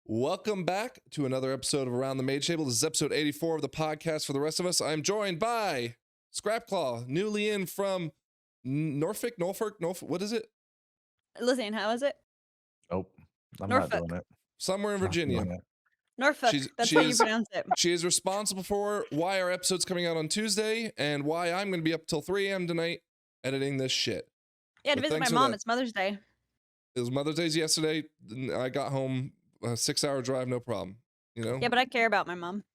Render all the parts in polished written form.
Welcome back to another episode of Around the Mage Table. This is episode 84 of the podcast for the rest of us. I'm joined by Scrapclaw, newly in from Norfolk, what is it? Lythian, how is it? Oh, I'm Norfolk. not doing it. Somewhere in Virginia. Norfolk, that's how you pronounce it. She is responsible for why our episode's coming out on Tuesday and why I'm going to be up till 3 a.m. tonight editing this shit. Yeah, to visit my mom. It's Mother's Day. It was Mother's Day yesterday. I got home a 6-hour drive, no problem. You know? Yeah, but I care about my mom.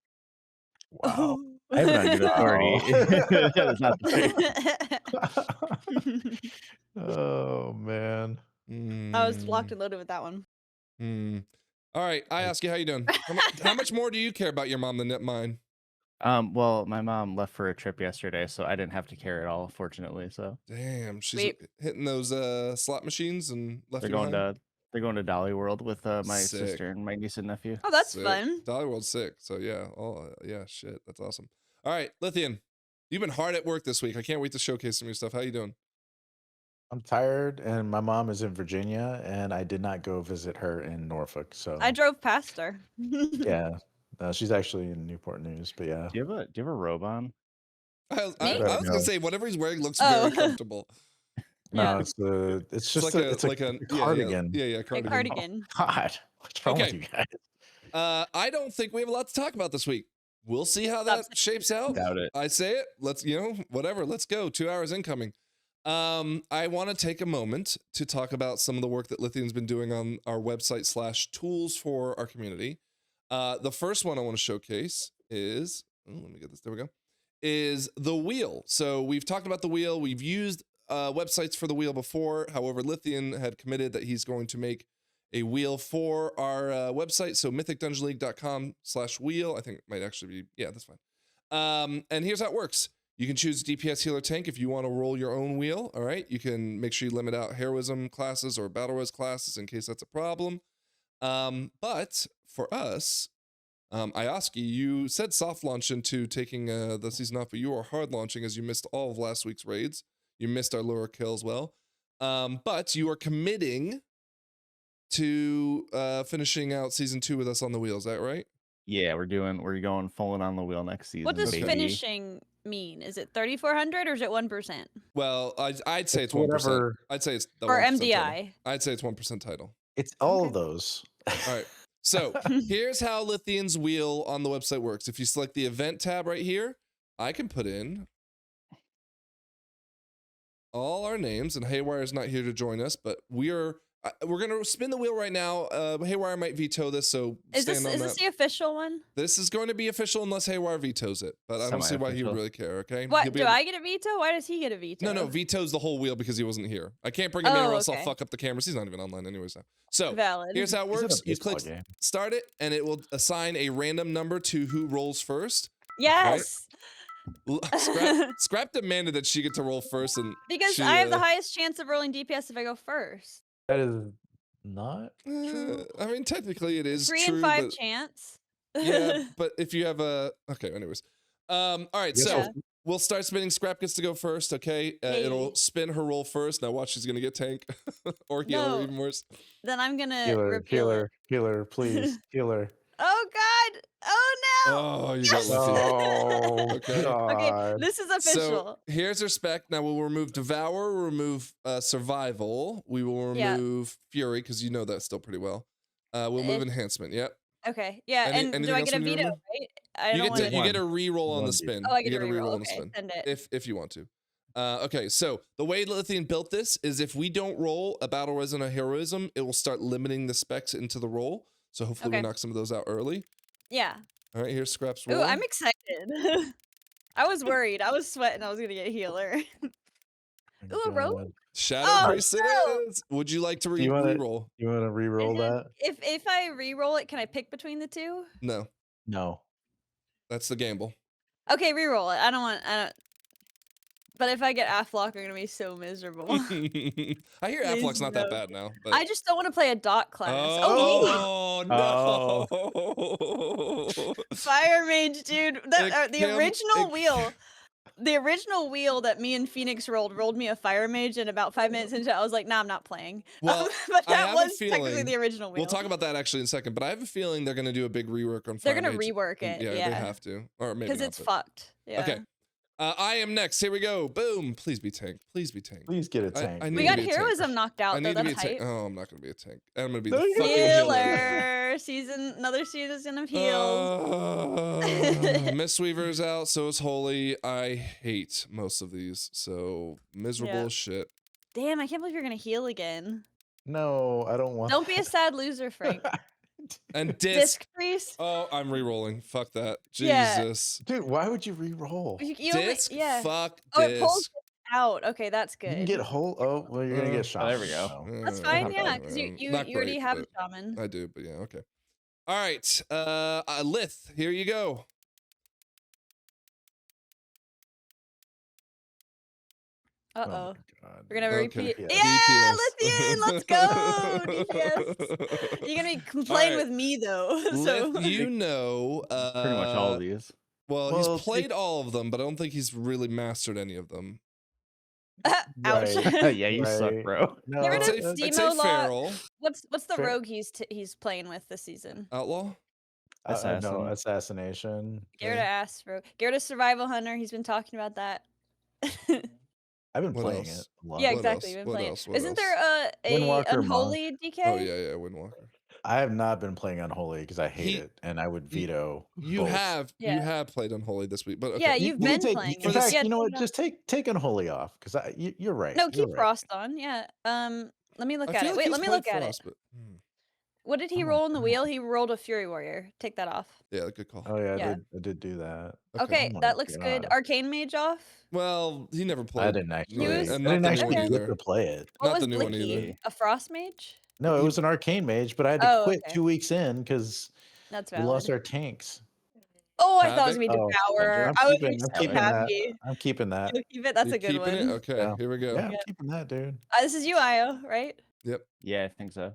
Wow. I have not good authority. That is not the case. Oh, man. I was locked and loaded with that one. All right, I ask you, how you doing? How much more do you care about your mom than mine? Well, my mom left for a trip yesterday, so I didn't have to care at all, fortunately. So damn, she's hitting those slot machines and left. They're going to Dolly World with my Sick. sister and my niece and nephew. Oh, that's sick. fun. Dolly World's sick. So yeah, yeah, shit, that's awesome. All right, Lythian, you've been hard at work this week. I can't wait to showcase some of your stuff. How you doing? I'm tired, and my mom is in Virginia, and I did not go visit her in Norfolk. So I drove past her. Yeah, she's actually in Newport News. But yeah, Do you have a robe on? I was gonna say whatever he's wearing looks very comfortable. No, it's just like a cardigan. Yeah, cardigan. God, what's wrong with you guys? I don't think we have a lot to talk about this week. We'll see how that shapes out. Doubt it. I say it. Let's, whatever. Let's go. 2 hours incoming. I want to take a moment to talk about some of the work that Lythian's been doing on our website / tools for our community. The first one I want to showcase is, let me get this. There we go. Is the wheel. So we've talked about the wheel. We've used websites for the wheel before. However, Lythian had committed that he's going to make a wheel for our website. So mythicdungeonleague.com/wheel. I think it might actually be, yeah, that's fine. And here's how it works. You can choose DPS healer tank if you want to roll your own wheel. All right. You can make sure you limit out heroism classes or battle res classes in case that's a problem. But for us, Ioski, you said soft launch into taking the season off, but you are hard launching as you missed all of last week's raids. You missed our lure kill as well. But you are committing to finishing out season 2 with us on the wheel. Is that right? Yeah, we're going full on the wheel next season. What does finishing mean? Is it 3,400 or is it 1%? Well, I'd say it's 1%. I'd say it's the for 1% MDI. Title. I'd say it's 1% title. It's all of those. All right. So here's how Lythian's wheel on the website works. If you select the event tab right here, I can put in all our names, and Haywire is not here to join us, but we're gonna spin the wheel right now. Haywire might veto this, so is this the official one? This is going to be official unless Haywire vetoes it, but I don't see why he would really care. Okay. What do I get a veto? Why does he get a veto? No, vetoes the whole wheel because he wasn't here. I can't bring him in or else I'll fuck up the cameras. He's not even online anyways now. So valid. Here's how it works. You click start it, and it will assign a random number to who rolls first. Yes. Right? Scrap demanded that she get to roll first, and because I have the highest chance of rolling DPS if I go first. That is not true. I mean, technically it is 3 true, in 5 but, chance. Yeah, but if you have a anyways, all right. So we'll start spinning. Scrap gets to go first. Okay, it'll spin her roll first. Now watch, she's gonna get tank or healer, even worse. Then I'm gonna healer, please, healer. Oh God! Oh no! Oh, you got lucky. Okay. Okay, this is official. So here's her spec. Now we'll remove Devour, we'll remove Survival. We will remove Fury, because you know that still pretty well. We'll move Enhancement, yep. Okay, yeah, and do I get a veto, right? You get a reroll on the spin. Oh, I get a reroll on the spin. Send it. If you want to. Okay, so the way Lythian built this is if we don't roll a Battle Res and a Heroism, it will start limiting the specs into the roll. So hopefully we knock some of those out early. Yeah. All right, here's Scrap's roll. Ooh, I'm excited. I was worried. I was sweating. I was gonna get healer. Ooh, a roll. Shadow Priest it is. Would you like to reroll? You want to reroll that? If I reroll it, can I pick between the two? No. That's the gamble. Okay, reroll it. I don't. But if I get Afflock, I'm gonna be so miserable. I hear Afflock's not that bad now. But... I just don't want to play a dot class. Oh no! Fire Mage, dude. The original wheel. the original wheel that me and Phoenix rolled me a Fire Mage, and about 5 minutes into it, I was like, nah, I'm not playing. Well, but I that have a was technically feeling- the original wheel. We'll talk about that actually in a second, but I have a feeling they're going to do a big rework on They're Fire gonna Mage. rework it, Yeah, they yeah. have to. Or maybe Because not, it's but- fucked. Yeah. Okay. I am next. Here we go. Boom. Please be tank. Please be tank. Please get a tank. I We need got to be a tank. heroism knocked out, I though. need to be a That's tank. hype. Oh, I'm not going to be a tank. I'm going to be No, the you're fucking healer. Another season of heals. Mistweaver's out, so is Holy. I hate most of these, so miserable Yeah. as shit. Damn, I can't believe you're gonna heal again. No, I don't want. Don't be a sad loser, Frank. And Disc priest. Oh, I'm re-rolling. Fuck that. Yeah. Jesus. Dude, why would you re-roll? You only- Disc? yeah. Fuck Oh, it pulls disc. out. Okay, that's good. You can get whole. Oh, well, you're gonna get shot. there we go. That's fine, not yeah, bad, because you not already great, have a but shaman. I do, but yeah, okay. All right. Lith, here you go. Uh Oh oh. my God. We're gonna Okay. repeat. Yeah. Yeah, DPS. Lythian, let's go. DPS. You're gonna be playing right. with me though. So Lith, you know, Pretty much all of these. Well, Well, he's played all of them, but I don't think he's really mastered any of them. ouch. Right. Yeah, you suck, Right. bro. No, Get rid I'd of say, that's- I'd say Demo lot. Feral. What's the Fair. rogue he's playing with this season? Outlaw? no, Assassin. assassination. Garrett yeah. asked rogue. Garrett survival hunter. He's been talking about that. I've been What playing else? it a lot. Yeah, What exactly. else? Been What playing. else? What Isn't else? there a Windwalker monk. unholy DK? Oh, yeah, Windwalker. I have not been playing Unholy because I hate He- it, and I would veto. You both. have Yeah. played Unholy this week, but okay. Yeah, You you've can been take, playing. In it. fact, Yeah, you know what? take it Just take Unholy off because you're right. No, you're keep right. Frost on. Yeah. Let me look I at feel it. like Wait, he's let me played look at it. Frost, but- What did he Oh my roll in the God. wheel? He rolled a Fury Warrior. Take that off. Yeah, good call. Oh yeah, Yeah. I did do that. Okay, Oh my that looks good. God. Arcane Mage off. Well, he never played. I didn't actually. He was- I and not didn't the new actually one Okay. get either. to play it. What Not was the new one Blicky? either. A Frost Mage? No, it You- was an Arcane Mage, but I had to Oh, quit okay. 2 weeks in because That's we valid. lost our tanks. Oh, I thought it was Havoc? gonna be Oh, Devour. I'm I was keeping- be I'm so keeping that. happy. I'm keeping that. You'll keep it. That's You a good keeping one. it? Okay, Yeah. here we go. Yeah, I'm keeping that, dude. This is you, Io, right? Yeah, I think so.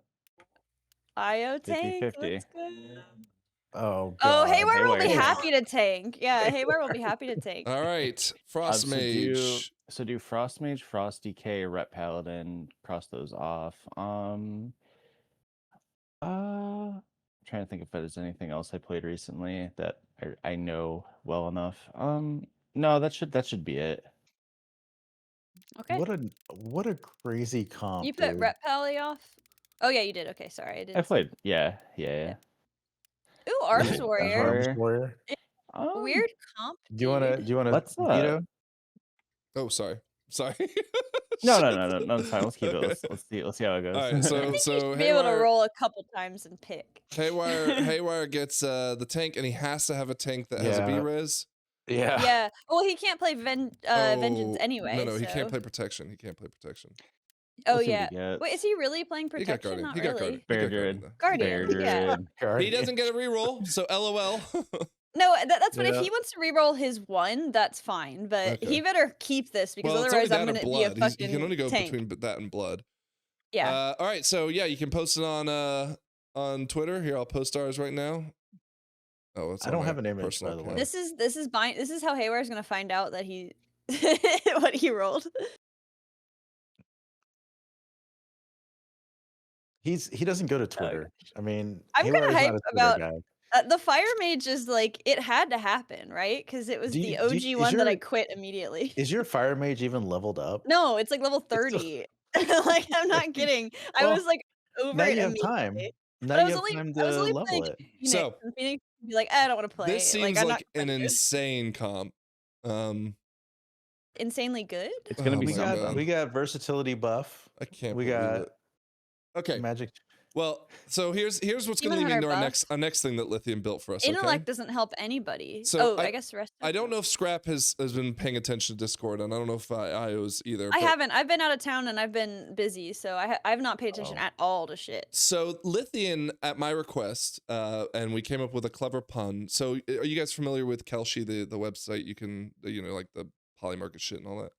Io tank. 50-50. Let's go. Oh, Oh, God. Haywire will be Haywire. happy to tank. Yeah, Haywire will be happy to tank. All right, Frost So Mage. do Frost Mage, Frost DK, Rep Paladin, cross those off. Trying to think if there's anything else I played recently that I know well enough. No, that should be it. Okay. What a crazy comp, You put dude. Rep Pally off? Oh yeah, you did. Okay, sorry, I I didn't. played, yeah. Ooh, Arms Arms Warrior. Warrior. Weird comp. Do you want to Let's, veto? Oh, sorry. Sorry. No, Shit. it's fine. Let's keep it. Okay. Let's see how it goes. All right, I so think you so should be able to Haywire, roll a couple times and pick. Haywire gets the tank, and he has to have a tank that has a Yeah. B-res. Yeah. Yeah. Well, he can't play Vengeance Oh, anyway. No, he can't so- play protection. He can't play protection. Oh We'll see what yeah. he gets. Wait, is he really playing He got protection? guardian. Not He got really. guardian. Bear He got Druid. though. Guardian. Bear Yeah. Druid. He doesn't get a reroll, so LOL. No, that's what Yeah. if he wants to reroll his one, that's fine. But Okay. he better keep this because Well, it's only otherwise I'm that gonna and be a blood. fucking He can only go tank. between that and blood. Yeah. All right, so yeah, you can post it on Twitter. Here, I'll post ours right now. Oh, it's I on don't my have an image, personal by the way. account. This is how Haywire's gonna find out that he what he rolled. He doesn't go to Twitter. I mean, I'm kinda Haywire's not a hyped Twitter about- guy. The Fire Mage is like it had to happen, right? Because it was Do the you- OG do you- is one that I your- quit immediately. Is your Fire Mage even leveled up? No, it's like level 30. Like I'm not kidding. I Well, was like over now it you have time. immediately. Now But I you was have only time I was to only level playing it. Phoenix, So- and Phoenix would be like, I don't want to play. This seems I'm like not an gonna do it." insane comp. Insanely good. It's gonna Oh be my something. God. We got versatility buff. I can't. We believe got it. Okay. magic. Well, so here's what's going to Demon lead Hunter into buff. our next thing that Lithian built for us. Okay. Intellect doesn't help anybody. So I guess rest. I don't know if Scrap has been paying attention to Discord, and I don't know if IO's either. I but- haven't. I've been out of town and I've been busy, so I've not paid attention Oh. at all to shit. So Lithian, at my request, and we came up with a clever pun. So are you guys familiar with Kelshi, the website? You can, like the polymarket shit and all that.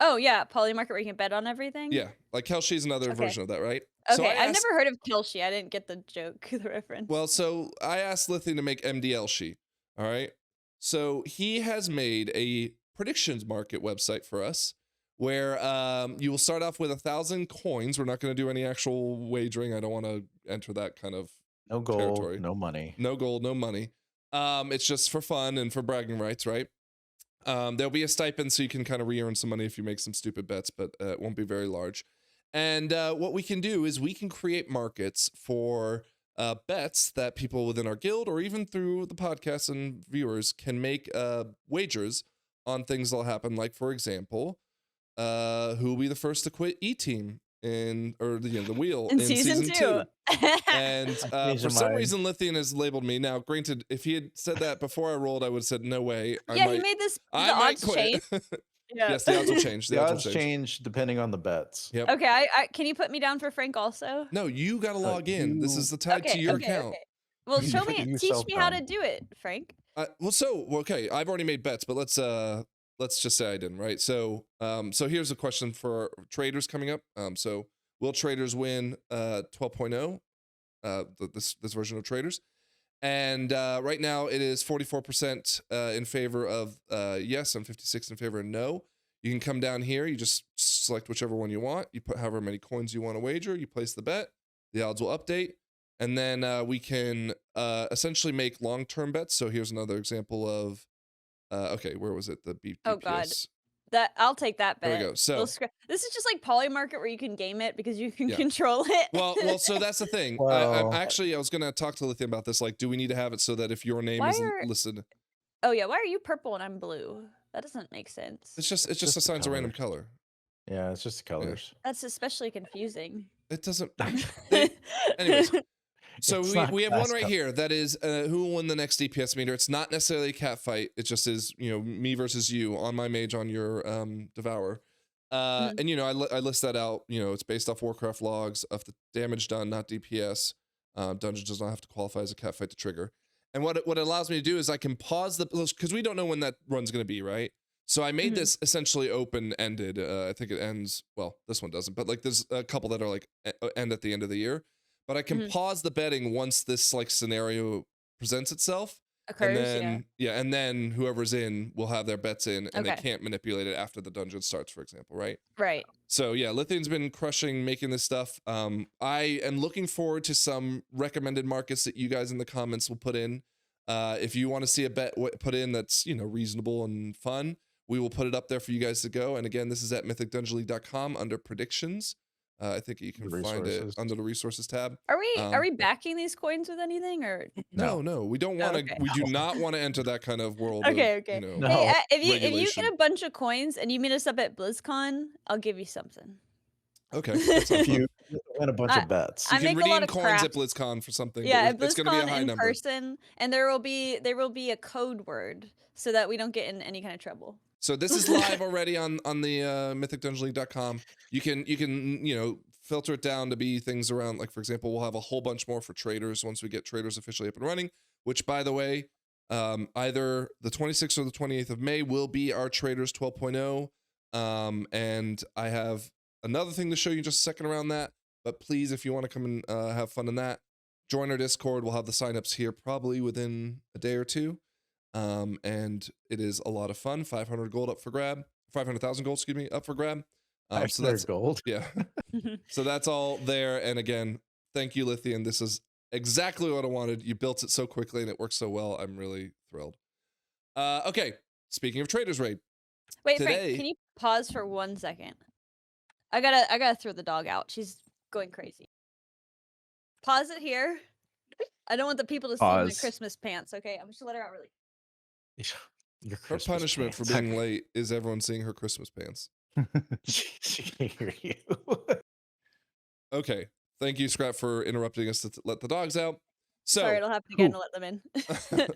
Oh yeah, Polymarket where you can bet on everything. Yeah, like Kelshi's another Okay. version of that, right? Okay, So I I've asked- never heard of Kelshi. I didn't get the joke, the reference. Well, so I asked Lithian to make MDLshi. All right. So he has made a predictions market website for us where you will start off with 1,000 coins. We're not going to do any actual wagering. I don't want to enter that kind of No gold, territory. no money. No gold, no money. It's just for fun and for bragging rights, right? There'll be a stipend so you can kind of re-earn some money if you make some stupid bets, but it won't be very large. And what we can do is we can create markets for bets that people within our guild or even through the podcast and viewers can make wagers on things that'll happen. Like, for example, who will be the first to quit E-Team the wheel In in season two. And changed for my some mind. reason, Lythian has labeled me. Now, granted, if he had said that before I rolled, I would have said, no way. Yeah, he made this. The I might odds quit. change. Yeah. Yes, the odds will change. The will odds change depending on the bets. Yep. Okay, I can you put me down for Frank also? No, you got to log in. This is the tied to your account. Okay. Well, You- show me, you teach me how to self-found. do it, Frank. Okay, I've already made bets, but let's just say I didn't, right? So here's a question for traders coming up. So will traders win 12.0? This version of traders, and right now it is 44% in favor of yes and 56% in favor of no. You can come down here, you just select whichever one you want, you put however many coins you want to wager, you place the bet, the odds will update, and then we can essentially make long-term bets. So here's another example of okay, where was it? The BPS. Oh God. I'll take that bet. There we go. So this is just like Polymarket where you can game it because you can Yeah. control it. well, so that's the thing. Well- I was gonna talk to Lythian about this. Like, do we need to have it so that if your name Why isn't are- listed, Oh yeah, why are you purple and I'm blue? That doesn't make sense. it's just just the assigns a random colors. color. Yeah, it's just the colors. That's especially confusing. It doesn't. Anyways, so It's we not have one fast right enough. here that is who will win the next DPS meter. It's not necessarily a cat fight. It just is, me versus you on my mage on your Devourer. And I list that out. It's based off Warcraft logs of the damage done, not DPS. Dungeon does not have to qualify as a cat fight to trigger. And what it allows me to do is I can pause because we don't know when that run's going to be, right? So I made this essentially open-ended. I think it ends, well, this one doesn't, but like there's a couple that are like end at the end of the year. But I can pause the betting once this like scenario presents itself. Occurs, and then and then whoever's in will have their bets in, and they Okay. can't manipulate it after the dungeon starts, for example, right? Right. So yeah, Lythian's been crushing making this stuff. I am looking forward to some recommended markets that you guys in the comments will put in. If you want to see a bet put in that's reasonable and fun, we will put it up there for you guys to go. And again, this is at mythicdungeonleague.com under predictions. I think you can find it Resources. under the resources tab. Are we backing these coins with anything or? No, we don't want to. okay. We do not want to enter that kind of world. Okay, of, okay. No. Hey, if you regulation. get a bunch of coins and you meet us up at BlizzCon, I'll give you something. Okay. That's not If fun. you win a bunch of bets. I You can make a lot redeem of coins crap. at BlizzCon for something. Yeah, but at it's going to be a BlizzCon high in number. person, and there will be a code word so that we don't get in any kind of trouble. So this is live already on the mythicdungeonleague.com. You can filter it down to be things around, like for example, we'll have a whole bunch more for Traitors once we get Traitors officially up and running, which by the way, either the 26th or the 28th of May will be our Traitors 12.0. And I have another thing to show you in just a second around that, but please, if you want to come and have fun in that, join our Discord. We'll have the signups here probably within a day or two. And it is a lot of fun. 500 gold up for grab. 500,000 gold, excuse me, up for grab. So that's gold. yeah. So that's all there. And again, thank you, Lythian. This is exactly what I wanted. You built it so quickly and it works so well. I'm really thrilled. Okay. Speaking of Traitors Raid. Wait, Today- Frank, can you pause for 1 second? I gotta throw the dog out. She's going crazy. Pause it here. I don't want the people to see my Pause. Christmas pants. Okay, I'm just gonna let her out really. Your Her Christmas punishment for pants. being late is everyone seeing her Christmas pants. She can hear you. Okay. Thank you, Scrap, for interrupting us to let the dogs out. So Sorry, it'll happen again to let them in.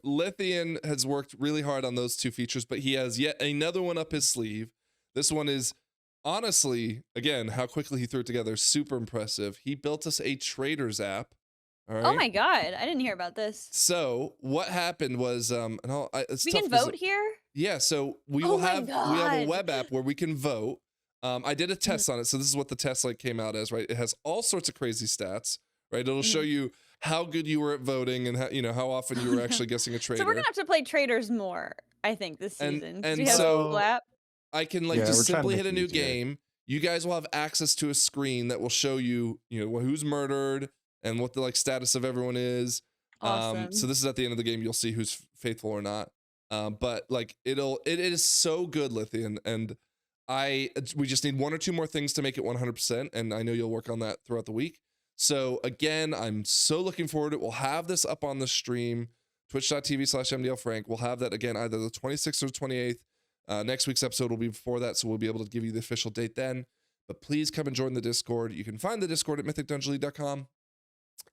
Lythian has worked really hard on those two features, but he has yet another one up his sleeve. This one is honestly, again, how quickly he threw it together, super impressive. He built us a Traitors app. All right. Oh my god, I didn't hear about this. So what happened was, it's We tough can 'cause vote here? Yeah, so we Oh will my have we have a God. web app where we can vote. I did a test on it, so this is what the test like came out as, right? It has all sorts of crazy stats, right? It'll show Mhm. you how good you were at voting and how, you know, how often you were actually guessing a traitor. So we're gonna have to play Traitors more, I think, this and season. 'Cause and we have the so Google app. I can like Yeah, just we're trying to simply make hit a it new easier. game. You guys will have access to a screen that will show you, you know, who's murdered and what the like status of everyone is. So Awesome. this is at the end of the game. You'll see who's faithful or not. But like it is so good, Lythian, and we just need 1 or 2 more things to make it 100%, and I know you'll work on that throughout the week. So again, I'm so looking forward to it. We'll have this up on the stream, twitch.tv/MDLFrank. We'll have that again either the 26th or the 28th. Next week's episode will be before that, so we'll be able to give you the official date then. But please come and join the Discord. You can find the Discord at mythicdungeonleague.com.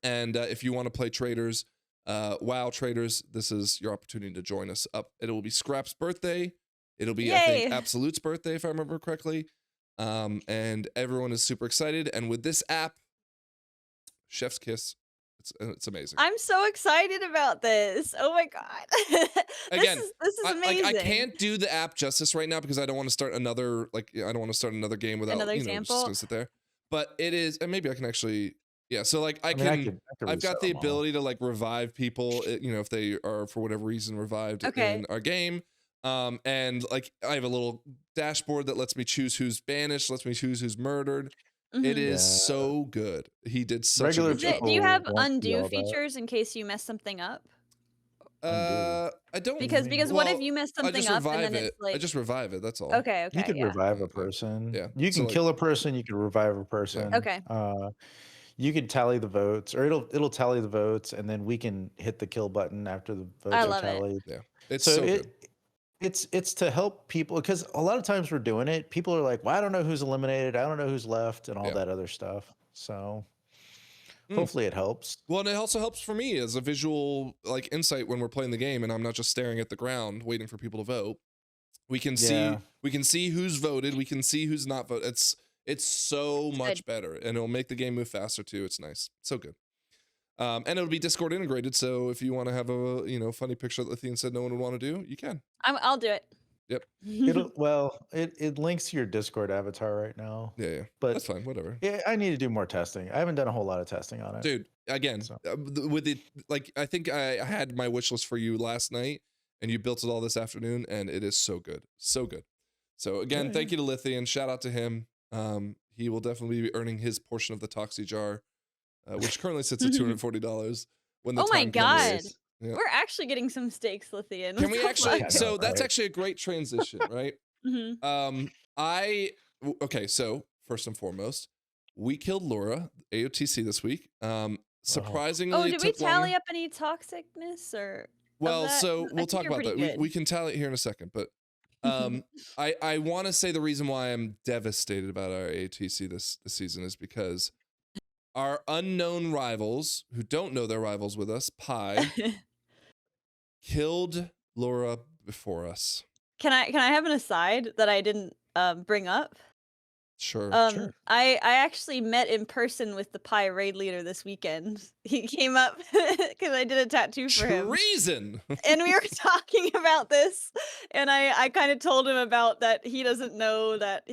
And if you want to play Traitors, WoW Traitors, this is your opportunity to join us up. It will be Scrap's birthday. It'll be, I think, Yay! Absolute's birthday, if I remember correctly. And everyone is super excited. And with this app, Chef's Kiss, it's amazing. I'm so excited about this. Oh my god. Again, this is amazing. I can't do the app justice right now because I don't want to start another game without Another just example? gonna sit there. But it is, and maybe I can actually, yeah. So like I could I've got reset the 'em all. ability to like revive people, you know, if they are for whatever reason revived Okay. in our game. And like I have a little dashboard that lets me choose who's banished, lets me choose who's murdered. It Mhm. is Yeah. so good. He did such Regular a good job. Do you have people won't see undo all that. features in case you mess something up? Undo. I don't Because what if well, you mess I something just up and revive then it. it's like I just revive it. That's all. okay, You could yeah. revive Yeah. a person. Yeah. You So, can like- kill a person. You can revive a person. Okay. You can tally the votes, or it'll tally the votes, and then we can hit the kill button after the votes I are love it. tallied. Yeah, it's So so good. it's to help people because a lot of times we're doing it. People are like, "Well, I don't know who's eliminated. I don't know who's left, and all Yeah. that other stuff." So Mm. hopefully it helps. Well, and it also helps for me as a visual like insight when we're playing the game, and I'm not just staring at the ground waiting for people to vote. We can Yeah. see who's voted. We can see who's not voted. It's so much good. better, and it'll make the game move faster too. It's nice, so good. And it'll be Discord integrated, so if you want to have a funny picture that Lythian said no one would want to do, you can. I'll do it. Yep. It links to your Discord avatar right now. Yeah. But That's fine. Whatever. yeah, I need to do more testing. I haven't done a whole lot of testing on it. Dude, again, So. with it, like I think I had my wish list for you last night, and you built it all this afternoon, and it is so good, so good. So again, Yeah, thank you to Lythian. Shout out to him. He will definitely be earning his portion of the Toxie jar, which currently sits at $240. When the Oh my time god. comes. Yeah. We're actually getting some steaks, Lythian. Can What we the actually? fuck? So that's right? actually a great transition, right? Mhm. Okay. So first and foremost, we killed Laura AOTC this week. Surprisingly, Oh, did we took longer. tally up any toxicness or? Well, that? so I we'll think talk you're about that. pretty We good. can tally it here in a second, but I want to say the reason why I'm devastated about our AOTC this season is because our unknown rivals who don't know their rivals with us, Pi, killed Laura before us. Can I have an aside that I didn't bring up? Sure. Sure. I actually met in person with the Pi raid leader this weekend. He came up because I did a tattoo for him. Treason. And we were talking about this, and I kind of told him about that he doesn't know that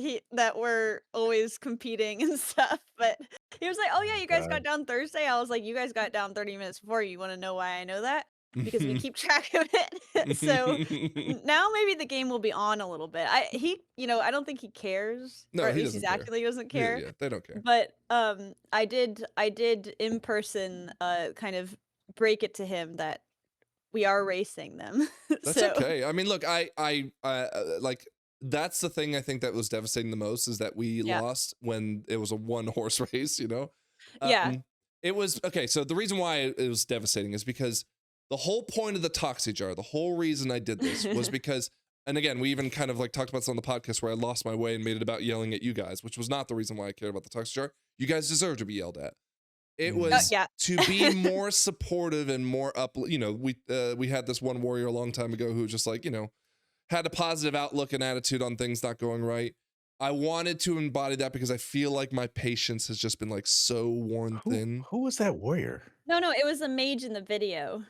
we're always competing and stuff. But he was like, "Oh yeah, you guys got down Thursday." I was like, "You guys got down 30 minutes before. You want to know why I know that?" Because we keep track of it. So now maybe the game will be on a little bit. I don't think he cares. No, or at he least he's doesn't care. acting like he doesn't Yeah, care. yeah, they don't care. But I did in person kind of break it to him that we are racing them. That's okay. I mean, look, I like that's the thing I think that was devastating the most is that we Yeah. lost when it was a one horse race, Yeah. It was okay. So the reason why it was devastating is because the whole point of the Toxie jar, the whole reason I did this was because, and again, we even kind of like talked about this on the podcast where I lost my way and made it about yelling at you guys, which was not the reason why I cared about the Toxie jar. You guys deserve to be yelled at. It was yeah. to be more supportive and more we had this one warrior a long time ago who just like, had a positive outlook and attitude on things not going right. I wanted to embody that because I feel like my patience has just been like so worn thin. Who was that warrior? No, it was a mage in the video.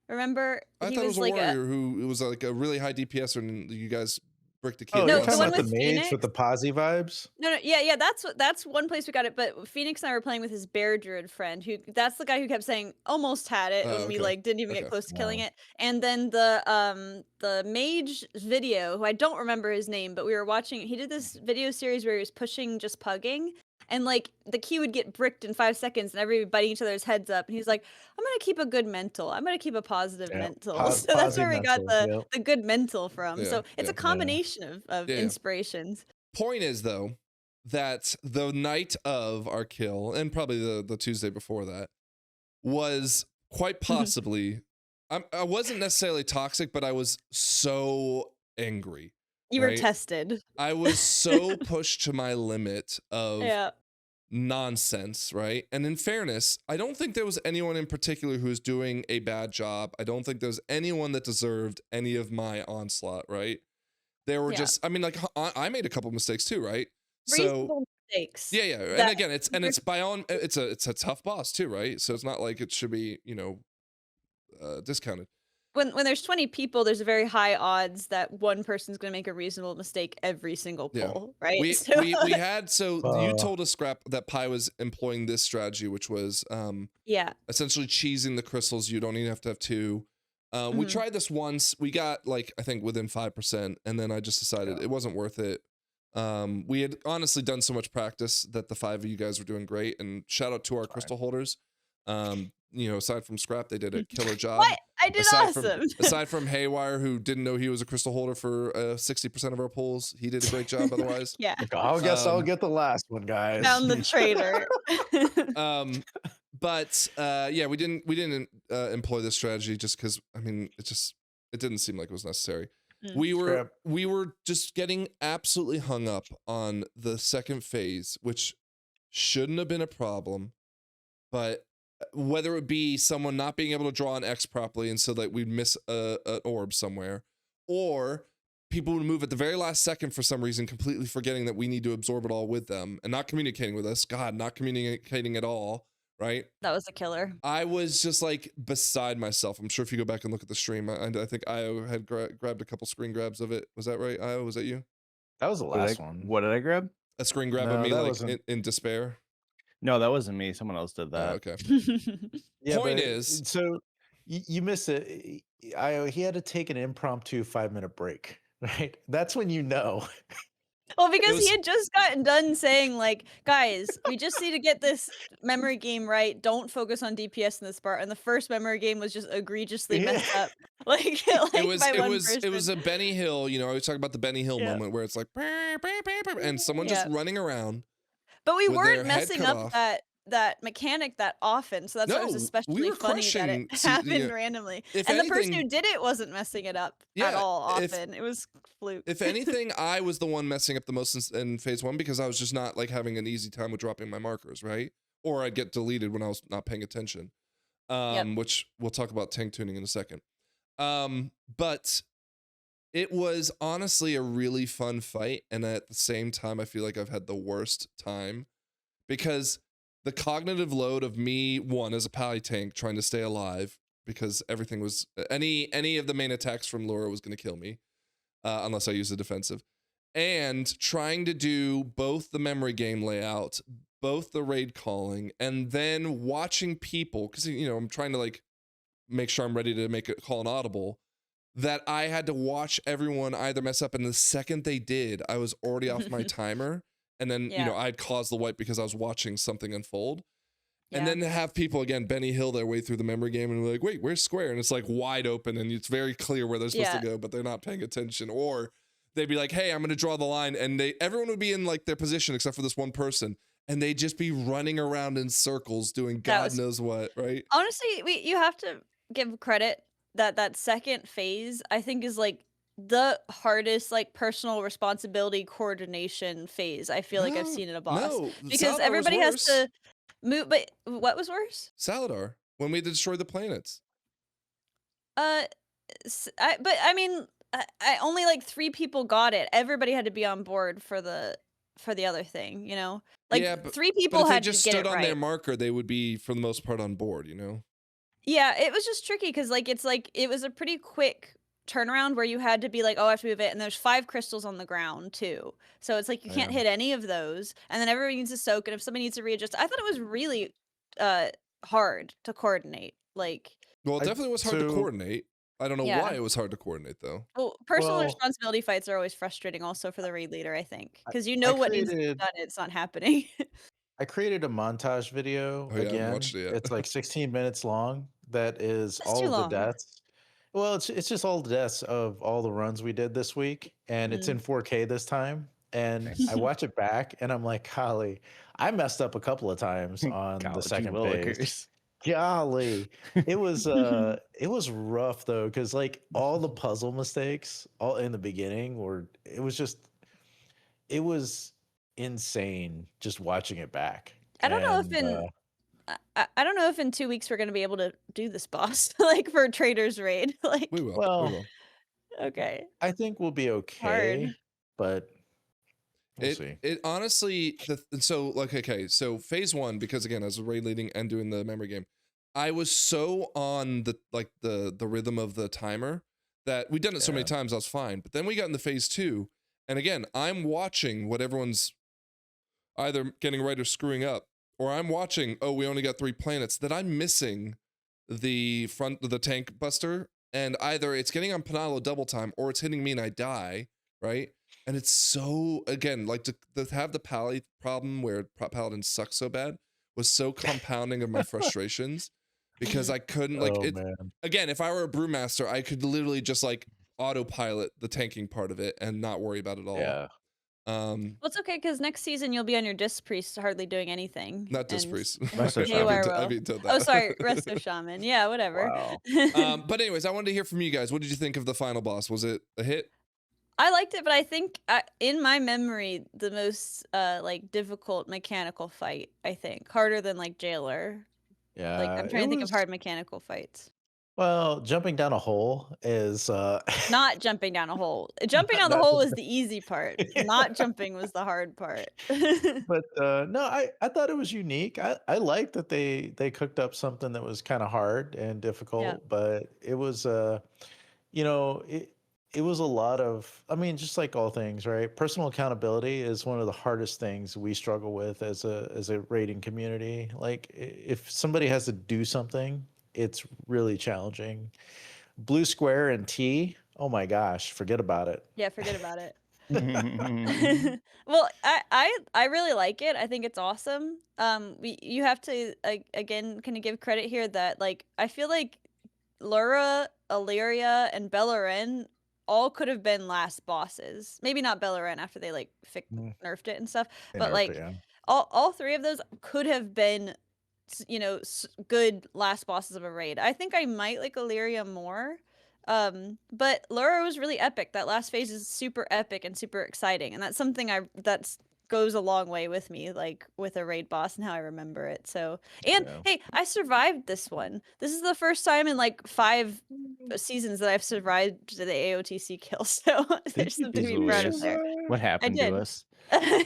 Remember? I He thought it was a like warrior who it was like a really high DPS and you guys brick the key. Oh, No, you're the talking one about the with mage Phoenix? with the posy vibes? No, yeah, that's one place we got it. But Phoenix and I were playing with his bear druid friend, who that's the guy who kept saying almost had it when we Okay. like didn't even Okay. get close to killing Wow. it. And then the mage video, who I don't remember his name, but we were watching. He did this video series where he was pushing just pugging, and like the key would get bricked in 5 seconds, and everybody biting each other's heads up. And he's like, "I'm gonna keep a good mental. I'm gonna keep a positive Yeah. mental." So that's Posy where we got mental. Yep. the good mental from. Yeah, So it's yeah. a combination of Yeah. inspirations. Point is though that the night of our kill and probably the Tuesday before that was quite possibly I wasn't necessarily toxic, but I was so angry. You were right? tested. I was so pushed to my limit of Yeah. nonsense, right? And in fairness, I don't think there was anyone in particular who was doing a bad job. I don't think there's anyone that deserved any of my onslaught, right? There were Yeah. just, I mean, like I made a couple mistakes too, right? So Reasonable mistakes. yeah, and that- again, it's by on, it's a tough boss too, right? So it's not like it should be, discounted. When there's 20 people, there's a very high odds that one person's going to make a reasonable mistake every single Yeah. pull, right? We So- we had you Uh. told us, Scrap, that Pi was employing this strategy, which was yeah. essentially cheesing the crystals. You don't even have to have two. We Mhm. tried this once. We got like I think within 5%, and then I just decided it wasn't worth it. We had honestly done so much practice that the 5 of you guys were doing great. And shout out to our crystal holders. Aside from Scrap, they did a killer job. What? I did awesome. Aside from Haywire, who didn't know he was a crystal holder for 60% of our pulls, he did a great job. Otherwise, Yeah. I guess I'll get the last one, guys. Found the traitor. Yeah, we didn't employ this strategy just because I mean it didn't seem like it was necessary. Mm. We were just getting absolutely hung up on the second phase, which shouldn't have been a problem, but whether it be someone not being able to draw an X properly and so that we'd miss an orb somewhere, or people would move at the very last second for some reason, completely forgetting that we need to absorb it all with them and not communicating with us. God, not communicating at all, right? That was a killer. I was just like beside myself. I'm sure if you go back and look at the stream, I think Io had grabbed a couple screen grabs of it. Was that right, Io? Was that you? That was the last one. What did I grab? A screen grab No, of me that like wasn't- in despair? No, that wasn't me. Someone else did that. Oh, okay. Yeah, Point but- is- so you missed it. He had to take an impromptu 5-minute break, right? That's when you know. Well, because was- he had just gotten done saying, like, guys, we just need to get this memory game right. Don't focus on DPS in this part. And the first memory game was just egregiously messed Yeah. up. Like it was by it one was it person. was a Benny Hill, I was talking about the Benny Hill Yeah. moment where it's like and someone just Yeah. running around. But we with their weren't head messing cut up off. that mechanic that often. So that's why it was No, we especially were funny that crushing it C- happened yeah. randomly. If And the person anything- who did it wasn't messing it up Yeah, at all if- often. It was fluke. If anything, I was the one messing up the most in phase 1 because I was just not like having an easy time with dropping my markers, right? Or I'd get deleted when I was not paying attention. Which we'll talk about tank tuning in a second. But it was honestly a really fun fight, and at the same time, I feel like I've had the worst time because the cognitive load of me, one, as a pally tank trying to stay alive because everything was any of the main attacks from Laura was going to kill me unless I use the defensive, and trying to do both the memory game layout, both the raid calling, and then watching people because I'm trying to like make sure I'm ready to make a call an audible. That I had to watch everyone either mess up, and the second they did, I was already off my timer, and then I'd caused the wipe because I was watching something unfold. And then to have people again Benny Hill their way through the memory game and be like, wait, where's Square? And it's like wide open and it's very clear where they're supposed to go, but they're not paying attention. Or they'd be like, hey, I'm gonna draw the line, and everyone would be in like their position except for this one person, and they'd just be running around in circles doing God knows what, right? Honestly, you have to give credit that second phase, I think, is like the hardest like personal responsibility coordination phase I feel like I've seen in a boss. No, Because Saladar was everybody has worse. to move. But what was worse? Saladar, when we had to destroy the planets. But I mean, I only like 3 people got it. Everybody had to be on board for the other thing, Like Yeah, but- 3 But people if they had to just get stood it on right. their marker, they would be for the most part on board, Yeah, it was just tricky because like it was a pretty quick turnaround where you had to be like, oh, I have to move it, and there's 5 crystals on the ground too. So it's like you can't hit any of those, and then everybody needs to soak, and if somebody needs to readjust, I thought it was really hard to coordinate. Like, Well, it definitely was hard to so- coordinate. I don't know Yeah. why it was hard to coordinate though. well, personal Well- responsibility fights are always frustrating, also for the raid leader, I think, because you I know what needs to be created- done, and it's not happening. I created a montage video Oh, yeah, I haven't again. watched it yet. It's like 16 minutes long. That is That's all too of the long. deaths. Well, it's just all the deaths of all the runs we did this week, and it's in 4K this time. And Nice. I watch it back, and I'm like, golly, I messed up a couple of times on the College second phase. Willikers. Golly, it was rough though, because like all the puzzle mistakes all in the beginning were it was insane just watching it back. I don't know if And, I don't know if in 2 weeks we're gonna be able to do this boss like for Traitors raid. Like, We will. Well, we will. okay, I think we'll be okay, but we'll see. It honestly, so like, okay, so phase 1, because again, as a raid leading and doing the memory game, I was so on the rhythm of the timer that we'd done it so many times, I was fine. But then we got into phase 2, and again, I'm watching what everyone's either getting right or screwing up, or I'm watching, oh, we only got 3 planets, that I'm missing the tank buster, and either it's getting on Panalo double time or it's hitting me and I die, right? And it's so, again, like to have the Pally problem where Paladin sucks so bad was so compounding of my frustrations, because I couldn't, like, Man. again, if I were a brewmaster, I could literally just like autopilot the tanking part of it and not worry about it all. Yeah. well, it's okay because next season you'll be on your Disc Priest, hardly doing anything. Not Disc and- Priest. and Resto I've Shaman. been Haywire to- will. I've been told that. Oh, sorry, Resto Shaman. Yeah, whatever. Wow. But anyways, I wanted to hear from you guys. What did you think of the final boss? Was it a hit? I liked it, but I think in my memory, the most like difficult mechanical fight, I think, harder than like Jailer. Yeah. Like, I'm trying to think of hard mechanical fights. Well, jumping down a hole is Not jumping down a hole. Jumping down the hole was the easy part. Not jumping was the hard part. But no, I thought it was unique. I liked that they cooked up something that was kind of hard and difficult, but it was you know, it was a lot of, I mean, just like all things, right? Personal accountability is one of the hardest things we struggle with as a raiding community. Like if somebody has to do something, it's really challenging. Blue square and T, oh my gosh, forget about it. Yeah, forget about it. Well, I really like it. I think it's awesome. You have to again kind of give credit here that like I feel like Lura, Illyria, and Beleren all could have been last bosses. Maybe not Beleren after they like nerfed it and stuff, They but nerfed like it, yeah. all 3 of those could have been good last bosses of a raid. I think I might like Illyria more. But Lura was really epic. That last phase is super epic and super exciting, and that's something that goes a long way with me, like with a raid boss and how I remember it. So, and hey, I survived this one. This is the first time in like 5 seasons that I've survived the AOTC kill. So there's something to be proud of there. What happened did. to us?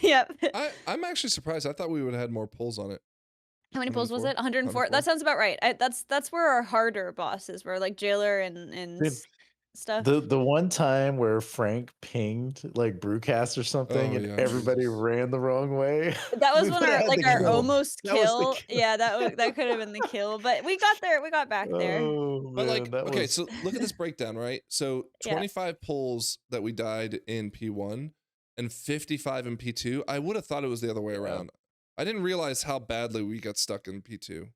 Yep. I'm actually surprised. I thought we would have had more pulls on it. How many pulls was it? 104. 104. That sounds about right. That's where our harder bosses were, like Jailer and Dude, stuff. The one time where Frank pinged like Brewcast or something, Oh, and yeah, everybody Jesus. ran the wrong way. That was We when would've had the our kill. almost That was the kill. kill. Yeah, that could have been the kill, but we got there. We got back there. Oh, But man, like, that okay, was- so look at this breakdown, right? So Yeah. 25 pulls that we died in P1 and 55 in P2. I would have thought it was the other way around. I didn't realize how badly we got stuck in P2.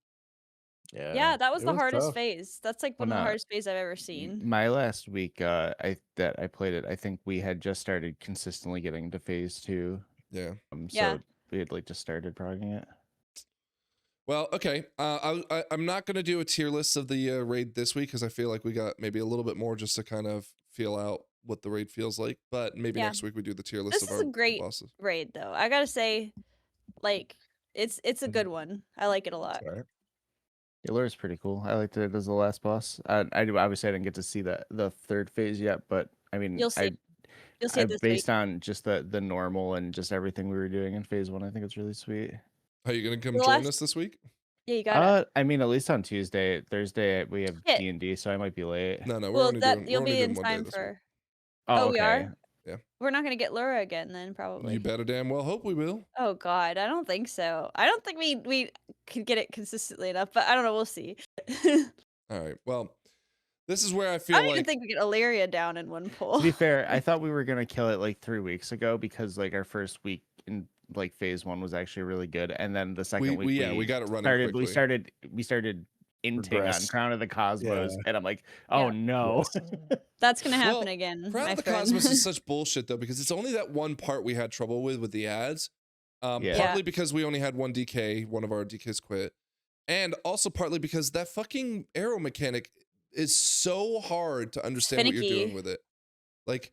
Yeah, that was it the hardest tough. phase. That's like one of the hardest phases I've ever seen. My last week, I played it. I think we had just started consistently getting to phase 2. Yeah. So Yeah. we had like just started progging it. Well, okay. I'm not going to do a tier list of the raid this week because I feel like we got maybe a little bit more just to kind of feel out what the raid feels like. But maybe Yeah. next week we do the tier list This of is our a great bosses. raid, though. I gotta say, like, it's a good one. I like it a lot. Right. Lura's pretty cool. I liked it as the last boss. I obviously I didn't get to see the 3rd phase yet, but I mean, You'll see. You'll see I it this based week. on just the normal and just everything we were doing in phase 1, I think it's really sweet. Are you going to come The join last- us this week? Yeah, you gotta. I mean, at least on Tuesday. Thursday we have Shit. D&D, so I might be late. No, we're Well, only that doing you'll be in one day time this week. for. Oh, Oh, we okay. are. Yeah. We're not gonna get Laura again then, You probably. better damn well hope we will. Oh God, I don't think so. I don't think we could get it consistently enough, but I don't know. We'll see. All right. Well, this is where I I feel don't even like think we get Illyria down in one To pull. be fair, I thought we were gonna kill it like 3 weeks ago because like our first week in like phase 1 was actually really good, and then the second week we got it running started quickly. we started inting on Regress. Crown of the Cosmos, Yeah. and I'm like, oh Yeah. no. Yes. That's gonna happen Well, again, Crown my of the friend. Cosmos is such bullshit though, because it's only that one part we had trouble with the ads. Yeah. Partly because we only had one DK, one of our DKs quit, and also partly because that fucking arrow mechanic is so hard to understand what you're Finicky. doing with it. Like,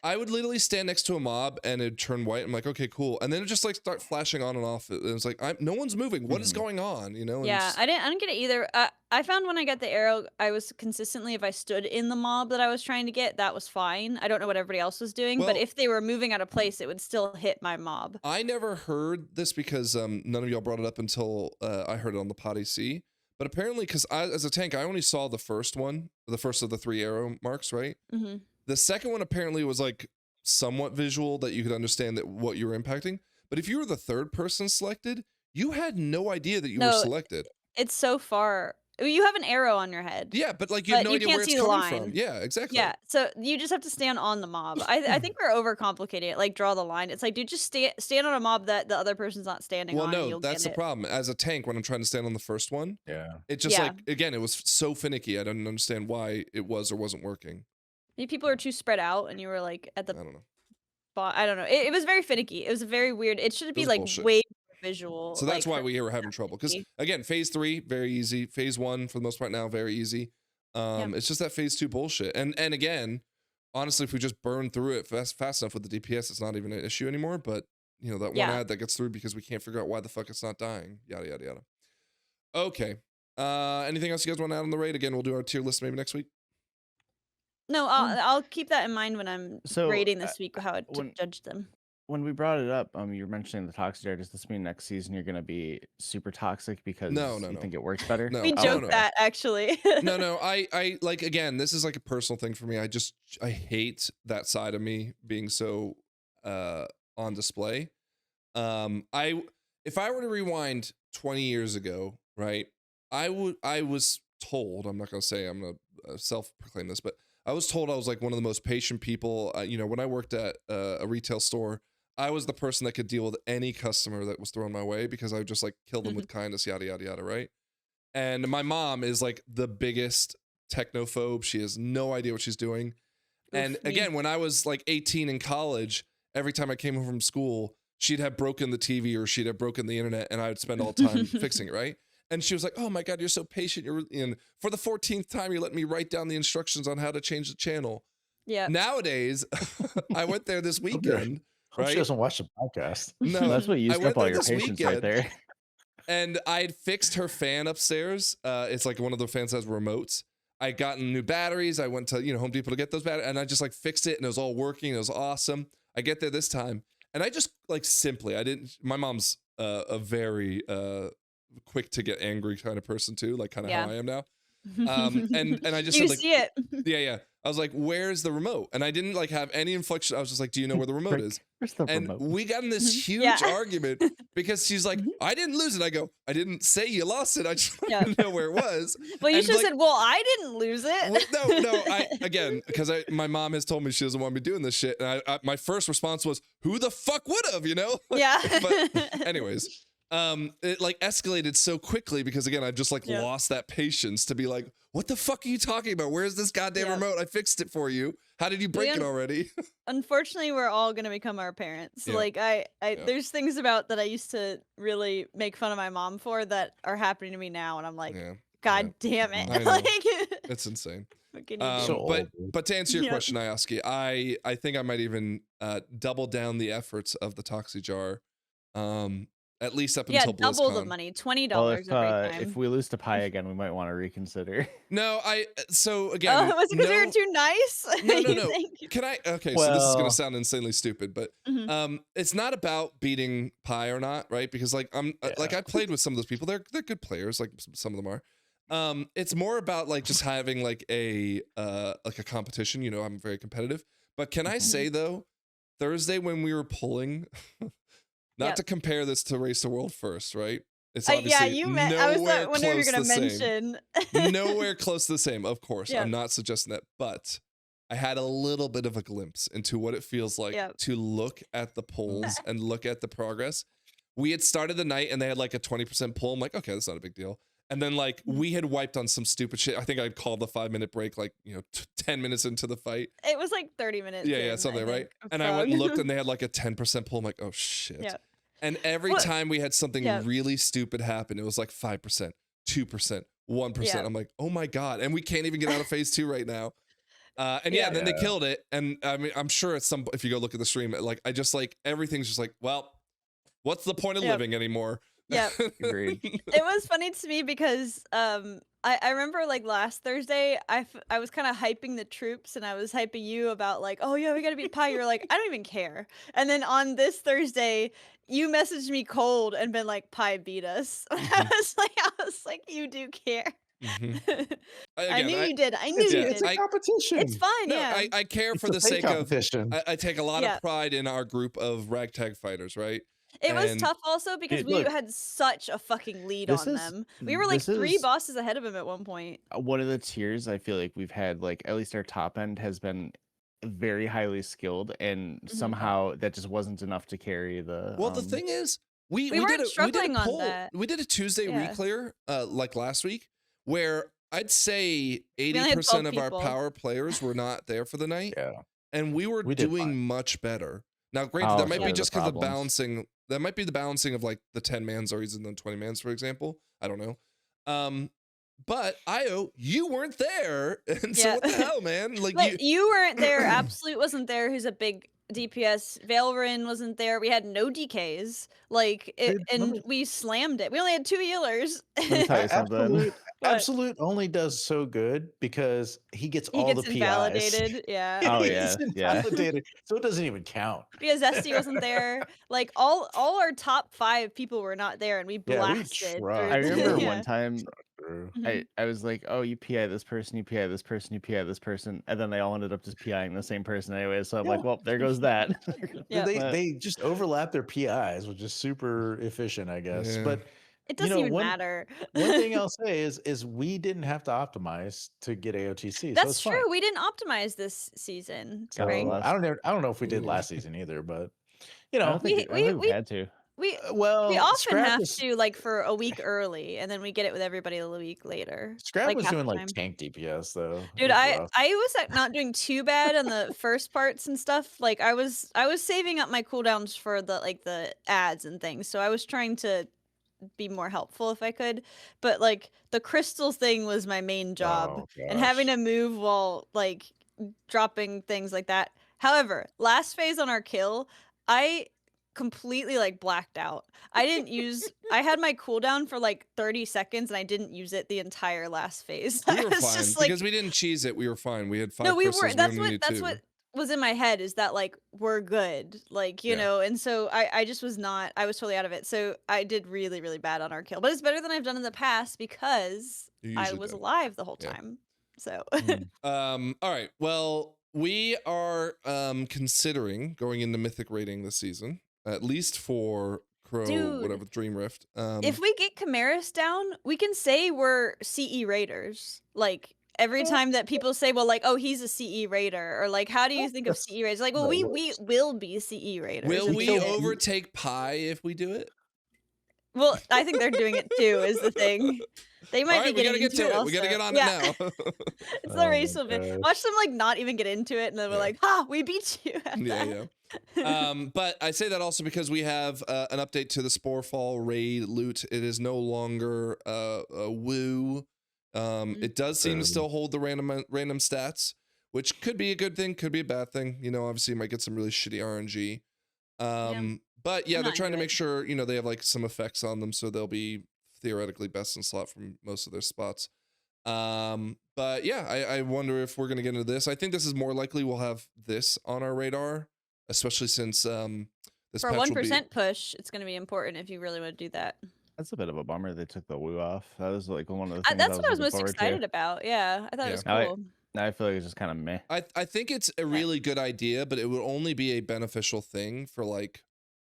I would literally stand next to a mob and it'd turn white. I'm like, okay, cool, and then it just like start flashing on and off. It was like, no one's moving. What is going on? You know? And Yeah, it's- I didn't get it either. I found when I got the arrow, I was consistently, if I stood in the mob that I was trying to get, that was fine. I don't know what everybody else was doing, but Well- if they were moving out of place, it would still hit my mob. I never heard this because none of y'all brought it up until I heard it on the Potty C. But apparently, because as a tank, I only saw the first one, the first of the 3 arrow marks, right? Hmm. The second one apparently was like somewhat visual, that you could understand that what you were impacting. But if you were the third person selected, you had no idea that you were No. selected. It's so far. You have an arrow on your head. Yeah, but like you have But no you idea can't where it's see the coming line. from. Yeah, exactly. Yeah, so you just have to stand on the mob. I think we're overcomplicating it. Like, draw the line. It's like, dude, just stand on a mob that the other person's not standing Well, on. And no, you'll that's get the it. problem. As a tank, when I'm trying to stand on the first one, Yeah. it just Yeah. like, again, it was so finicky. I didn't understand why it was or wasn't working. Maybe people are too spread out, and you were like at I the don't know. spot. I don't know. It was very finicky. It was very weird. It should be was like bullshit. way more visual. So that's like, why for we were having trouble. Because me. again, phase 3, very easy. Phase 1, for the most part now, very easy. It's just that phase 2 bullshit. And again, honestly, if we just burn through it fast enough with the DPS, it's not even an issue anymore. But you know, that one ad that gets through because we can't figure out why the fuck it's not dying. Yada yada yada. Okay. Anything else you guys want to add on the raid? Again, we'll do our tier list maybe next week. No, I'll keep that in mind when I'm So, grading this week how to when- judge them. When we brought it up, you were mentioning the toxic jar. Does this mean next season you're gonna be super toxic because No. you think it works better? No. We Oh, joke no. that actually. No. I like, again, this is like a personal thing for me. I hate that side of me being so on display. If I were to rewind 20 years ago, right? I was told, I'm not gonna say I'm gonna self-proclaim this, but I was told I was like one of the most patient people. You know, when I worked at a retail store, I was the person that could deal with any customer that was thrown my way because I would just like kill them with kindness, yada yada yada, right? And my mom is like the biggest technophobe. She has no idea what she's doing. And again, when I was like 18 in college, every time I came home from school, she'd have broken the TV or she'd have broken the internet, and I would spend all the time fixing it, right? And she was like, "Oh my God, you're so patient. And for the 14th time, you let me write down the instructions on how to change the channel." Yeah. Nowadays, I went there this weekend. Hope she Right? doesn't watch the podcast. No, That's what I used went up all there your this patience weekend, right there. and I had fixed her fan upstairs. It's like one of the fans has remotes. I gotten new batteries. I went to Home Depot to get those batteries, and I just like fixed it, and it was all working. It was awesome. I get there this time, and I just like simply, I didn't. My mom's a very quick to get angry kind of person too, like kind of how I am now. And I just you said like, see it. yeah. I was like, "Where's the remote?" And I didn't like have any inflection. I was just like, "Do you know where the remote is?" Where's the And remote? we got in this huge Yeah. argument because she's like, "I didn't lose it." I go, "I didn't say you lost it. I just wanted to know where it was." Well, you And, should have like, said, "Well, I didn't lose it." well, no. Again, because my mom has told me she doesn't want me doing this shit, and my first response was, "Who the fuck would have?" You know? Yeah. But anyways, it like escalated so quickly because again, I just like Yeah. lost that patience to be like, "What the fuck are you talking about? Where's this goddamn remote? I fixed it for you. How did you break it already?" Unfortunately, we're all gonna become our parents. Yeah. Like there's things about that I used to really make fun of my mom for that are happening to me now, and I'm like, Yeah. God damn it! I know. Like, It's insane. what can you do? So old, dude. But to answer your Yep. question, Ioski, I think I might even double down the efforts of the Toxi Jar. at least up Yeah, until double the BlizzCon. money, $20 Well, every time. if we lose to Pi again, we might want to reconsider. No, so again, Oh, was it because we were no, too nice? no, You no. think? Can I? Okay, so this is gonna Well, sound insanely stupid, but Mhm. it's not about beating Pi or not, right? Because like like yeah. I played with some of those people. They're good players, like some of them are. It's more about like just having like a competition. You know, I'm very competitive. But can I Mhm. say though, Thursday when we were pulling, not Yep. to compare this to Race the World First, right? It's Yeah, obviously you meant. I was nowhere wondering if you're close gonna the same. mention. Nowhere close to the same, of course. Yep. I'm not suggesting that, but I had a little bit of a glimpse into what it feels like Yep. to look at the polls and look at the progress. We had started the night and they had like a 20% pull. I'm like, okay, that's not a big deal. And then like we had wiped on some stupid shit. I think I called the 5-minute break like 10 minutes into the fight. It was like 30 minutes. Yeah, in, something, I right? think, And I went and from- looked and they had like a 10% pull. I'm like, oh shit. Yeah. And every What- time we had something Yeah. really stupid happen, it was like 5%, 2%, 1%. Yeah. I'm like, oh my God. And we can't even get out of phase 2 right now. And yeah, Yeah. then they Yeah. killed it. And I mean, I'm sure it's if you go look at the stream, like I just like everything's just like, well, what's the point of Yep. living anymore? Yep. Agreed. It was funny to me because I remember like last Thursday I was kind of hyping the troops and I was hyping you about like, oh yeah, we gotta beat Pi. You were like, I don't even care. And then on this Thursday you messaged me cold and been like, Pi beat us. I was like, you do care. I knew you did. I knew you It's did. a competition. It's fine. No, Yeah. I care It's for a the fake sake of competition. I take a lot Yeah. of pride in our group of ragtag fighters, right? It was And- tough also because Dude, we look, had such a fucking lead this on is- them. We were like this 3 is- bosses ahead of him at one point. One of the tiers I feel like we've had, like at least our top end has been very highly skilled, and somehow that just wasn't enough to carry the. Well, the thing is, we We weren't did a struggling on poll. that. We did a Tuesday Yeah. reclear like last week, where I'd say only had 80% 12 of our people. power players were not there for the night, Yeah. and we were We did doing fine. much better. Now, granted, Oh, that so might be they're the just because the problems. balancing. That might be the balancing of like the 10 mans or even the 20 mans, for example. I don't know. But Io, you weren't there, and so Yeah. what the hell, man? Like But you weren't there. Absolute wasn't there. Who's a big DPS. Valrin wasn't there. We had no DKs. Like, Dude, let and me- we slammed it. We only had 2 healers. Let me tell you something. Absolute, What? Absolute only does so good because he gets He all gets the PIs. invalidated. Yeah. Oh, He's yeah, yeah. invalidated, so it doesn't even count. Because Zesty wasn't there. Like all our top 5 people were not there, and we Yeah, we blasted. tried. I remember Yeah. one time True. Mhm. I was like, oh, you PI this person, you PI this person, you PI this person, and then they all ended up just PIing the same person anyway. So I'm like, Yeah. well, there goes that. Yeah. They just overlap their PIs, which is super efficient, I guess. Yeah. But It You doesn't know, even one- matter. one thing I'll say is we didn't have to optimize to get AOTC. so That's it's fine. true. We didn't optimize this season, Got right? the last- I don't know if we did Ooh. last season either, but I you know, don't think, I don't think we had to. We well, we often Scrap have was, to like for a week early, and then we get it with everybody a week later. Scrap like was half doing the like time. tank DPS though. It Dude, was I rough. I was not doing too bad on the first parts and stuff. Like I was saving up my cooldowns for the ads and things. So I was trying to be more helpful if I could. But like the crystals thing was my main job, Oh, and having gosh. to move while like dropping things like that. However, last phase on our kill, I completely like blacked out. I didn't use I had my cooldown for like 30 seconds and I didn't use it the entire last phase. we I were was fine just like because we didn't cheese it. We were fine. We had 5 no, we crystals. were. That's only what. needed That's 2. what was in my head. Is that like we're good, like you Yeah. know. And so I just was not. I was totally out of it. So I did really, really bad on our kill, but it's better than I've done in the past because You I usually was do. alive the whole Yeah. time. So Mm. All right. Well, we are considering going into mythic rating this season, at least for Crow, Dude. whatever Dream Rift. if we get Chimeras down, we can say we're CE raiders. Like every time that people say, well, like, oh, he's a CE raider, or like, how do you think of CE raiders? Like, well, No, we will be CE raiders. will if we get it. overtake Pi if we do it? Well, I think they're doing it too. Is the thing. They might All right, be we getting gotta get into to it. it. We gotta also. get on Yeah. it now. It's Oh the race my of it. gosh. Watch them like not even get into it, and then we're Yeah. like, "Ha, we beat you." At yeah, that. yeah. But I say that also because we have an update to the Sporefall raid loot. It is no longer a woo. It does seem to still hold the random stats, which could be a good thing, could be a bad thing. You know, obviously you might get some really shitty RNG. But yeah, I'm they're not trying to into make it. sure, you know, they have like some effects on them, so they'll be theoretically best in slot from most of their spots. But yeah, I wonder if we're gonna get into this. I think this is more likely we'll have this on our radar, especially since this For a patch will be 1% push, it's going to be important if you really want to do that. That's a bit of a bummer they took the woo off. That was like one of the things That's I what I was was looking most forward excited to. about. Yeah, I thought it was Now cool. I feel like it's just kind of meh. I think it's a really good idea, but it would only be a beneficial thing for like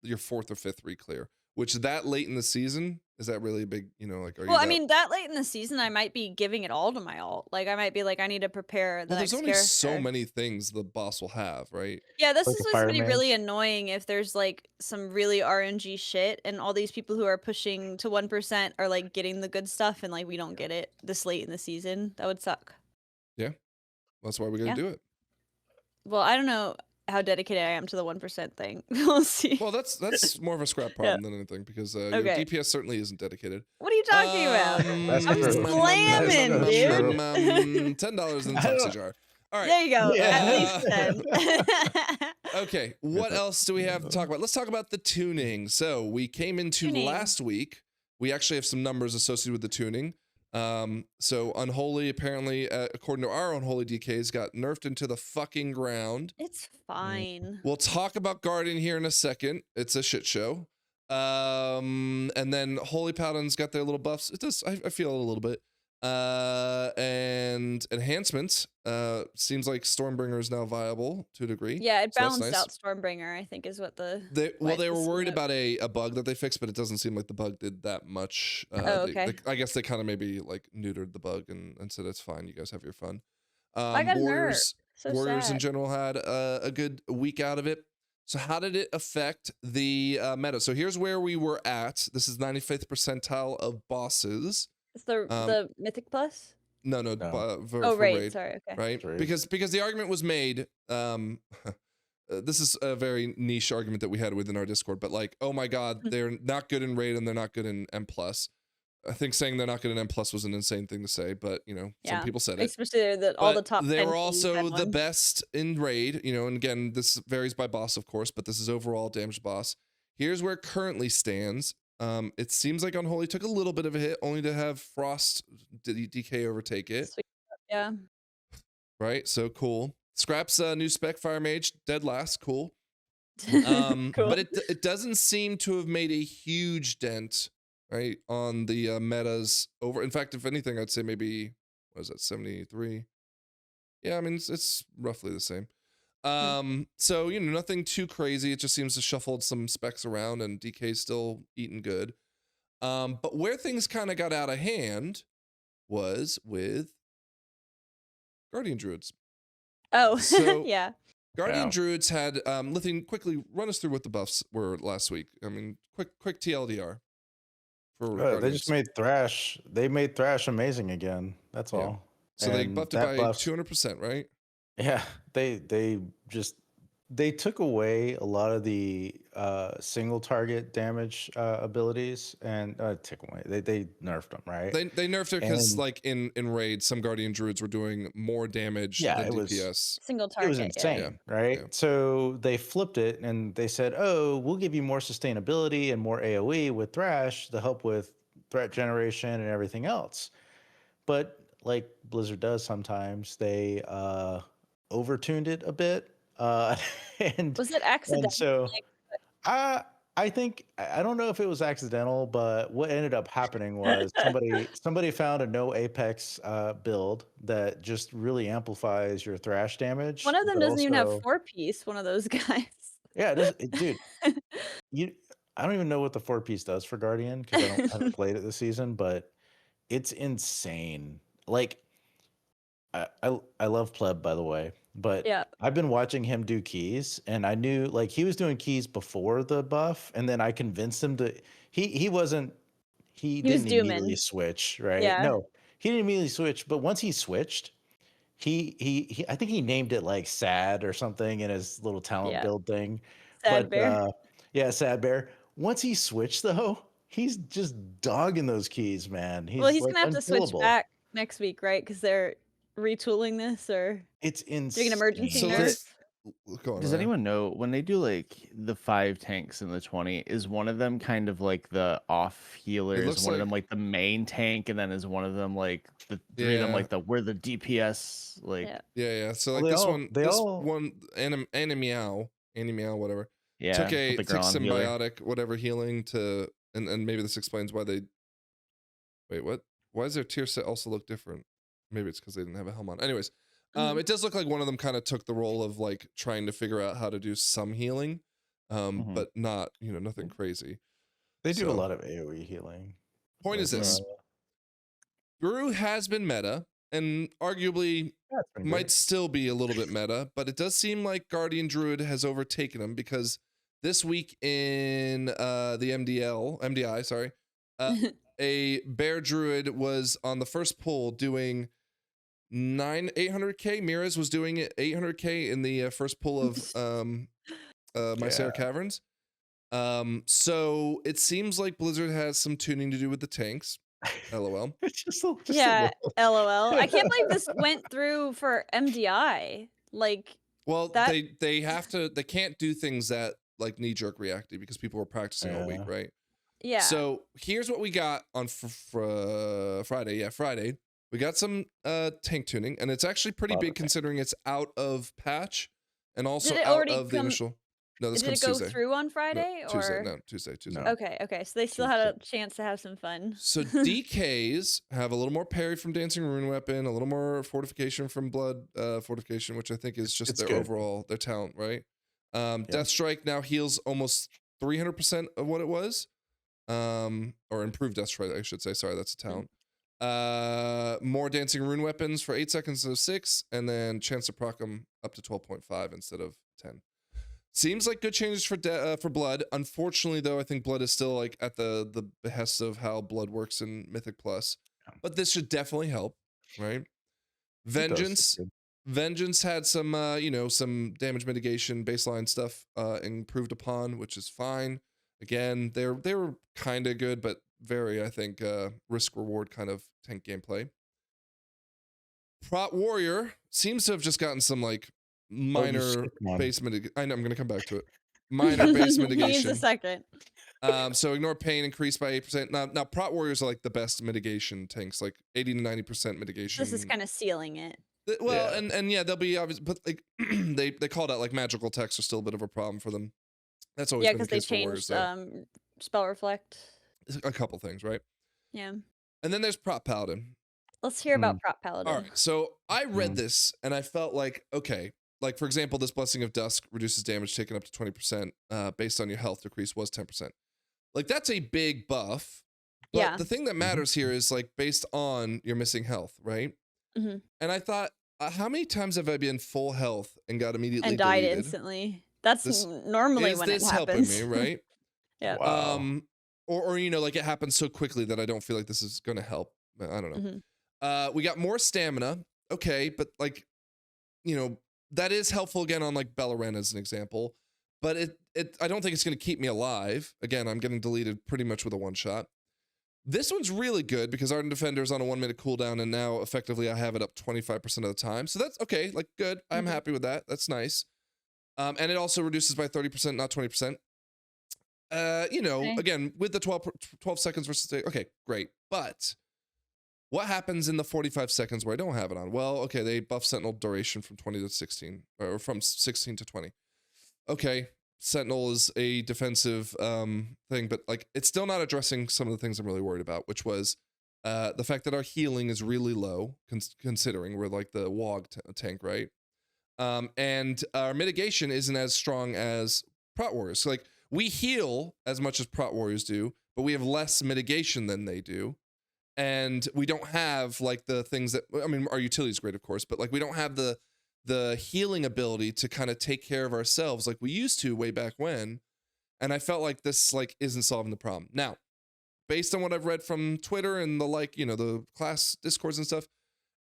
your 4th or 5th reclear, which that late in the season, is that really a big, you know, like, are you Well, I that- mean, that late in the season, I might be giving it all to my alt. Like, I might be like, I need to prepare the well, there's next only character. so many things the boss will have, right? Yeah, this Like is a what's fire gonna be really mage? annoying if there's like some really RNG shit and all these people who are pushing to 1% are like getting the good stuff and like we don't get it this late in the season. That would suck. That's why we gotta Yeah. do it. Well, I don't know how dedicated I am to the 1% thing. We'll see. Well, that's more of a scrap problem than anything, because your Okay. DPS certainly isn't dedicated. What are you talking about? That's I'm true. slamming, That's true. dude. $10 in the I don't- Toxic Jar. All right. There you go. Yeah. At least 10. Okay, what else do we have to talk about? Let's talk about the tuning. So we came into Tuning. last week. We actually have some numbers associated with the tuning. So Unholy, apparently, according to our Unholy DKs, got nerfed into the fucking ground. It's fine. We'll talk about Guardian here in a second. It's a shit show. And then Holy Paladins got their little buffs. It does, I feel it a little bit. And enhancements. Seems like Stormbringer is now viable to a degree. Yeah, it So that's balanced nice. out Stormbringer, I think, is what the. They why were it's worried up. about a bug that they fixed, but it doesn't seem like the bug did that much. Okay. I guess they kind of maybe like neutered the bug and said it's fine. You guys have your fun. I got Warriors So Warriors in sad. general had a good week out of it. So how did it affect the meta? So here's where we were at. This is 95th percentile of bosses. It's the Mythic Plus? No, No. for Oh, right. raid. Sorry. Okay. Right? Raid. Because the argument was made, this is a very niche argument that we had within our Discord, but like, oh my god, they're not good in raid and they're not good in M+. I think saying they're not good in M+ was an insane thing to say, but you know, some Yeah. people said it. Especially all the But top they 10 were teams also had the one. best in raid, you know, and again, this varies by boss, of course, but this is overall damage boss. Here's where it currently stands. It seems like Unholy took a little bit of a hit, only to have Frost DK overtake it. Sweet. Yeah. Right, so cool. Scrap's new spec Fire Mage, dead last, cool. Cool. But it doesn't seem to have made a huge dent, right, on the metas over. In fact, if anything, I'd say maybe, what is that, 73? Yeah, I mean, it's roughly the same. So, you know, nothing too crazy. It just seems to shuffled some specs around and DK's still eating good. But where things kind of got out of hand was with Guardian Druids. Oh, So- yeah. Guardian Wow. Druids had, Lythian, quickly run us through what the buffs were last week. I mean, quick TLDR. For They Guardians. just made Thrash. They made Thrash amazing again. That's Yeah. all. So they And buffed it that by buffs- 200%, right? Yeah, they took away a lot of the single target damage abilities and took away. They nerfed them, right? They nerfed it because, And- like, in raid, some Guardian Druids were doing more damage Yeah, than it was- DPS. Single It target. was yeah. insane, right? Yeah. So they flipped it and they said, "Oh, we'll give you more sustainability and more AOE with Thrash to help with threat generation and everything else." But like Blizzard does sometimes, they overtuned it a bit. And Was it accidental? so Like, I think I don't know if it was accidental, but what ended up happening was somebody found a no Apex build that just really amplifies your Thrash damage. one of them but doesn't even have also- 4-piece, one of those guys. Yeah, dude. I don't even know what the 4-piece does for Guardian because I haven't played it this season, but it's insane. Like, I love Pleb, by the way, but Yeah. I've been watching him do keys, and I knew like he was doing keys before the buff, and then I convinced him to. He wasn't. He was didn't immediately dooming. switch, right? Yeah. No, he didn't immediately switch, but once he switched, he I think he named it like Sad or something in his little talent Yeah. build thing. Sad bear. Yeah, Sad Bear. Once he switched though, he's just dogging those keys, man. Well, he's like, gonna have to switch unkillable. back next week, right? Because they're retooling this or It's insane. doing an emergency So nerf. Go on, Does Ryan. anyone know when they do like the 5 tanks in the 20, is one of them kind of like the off healer? Is looks one of like- them like the main tank, and then is one of them like the 3 of them Yeah. like we're the DPS? Like Yeah. Yeah. So Well, like they this all- one, they all- Annie Meow, whatever, yeah, took with the took Gron healer. symbiotic whatever healing to, and maybe this explains why they. Wait, what? Why does their tier set also look different? Maybe it's because they didn't have a helm on. Anyways, it does look like one of them kind of took the role of like trying to figure out how to do some healing, but not, nothing crazy. They do a So- lot of AoE healing. Point is this: Guru has been meta, and arguably might still be a little bit meta, but it does seem like Guardian Druid has overtaken him, because this week in the MDI, sorry, a Bear Druid was on the first pull doing 800k. Miraz was doing it 800k in the first pull of Mycera Caverns. So it seems like Blizzard has some tuning to do with the tanks. LOL. It's just Yeah, LOL. I can't believe this went through for MDI. Like, Well, that- they can't do things that like knee-jerk reactive, because people were practicing all week, right? yeah. So here's what we got on Friday. Yeah, Friday. We got some tank tuning, and it's actually pretty big considering it's out of patch and also Did it out already of the come- initial. No, this Did comes it go Tuesday. through on Friday? Tuesday. No. Okay. So they still had a chance to have some fun. So DKs have a little more parry from Dancing Rune Weapon, a little more fortification from Blood fortification, which I think is just It's their good. overall talent, right? Death Strike now heals almost 300% of what it was, or improved Death Strike, I should say. Sorry, that's a talent. More Dancing Rune Weapons for 8 seconds instead of 6, and then chance to proc them up to 12.5 instead of 10. Seems like good changes for Blood. Unfortunately, though, I think Blood is still like at the behest of how Blood works in Mythic Plus. But this should definitely help, right? Vengeance had some some damage mitigation baseline stuff improved upon, which is fine. Again, they were kind of good, but very, I think, risk reward kind of tank gameplay. Prot Warrior seems to have just gotten some like minor base mitigation. I know, I'm gonna come back to it. Minor base He needs mitigation. a second. So ignore pain increased by 8%. Now Prot Warriors are like the best mitigation tanks, like 80 to 90% mitigation. This is kind of sealing it. Well, and yeah, they'll be obvious, but like they called out like magical attacks are still a bit of a problem for them. That's always been the because they case for Warriors, changed spell reflect. a couple things, right? Yeah. And then there's Prot Paladin. Let's hear about Prot Paladin. All right, so I read this and I felt like, okay, like for example, this Blessing of Dusk reduces damage taken up to 20% based on your health decrease was 10%. Like that's a big buff. But the thing that matters here is like based on your missing health, right? Mhm. And I thought, how many times have I been full health and got immediately And died deleted? instantly. That's This- normally Is when it this happens. helping me, right? Yeah. Wow. Or like it happens so quickly that I don't feel like this is gonna help. I don't know. Mhm. We got more stamina. Okay, but like, that is helpful again on like Beleren as an example. But I don't think it's gonna keep me alive. Again, I'm getting deleted pretty much with a one shot. This one's really good because Ardent Defender is on a 1 minute cooldown, and now effectively I have it up 25% of the time. So that's okay, like good. I'm happy with that. That's nice. And it also reduces by 30%, not 20%. Again, with the 12 seconds versus, okay, great. But what happens in the 45 seconds where I don't have it on? Well, okay, they buff Sentinel duration from 20 to 16, or from 16 to 20. Okay, Sentinel is a defensive thing, but like it's still not addressing some of the things I'm really worried about, which was the fact that our healing is really low, considering we're like the WOG tank, right? And our mitigation isn't as strong as Prot Warriors. So like we heal as much as Prot Warriors do, but we have less mitigation than they do. And we don't have like the things that, I mean, our utility is great, of course, but like we don't have the healing ability to kind of take care of ourselves like we used to way back when. And I felt like this like isn't solving the problem. Now, based on what I've read from Twitter and the like, the class discourse and stuff,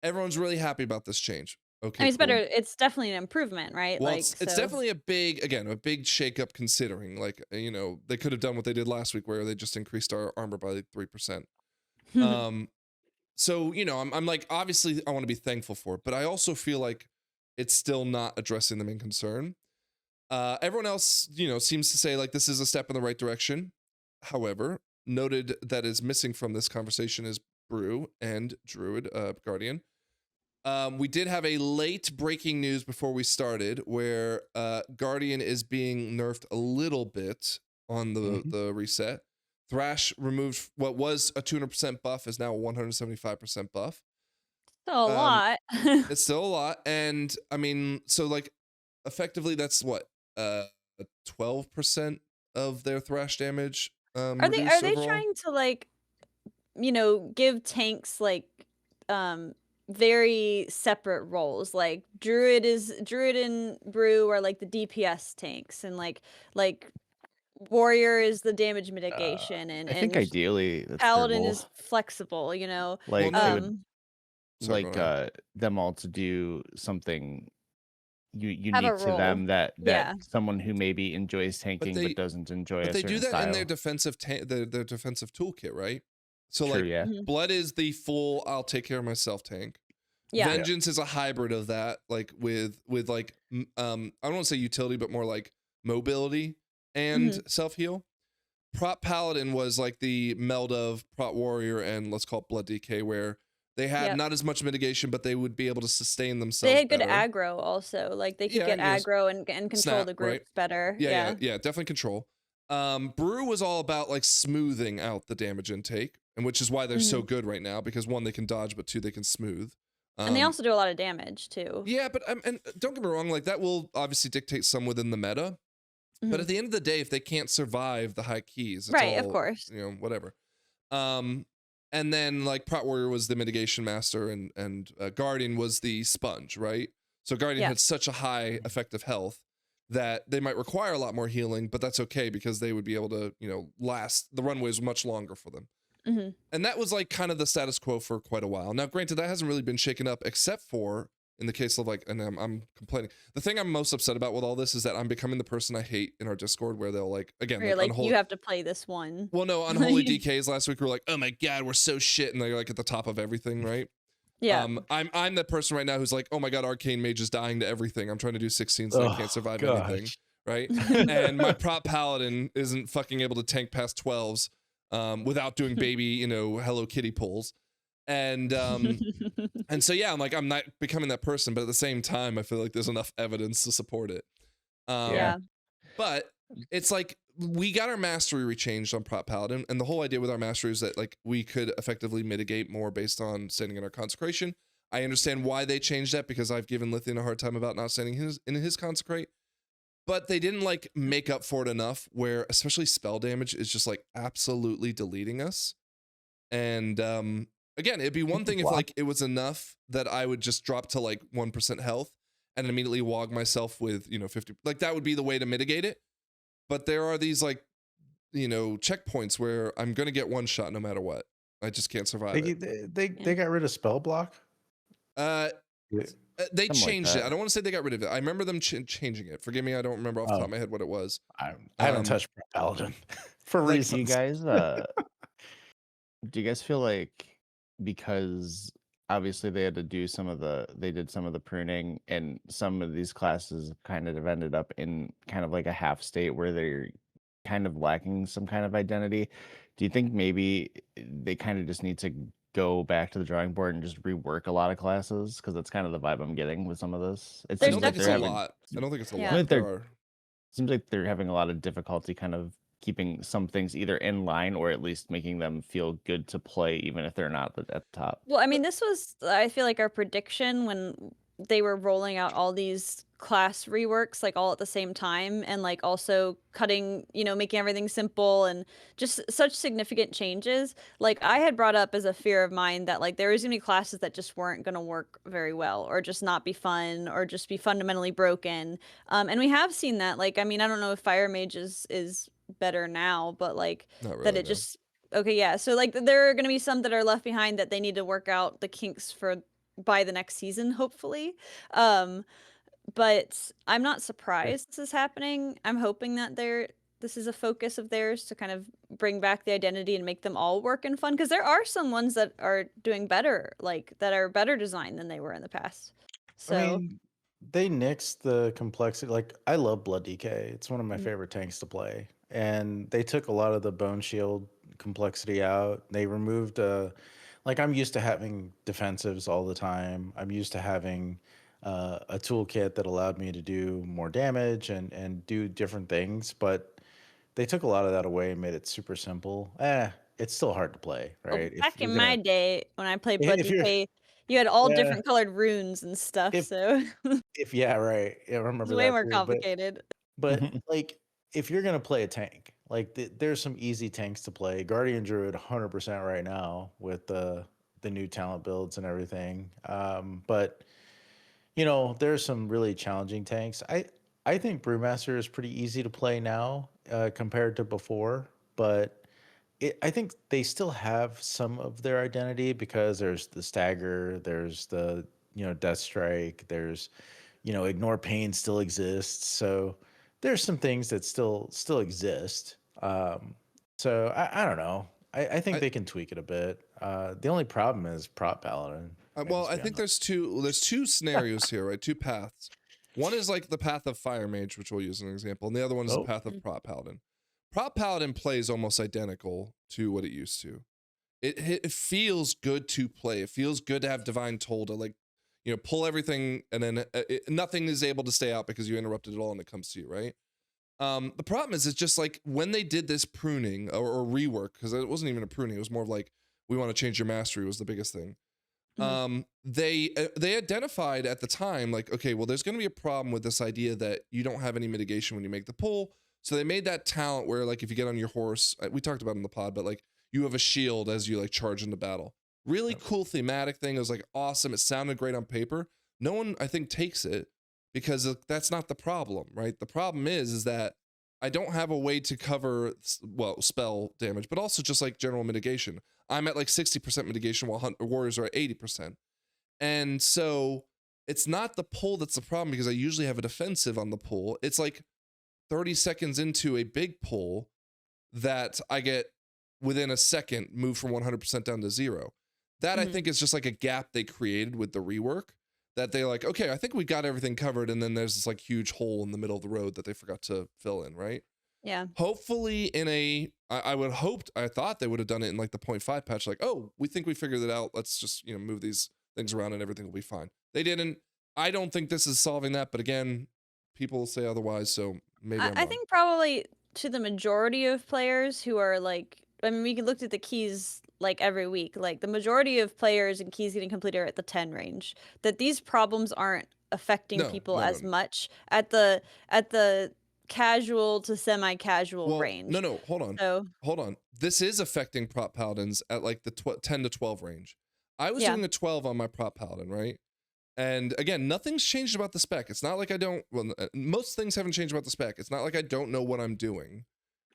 everyone's really happy about this change. Okay, I mean, it's cool. better. It's definitely an improvement, right? Well, like it's definitely a big shakeup considering like, they could have done what they did last week where they just increased our armor by like 3%. So, I'm like, obviously I want to be thankful for it, but I also feel like it's still not addressing the main concern. Everyone else, seems to say like this is a step in the right direction. However, noted that is missing from this conversation is Brew and Druid Guardian. We did have a late breaking news before we started where Guardian is being nerfed a little bit on the reset. Thrash removed what was a 200% buff is now a 175% buff. Still a lot. It's still a lot. And I mean, so like effectively that's what 12% of their thrash damage. Are they overall. trying to like, give tanks like very separate roles? Like Druid and Brew are like the DPS tanks, and like Warrior is the damage mitigation, and I think ideally that's Paladin their is flexible. like Well, they no. would Sorry, like go ahead. them all to do something Have a unique to them role. that Yeah. someone who maybe enjoys tanking but, they- doesn't enjoy But a they certain do that style. in their defensive their defensive toolkit, right? So True, like yeah. Blood is the full I'll take care of myself tank. Yeah. Vengeance is a hybrid of that, like with like I don't want to say utility, but more like mobility and self-heal. Prot Paladin was like the meld of Prot Warrior and let's call it Blood DK, where they had not as much mitigation, but they would be able to sustain themselves. They had good better. aggro also. Like they could get aggro and control Snap, the groups right? better. Yeah, definitely control. Brew was all about like smoothing out the damage intake, and which is why they're so good right now, because one, they can dodge, but two, they can smooth. And they also do a lot of damage too. Yeah, but and don't get me wrong, like that will obviously dictate some within the meta. But at the end of the day, if they can't survive the high keys, it's right, all, of course, whatever. And then like Prot Warrior was the mitigation master, and Guardian was the sponge, right? So Guardian had such a high effective health that they might require a lot more healing, but that's okay because they would be able to, last. The runway is much longer for them. And that was like kind of the status quo for quite a while. Now, granted, that hasn't really been shaken up except for in the case of like, and I'm complaining. The thing I'm most upset about with all this is that I'm becoming the person I hate in our Discord where they'll like, again, like unholy, you have to play this one. Well, no, unholy DKs last week were like, oh my God, we're so shit. And they're like at the top of everything, right? Yeah. I'm that person right now who's like, oh my God, Arcane Mage is dying to everything. I'm trying to do 16 so I can't survive anything. Right? And my Prot Paladin isn't fucking able to tank past 12s without doing baby, Hello Kitty pulls. And and so yeah, I'm not becoming that person, but at the same time, I feel like there's enough evidence to support it. But it's like we got our mastery rechanged on Prot Paladin, and the whole idea with our mastery is that like we could effectively mitigate more based on standing in our consecration. I understand why they changed that because I've given Lythian a hard time about not standing in his consecrate. But they didn't like make up for it enough where especially spell damage is just like absolutely deleting us. And again, it'd be one thing if like it was enough that I would just drop to like 1% health and immediately wog myself with 50. Like that would be the way to mitigate it. But there are these like checkpoints where I'm gonna get one shot no matter what. I just can't survive it. They got rid of spell block. They changed it. I don't want to say they got rid of it. I remember them changing it. Forgive me, I don't remember off the top of my head what it was. I haven't touched Paladin for reasons. Do you guys feel like because obviously they did some of the pruning, and some of these classes kind of have ended up in kind of like a half state where they're kind of lacking some kind of identity? Do you think maybe they kind of just need to go back to the drawing board and just rework a lot of classes? Because that's kind of the vibe I'm getting with some of this. I don't think it's a lot. Seems like they're having a lot of difficulty kind of keeping some things either in line or at least making them feel good to play, even if they're not at the top. Well, I mean, this was, I feel like, our prediction when they were rolling out all these class reworks like all at the same time, and like also cutting, making everything simple and just such significant changes. Like I had brought up as a fear of mine that like there was gonna be classes that just weren't gonna work very well, or just not be fun, or just be fundamentally broken. And we have seen that. Like, I mean, I don't know if Fire Mage is better now, but like really, that it just okay, yeah. So like there are gonna be some that are left behind that they need to work out the kinks for by the next season, hopefully. But I'm not surprised this is happening. I'm hoping that this is a focus of theirs to kind of bring back the identity and make them all work and fun, because there are some ones that are doing better, like that are better designed than they were in the past. So I mean, they nixed the complexity. Like I love Blood DK. It's one of my Mhm. favorite tanks to play. And they took a lot of the bone shield complexity out. They removed like I'm used to having defensives all the time. I'm used to having a toolkit that allowed me to do more damage and do different things, but they took a lot of that away and made it super simple. It's still hard to play, Well, right? If back you're in my gonna day when I played Blood if you're DK, you had all yeah, different colored runes and stuff, if so if yeah, right. Yeah, I it's remember way that more too. complicated. But like, if you're gonna play a tank, like there's some easy tanks to play. Guardian Druid, 100% right now with the new talent builds and everything. But there's some really challenging tanks. I think Brewmaster is pretty easy to play now compared to before, but I think they still have some of their identity because there's the stagger, there's the death strike, there's ignore pain still exists. So there's some things that still exist. So I don't know. I think I, they can tweak it a bit. The only problem is prop paladin. well, Let's I be think honest. there's two scenarios here, right? Two paths. One is like the path of Fire Mage, which we'll use as an example, and the other one is the Oh, path of Prop Paladin. Prop Paladin plays almost identical to what it used to. It feels good to play. It feels good to have Divine Toll to like, pull everything, and then nothing is able to stay out because you interrupted it all, and it comes to you, right? The problem is, it's just like when they did this pruning or rework, because it wasn't even a pruning, it was more of like, we want to change your mastery was the biggest thing. Mhm. They identified at the time, like, okay, well, there's going to be a problem with this idea that you don't have any mitigation when you make the pull. So they made that talent where, like, if you get on your horse, we talked about it in the pod, but like, you have a shield as you like charge into battle. Really yep. cool thematic thing. It was like awesome. It sounded great on paper. No one, I think, takes it because that's not the problem, right? The problem is that I don't have a way to cover, well, spell damage, but also just like general mitigation. I'm at like 60% mitigation while warriors are at 80%. And so it's not the pull that's the problem because I usually have a defensive on the pull. It's like 30 seconds into a big pull that I get within a second moved from 100% down to 0. That I Mhm. think is just like a gap they created with the rework that they like, okay, I think we got everything covered. And then there's this like huge hole in the middle of the road that they forgot to fill in, right? Yeah. Hopefully I thought they would have done it in like the 0.5 patch, like, oh, we think we figured it out, let's just move these things around and everything will be fine. They didn't. I don't think this is solving that, but again, people say otherwise, so maybe I'm I wrong. think probably to the majority of players who are like, I mean, we looked at the keys like every week. Like the majority of players and keys getting completed are at the 10 range. That these problems aren't affecting No, people no, no, as no. much at the casual to semi-casual Well, range. no, hold on, this is affecting prop paladins at like the 10 to 12 range. I was Yeah. doing a 12 on my prop paladin, right? And again, nothing's changed about the spec. It's not like I don't, well, most things haven't changed about the spec. It's not like I don't know what I'm doing,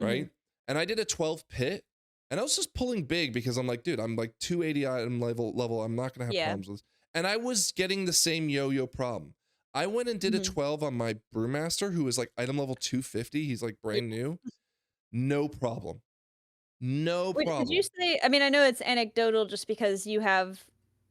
Mhm. right? And I did a 12 pit, and I was just pulling big because I'm like, dude, I'm like 280 item level. I'm not gonna have Yeah. problems with this. And I was getting the same yo-yo problem. I went and did a Mhm. 12 on my brewmaster, who is like item level 250. He's like Yeah. brand new. No problem. No Wait, did you problem. say, I mean, I know it's anecdotal just because you have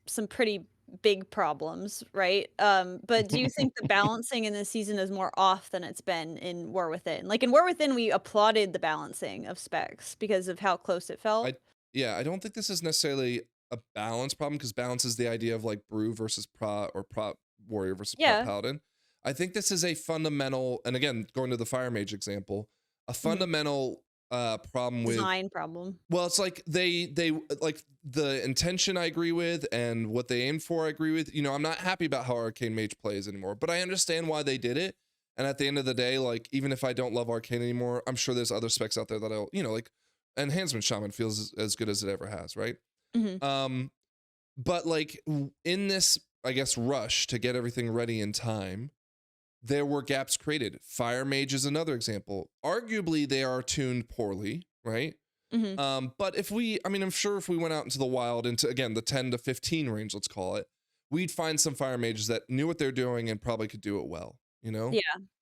some pretty big problems, right? But do you think the balancing in this season is more off than it's been in War Within? Like in War Within, we applauded the balancing of specs because of how close it felt. I don't think this is necessarily a balance problem because balance is the idea of like brew versus prot or prot warrior versus prot Yeah. paladin. I think this is a fundamental, and again, going to the fire mage example, a Mhm. fundamental problem with, Design problem. well, it's like they like the intention I agree with and what they aim for I agree with. I'm not happy about how Arcane Mage plays anymore, but I understand why they did it. And at the end of the day, like even if I don't love Arcane anymore, I'm sure there's other specs out there that I'll, like Enhancement Shaman feels as good as it ever has, right? Mhm. But like in this, I guess, rush to get everything ready in time, there were gaps created. Fire Mage is another example. Arguably, they are tuned poorly, right? Mhm. But I'm sure if we went out into the wild, into again the 10 to 15 range, let's call it, we'd find some fire mages that knew what they're doing and probably could do it well, Yeah.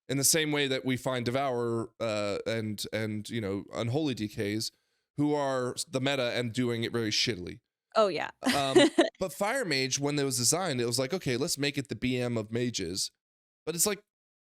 in the same way that we find Devourer and Unholy DKs who are the meta and doing it very shittily. Oh yeah. But Fire Mage, when it was designed, it was like, okay, let's make it the BM of mages. but it's like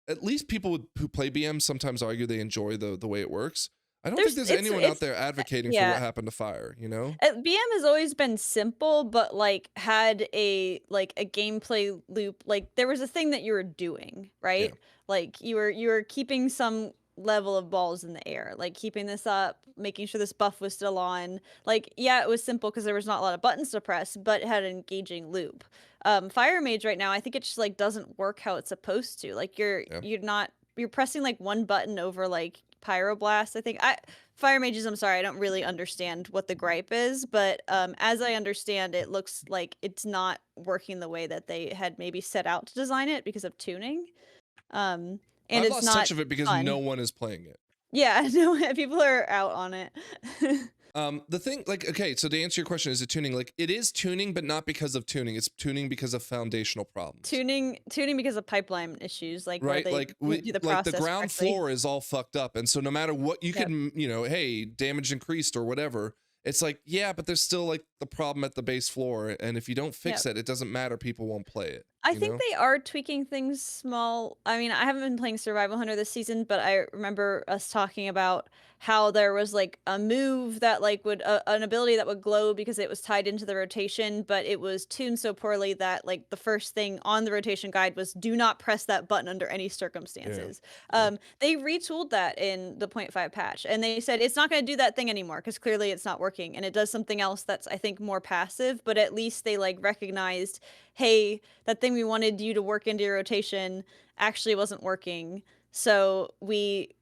at least people who play BM sometimes argue they enjoy the way it works. I don't think There's there's anyone out there advocating for what happened to Fire, you know? BM has always been simple, but like had a gameplay loop. Like there was a thing that you were doing, right? Yeah. Like you were keeping some level of balls in the air, like keeping this up, making sure this buff was still on. Like, yeah, it was simple because there was not a lot of buttons to press, but it had an engaging loop. Fire Mage right now, I think it just like doesn't work how it's supposed to. Like you're pressing like one button over like Pyroblast. I think Fire Mages, I'm sorry, I don't really understand what the gripe is, but as I understand, it looks like it's not working the way that they had maybe set out to design it because of tuning. And I've it's lost not touch of it because fun. no one is playing it. Yeah, no, people are out on it. The thing, like, okay, so to answer your question, is it tuning? Like, it is tuning, but not because of tuning. It's tuning because of foundational problems. Tuning because of pipeline issues, like right, where they do the process the ground correctly. floor is all fucked up, and so no matter what you can, you know, hey, damage increased or whatever. It's like, yeah, but there's still like the problem at the base floor, and if you don't fix it, it doesn't matter. People won't play it. I think they are tweaking things small. I mean, I haven't been playing Survival Hunter this season, but I remember us talking about how there was like a move that like would an ability that would glow because it was tied into the rotation, but it was tuned so poorly that like the first thing on the rotation guide was do not press that button under any circumstances. They retooled that in the 0.5 patch, and they said it's not going to do that thing anymore because clearly it's not working, and it does something else that's I think more passive, but at least they like recognized, hey, that thing we wanted you to work into your rotation actually wasn't working, so we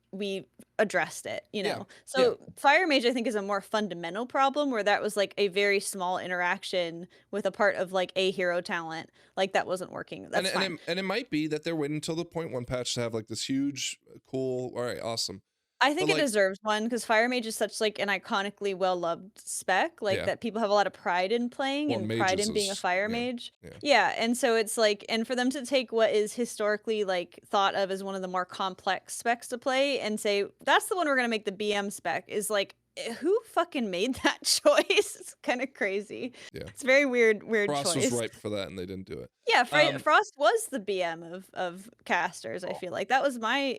addressed it, you know. So Fire Mage I think is a more fundamental problem where that was like a very small interaction with a part of like a hero talent like that wasn't working. That's fine. And it might be that they're waiting until the 0.1 patch to have like this huge cool, all right, awesome. I think it deserves one because Fire Mage is such like an iconically well-loved spec, like that people have a lot of pride in playing and pride in being a Fire Mage. Yeah, and so it's like, and for them to take what is historically like thought of as one of the more complex specs to play and say that's the one we're gonna make the BM spec is like, who fucking made that choice? It's kind of crazy. Yeah, it's very weird Frost choice. was ripe for that, and they didn't do it. Yeah, Frost was the BM of casters. I feel like that was my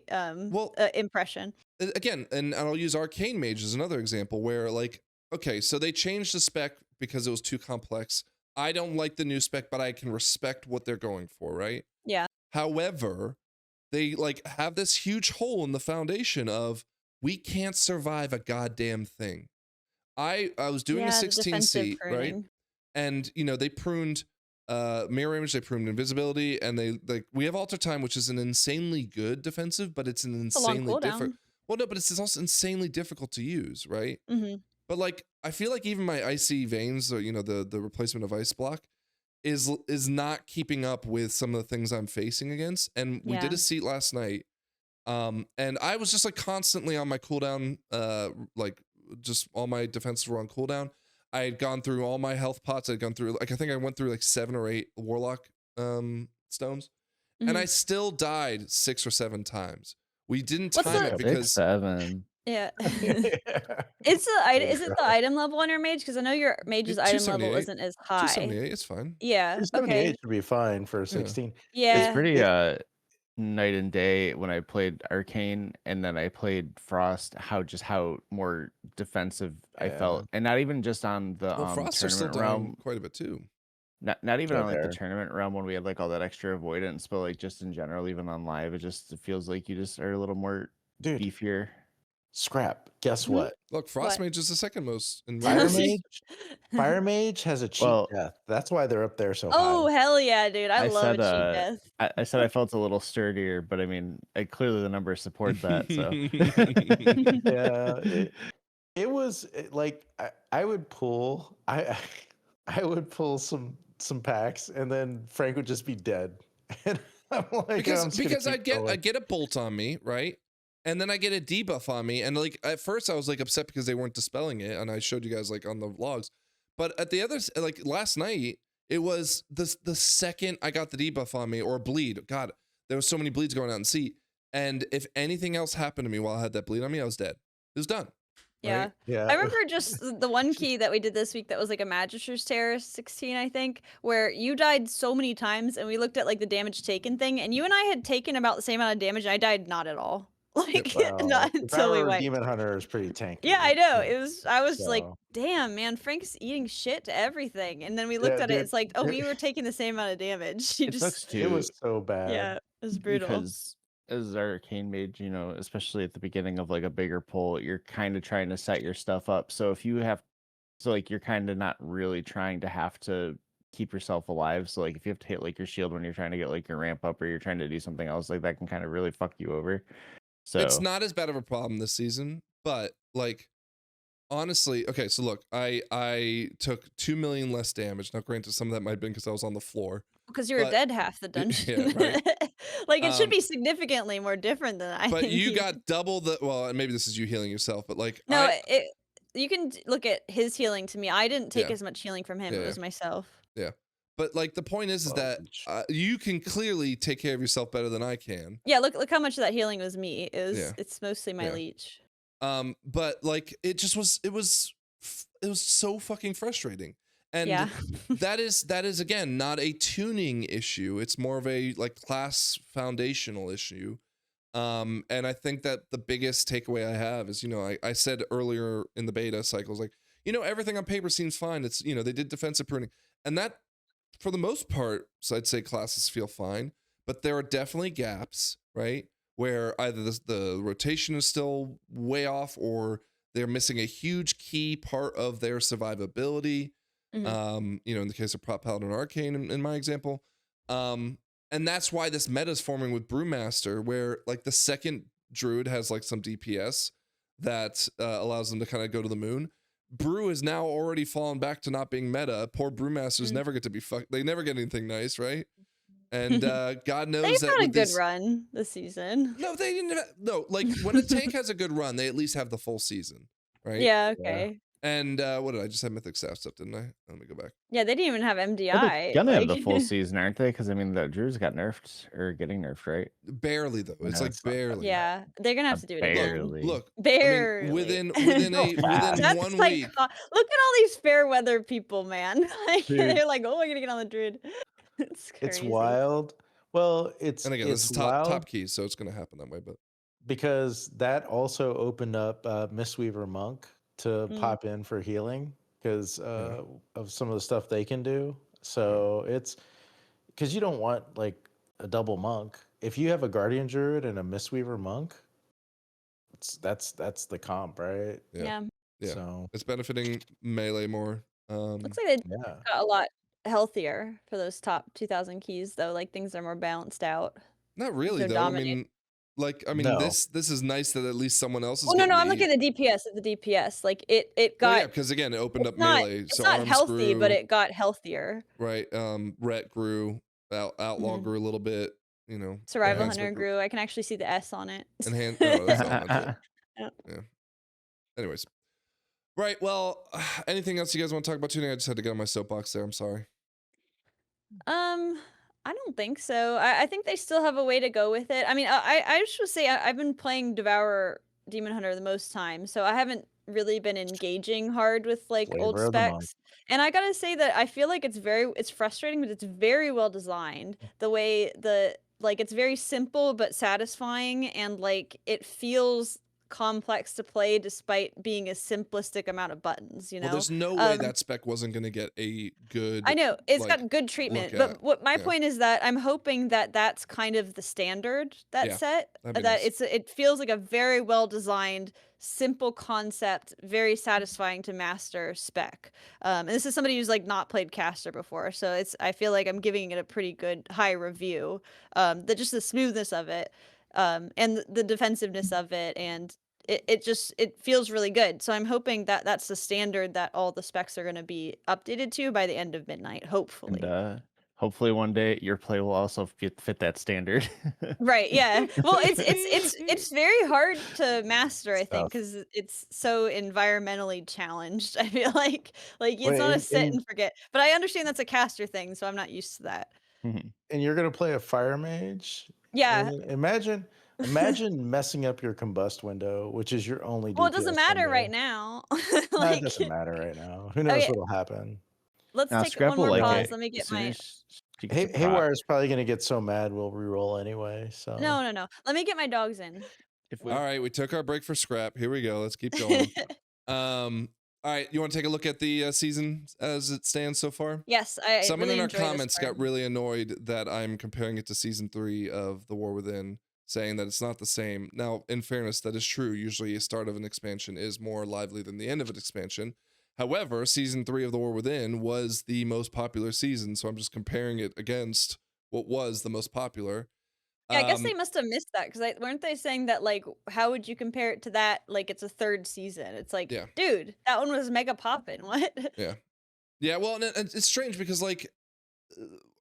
impression. Again, and I'll use Arcane Mage as another example where like, okay, so they changed the spec because it was too complex. I don't like the new spec, but I can respect what they're going for, right? Yeah. However, they like have this huge hole in the foundation of we can't survive a goddamn thing. I was doing a 16C, right? And you know, they pruned mirror image, they pruned invisibility, and we have alter time, which is an insanely good defensive, but it's an insanely different. Well, no, but it's also insanely difficult to use, right? But like, I feel like even my icy veins, or you know, the replacement of ice block, is not keeping up with some of the things I'm facing against. And we did a seat last night, and I was just like constantly on my cooldown, like just all my defenses were on cooldown. I had gone through all my health pots. I'd gone through like I think I went through like 7 or 8 warlock stones, and I still died 6 or 7 times. We didn't time it because 7. Yeah. Is it the item level on your mage? Because I know your mage's item level isn't as high. 278, it's fine. Yeah. 278 should be fine for 16. Yeah. It's pretty night and day when I played Arcane and then I played Frost, how more defensive I felt. And not even just on the Frost are still down quite a bit too. Not even on like the tournament realm when we had like all that extra avoidance, but like just in general, even on live, it feels like you just are a little more beefier. Scrap. Guess what? Look, Frost Mage is the second most. In Fire Mage has a cheat death. That's why they're up there so high. Oh hell yeah, dude! I love a cheat death. I said I felt a little sturdier, but I mean, clearly the numbers support that. So yeah, it was like I would pull. I would pull some packs, and then Frank would just be dead. And I'm like, because I'd get a bolt on me, right? And then I get a debuff on me, and like at first I was like upset because they weren't dispelling it, and I showed you guys like on the vlogs. But at the others, like last night, it was the second I got the debuff on me or bleed. God, there was so many bleeds going out in C. And if anything else happened to me while I had that bleed on me, I was dead. It was done. Yeah. right? Yeah. I remember just the one key that we did this week that was like a Magister's Terror 16, I think, where you died so many times and we looked at like the damage taken thing, and you and I had taken about the same amount of damage, and I died not at all. Like Well, not the until we power of wiped. Demon Hunter is pretty tanky. Yeah, I know. Yeah. I was like, So damn, man, Frank's eating shit to everything. And then we yeah, looked at it, dude, it's like, oh, we were taking the same amount of damage. You It sucks just it too was so bad. yeah, it was brutal. because as arcane mage, you know, especially at the beginning of like a bigger pull, you're kind of trying to set your stuff up. So if you have, so like you're kind of not really trying to have to keep yourself alive. So like if you have to hit like your shield when you're trying to get like your ramp up or you're trying to do something else, like that can kind of really fuck you over. So It's not as bad of a problem this season, but like honestly, okay, so look, I took 2 million less damage. Now, granted, some of that might have been because I was on the floor. Because you were But- dead half the dungeon. Yeah, right. Like it should Um, be significantly more different than I But think. you got double the, well, and maybe this is you healing yourself, but like, No, I, you can look at his healing to me. I didn't take Yeah. as much healing from him. Yeah, It was myself. but like the point is Well, that you can clearly take care of yourself better than I can. Yeah, look how much of that healing was me. Yeah. It's mostly my Yeah. leech. But like it just was, it was so fucking frustrating. And Yeah. that is again not a tuning issue. It's more of a like class foundational issue. And I think that the biggest takeaway I have is, you know, I said earlier in the beta cycles, like, you know, everything on paper seems fine. It's, you know, they did defensive pruning, and that for the most part, so I'd say classes feel fine, but there are definitely gaps, right? Where either the rotation is still way off, or they're missing a huge key part of their survivability. Mhm. You know, in the case of Prop Paladin Arcane, in my example. And that's why this meta is forming with Brewmaster, where like the second druid has like some DPS that allows them to kind of go to the moon. Brew is now already fallen back to not being meta. Poor Brewmasters Mm. never get to be fucked. They never get anything nice, right? And God knows They've that had a with good this, run this season. no, they didn't. No, like when a tank has a good run, they at least have the full season, right? Yeah, okay. And what did I just have mythic staff stuff, didn't I? Let me go back. Yeah, they didn't even have Well, MDI. they're gonna have the like- full season, aren't they? Because I mean, the Druids got nerfed or getting nerfed, right? Barely though. It's No, like it's not bad. barely. Yeah, they're gonna have to do it again. Barely. Look, Barely. I mean, within That's 1 like, week. look at all these fair weather people, man. Like, Dude. they're like, oh, we're gonna get on the druid. It's crazy. It's wild. Well, it's And again, this it's is wild top keys, so it's gonna happen that way. But because that also opened up Mistweaver Monk to Mm. pop in for healing because of some of the stuff they can do. So it's because you don't want like a double monk. If you have a Guardian Druid and a Mistweaver Monk, that's the comp, right? Yeah. Yeah. Yeah. So it's benefiting melee more. Looks like they yeah. got a lot healthier for those top 2,000 keys, though. Like things are more balanced out. Not really so though. dominant. I mean, No. this is nice that at least someone else is. Oh no, getting no, the I'm looking heat. at the DPS. At the DPS, like it Well, got. yeah, because again, it opened up It's not, melee. it's So not arms healthy, but grew, it got healthier. right. Ret grew. Outlaw Mhm. grew a little bit. You know. Survival enhancement Hunter grew. I can actually see the S on it. Oh, that's not mine too. Yeah. Anyways. Right. Well, anything else you guys want to talk about tuning? I just had to get on my soapbox there. I'm sorry. I don't think so. I think they still have a way to go with it. I mean, I just would say I've been playing Devourer Demon Hunter the most time, so I haven't really been engaging hard with like old Flavor of the month. specs. And I gotta say that I feel like it's frustrating, but it's very well designed. The way it's very simple but satisfying, and like it feels complex to play despite being a simplistic amount of buttons, you know? Well, there's no way that spec wasn't going to get a good. I know it's like, got good treatment, look but at. what my Yeah. point is that I'm hoping that that's kind of the standard Yeah, set. that'd be That nice. it feels like a very well designed, simple concept, very satisfying to master spec. And this is somebody who's like not played caster before, so I feel like I'm giving it a pretty good high review. Just the smoothness of it, and the defensiveness of it, and it feels really good. So I'm hoping that that's the standard that all the specs are going to be updated to by the end of midnight, hopefully. And hopefully one day your play will also fit that standard. Right, yeah. Well, it's very hard to master, I think, Tough. because it's so environmentally challenged. I feel like it's not a Wait, sit and- and forget. But I understand that's a caster thing, so I'm not used to that. And you're gonna play a fire mage? Yeah. And imagine Imagine messing up your combust window, which is your only Well, it doesn't DPS matter window. right now. No, it Like, doesn't matter right now. Who knows okay, what'll happen? let's Now take Scrap one will more like pause. it Let me as get soon my. as she gets a prop. Haywire is probably gonna get so mad we'll re-roll anyway. So No. Let me get my dogs in. If we All right, we took our break for scrap. Here we go. Let's keep going. All right, you want to take a look at the season as it stands so far? Yes, I Someone really in our enjoy this comments part. got really annoyed that I'm comparing it to season 3 of The War Within, saying that it's not the same. Now, in fairness, that is true. Usually, a start of an expansion is more lively than the end of an expansion. However, season 3 of The War Within was the most popular season, so I'm just comparing it against what was the most popular. Yeah, I guess they must have missed that because weren't they saying that, like, how would you compare it to that? Like, it's a third season. It's like, Yeah. dude, that one was mega poppin'. What? Yeah, well, and it's strange because, like,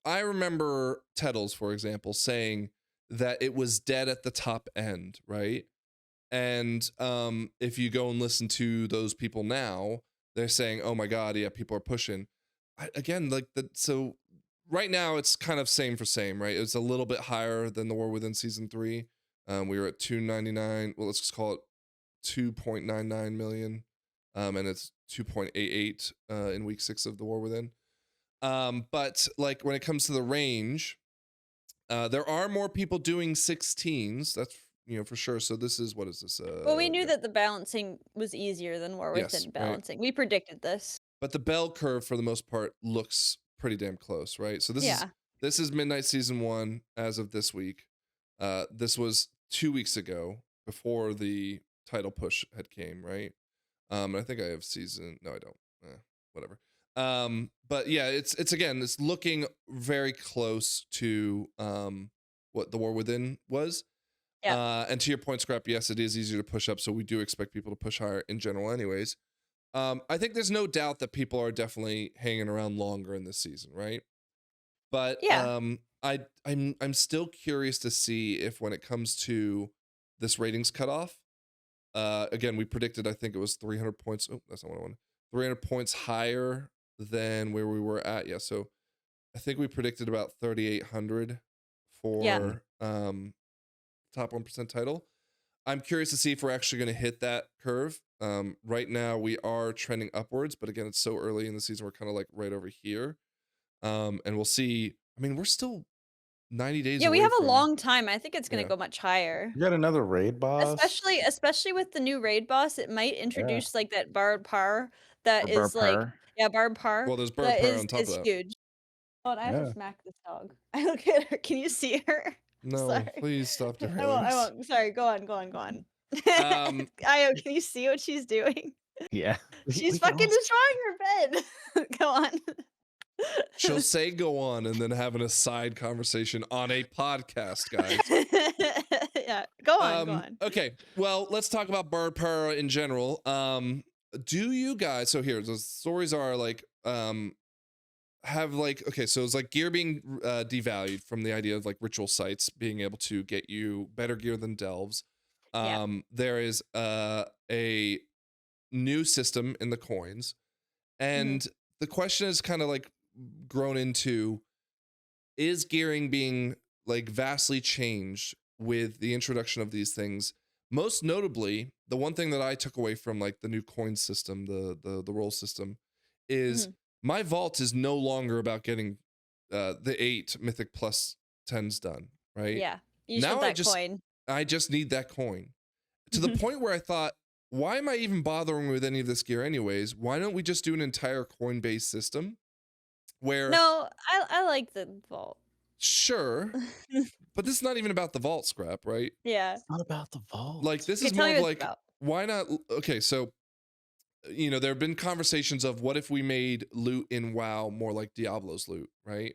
I remember Tettles, for example, saying that it was dead at the top end, right? And if you go and listen to those people now, they're saying, "Oh my God, yeah, people are pushing." Again, like so right now it's kind of same for same, right? It's a little bit higher than The War Within season 3. We were at 299. Well, let's just call it 2.99 million, and it's 2.88 in week 6 of The War Within. But like when it comes to the range, there are more people doing 16s. That's for sure. So this is, what is this? Well, we knew that the balancing was easier than War Yes, Within right. balancing. We predicted this. But the bell curve for the most part looks pretty damn close, right? So this is Midnight Season 1 as of this week. This was 2 weeks ago before the title push had came, right? I think I have season. No, I don't. Whatever. But yeah, it's looking very close to what The War Within was. Yeah. And to your point, Scrap, yes, it is easier to push up, so we do expect people to push higher in general anyways. I think there's no doubt that people are definitely hanging around longer in this season, right? But Yeah. I'm still curious to see if when it comes to this ratings cutoff, again, we predicted, I think it was 300 points. Oh, that's not what I wanted. 300 points higher than where we were at. Yeah, so I think we predicted about 3,800 for top 1% title. I'm curious to see if we're actually going to hit that curve. Right now we are trending upwards, but again, it's so early in the season. We're kind of like right over here. And we'll see. I mean, we're still 90 days Yeah, we away have a from- long time. I think it's gonna Yeah. go much higher. you got another raid boss. Especially with the new raid boss, it might introduce like that barred par that Or is like Barb barred par. Well, there's bird that power on top of is that. huge. Oh, and I have Yeah. to smack this dog. I look at her. Can you see her? No, Sorry. please stop I derailing won't. us. Sorry. Go on. Io, can you see what she's doing? Yeah. She's We can fucking all- destroying her bed. Go on. She'll say go on and then have an aside conversation on a podcast, guys. Yeah. Go on. Okay, well, let's talk about bird power in general. Do you guys, so here, the stories are like, have like, okay, so it's like gear being devalued from the idea of like ritual sites being able to get you better gear than delves. Yeah. There is a new system in the coins, and the question is kind of like grown into, is gearing being like vastly changed with the introduction of these things? Most notably, the one thing that I took away from like the new coin system, the roll system, is my vault is no longer about getting the 8 mythic plus 10s done, right? Yeah. You Now should that coin. I just need that coin. To the point where I thought, why am I even bothering with any of this gear anyways? Why don't we just do an entire coin-based system where... No, I like the vault. Sure. But this is not even about the vault, Scrap, right? Yeah. It's not about the vault. Like, this is tell more me of what it's like, about. why not? Okay, so, there have been conversations of what if we made loot in WoW more like Diablo's loot, right?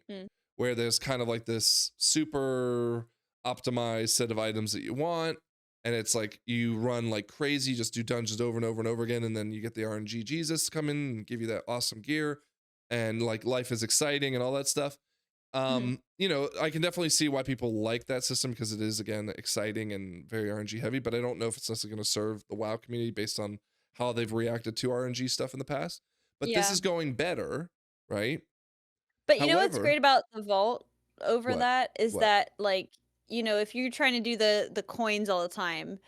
Where there's kind of like this super optimized set of items that you want, and it's like you run like crazy, just do dungeons over and over and over again, and then you get the RNG Jesus come in and give you that awesome gear, and like life is exciting and all that stuff. I can definitely see why people like that system because it is, again, exciting and very RNG heavy, but I don't know if it's necessarily going to serve the WoW community based on how they've reacted to RNG stuff in the past. But this is going better, right? But you know what's great about the vault over What? that is What? that, like, you know, if you're trying to do the coins all the time,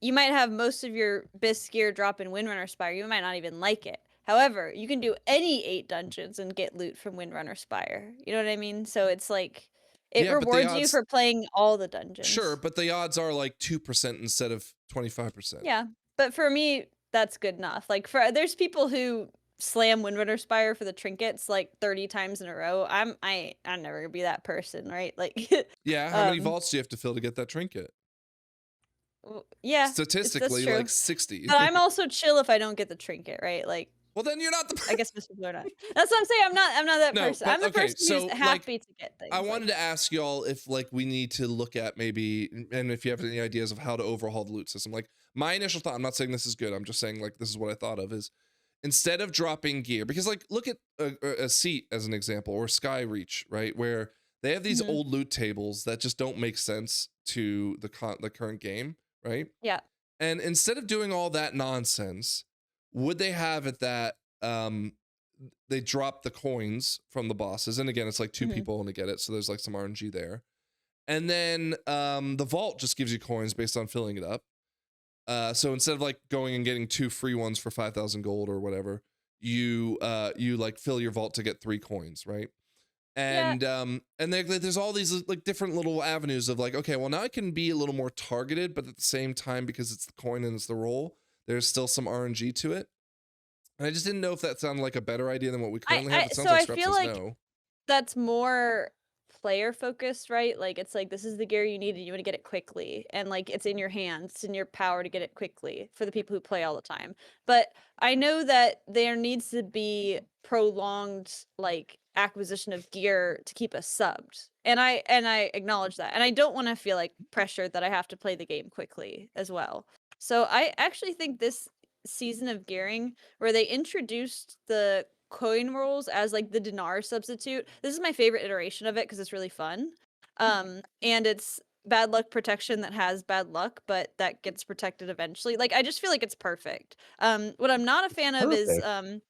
you might have most of your best gear drop in Windrunner Spire. You might not even like it. However, you can do any 8 dungeons and get loot from Windrunner Spire. You know what I mean? So it's like it Yeah, but the rewards you odds for playing all the sure, dungeons. but the odds are like 2% instead of 25%. Yeah, but for me, that's good enough. Like there's people who slam Windrunner Spire for the trinkets like 30 times in a row. I'm never gonna be that person, right? Like, Yeah, how many vaults do you have to fill to get that trinket? Yeah, that's Statistically, true. like 60. But I'm also chill if I don't get the trinket, right? Like, Well, then you're not the I guess most people are not. That's what I'm saying. I'm not that No, person. but I'm the okay, person so, who's like, happy to get things. I wanted to ask y'all if like we need to look at maybe, and if you have any ideas of how to overhaul the loot system. Like my initial thought, I'm not saying this is good, I'm just saying like this is what I thought of, is instead of dropping gear, because like look at a seat as an example, or Skyreach, right, where they have these Mhm. old loot tables that just don't make sense to the current game, right? Yeah. And instead of doing all that nonsense, would they have it that they drop the coins from the bosses, and again, it's like 2 Mhm. people only get it, so there's like some RNG there. And then the vault just gives you coins based on filling it up. So instead of like going and getting 2 free ones for 5,000 gold or whatever, you like fill your vault to get 3 coins, right? Yeah. And there's all these like different little avenues of like, okay, well now I can be a little more targeted, but at the same time, because it's the coin and it's the roll, there's still some RNG to it. And I just didn't know if that sounded like a better idea than what we currently have. It sounds So like I Strep feel says like no. that's more player focused, right? Like it's like this is the gear you need and you want to get it quickly, and like it's in your hands, it's in your power to get it quickly for the people who play all the time. But I know that there needs to be prolonged like acquisition of gear to keep us subbed. And I acknowledge that. And I don't want to feel like pressured that I have to play the game quickly as well. So I actually think this season of gearing where they introduced the coin rolls as like the dinar substitute. This is my favorite iteration of it because it's really fun. And it's bad luck protection that has bad luck, but that gets protected eventually. Like I just feel like it's perfect. What I'm not a fan of is Perfect.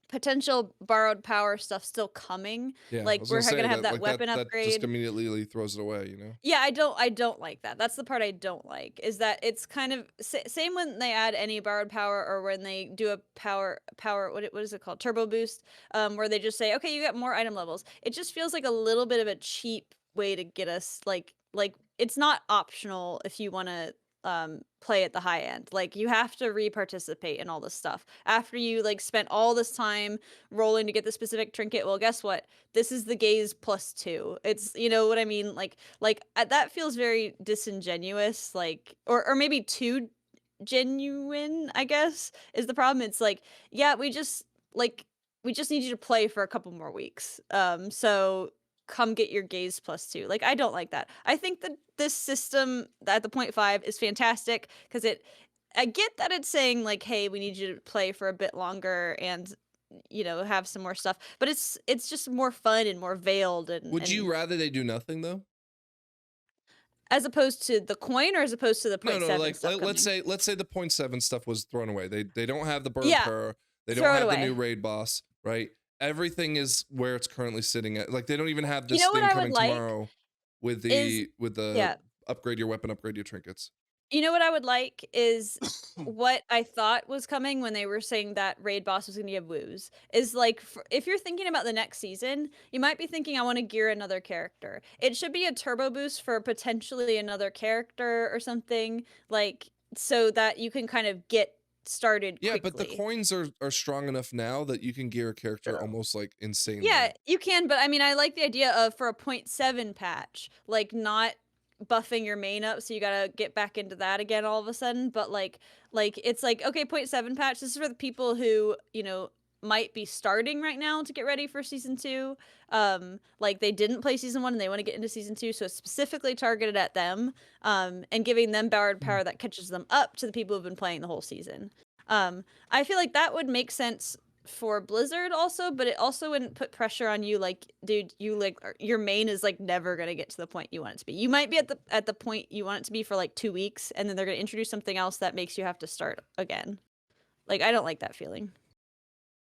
potential borrowed power stuff still coming. Yeah, I Like was we're gonna say gonna have that that like weapon that just upgrade. immediately throws it away, you know? Yeah, I don't like that. That's the part I don't like, is that it's kind of same when they add any borrowed power, or when they do a power what is it called? Turbo boost, where they just say, "Okay, you get more item levels." It just feels like a little bit of a cheap way to get us like it's not optional if you want to play at the high end. Like you have to re-participate in all this stuff after you like spent all this time rolling to get the specific trinket. Well, guess what? This is the gaze +2. It's, you know what I mean? Like that feels very disingenuous, like or maybe too genuine, I guess, is the problem. It's like, yeah, we just need you to play for a couple more weeks. So come get your gaze +2. Like I don't like that. I think that this system at the 0.5 is fantastic because I get that it's saying like, hey, we need you to play for a bit longer and you know have some more stuff, but it's just more fun and more veiled Would you and rather they do nothing though? as opposed to the coin, or as opposed to the No, 0.7 like stuff let's coming? say the 0.7 stuff was thrown away. They don't have the bird Yeah, purr. They don't throw it have the new away. raid boss, right? Everything is where it's currently sitting at. Like they don't even have You this know what thing I would coming like tomorrow with is the yeah. upgrade your weapon, upgrade your trinkets. You know what I would like is what I thought was coming when they were saying that raid boss was going to give woos. Is like, if you're thinking about the next season, you might be thinking, I want to gear another character. It should be a turbo boost for potentially another character or something, like, so that you can kind of get started Yeah, but the quickly. coins are strong enough now that you can gear a character Yeah. almost like insanely. Yeah, you can, but I mean, I like the idea of for a 0.7 patch, like not buffing your main up, so you gotta get back into that again all of a sudden. But like it's like, okay, 0.7 patch. This is for the people who might be starting right now to get ready for season 2. Like they didn't play season 1 and they want to get into season 2, so it's specifically targeted at them. And giving them borrowed power that catches them up to the people who've been playing the whole season. I feel like that would make sense for Blizzard also, but it also wouldn't put pressure on you. Like, dude, you like your main is like never gonna get to the point you want it to be. You might be at the point you want it to be for like 2 weeks, and then they're gonna introduce something else that makes you have to start again. Like, I don't like that feeling.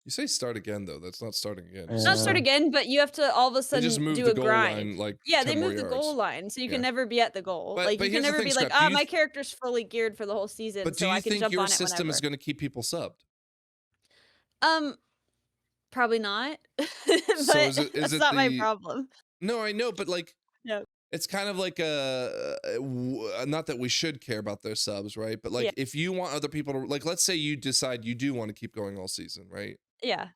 You say start again though. That's not starting again. Yeah. Not start again, but you have to all of a They just sudden moved do the a goal grind. line like Yeah, 10 they more moved the goal yards. line, so you Yeah. can never be at the goal. But Like you can here's the never thing, be like, Scrap, do you my character's fully geared for the whole season, But do so I you can think jump your on it system is whenever. going to keep people subbed? Probably not. So But is it that's not my the problem. No, I know, but like No. it's kind of like not that we should care about their subs, right? But like Yeah. if you want other people to, like, let's say you decide you do want to keep going all season, right? Yeah.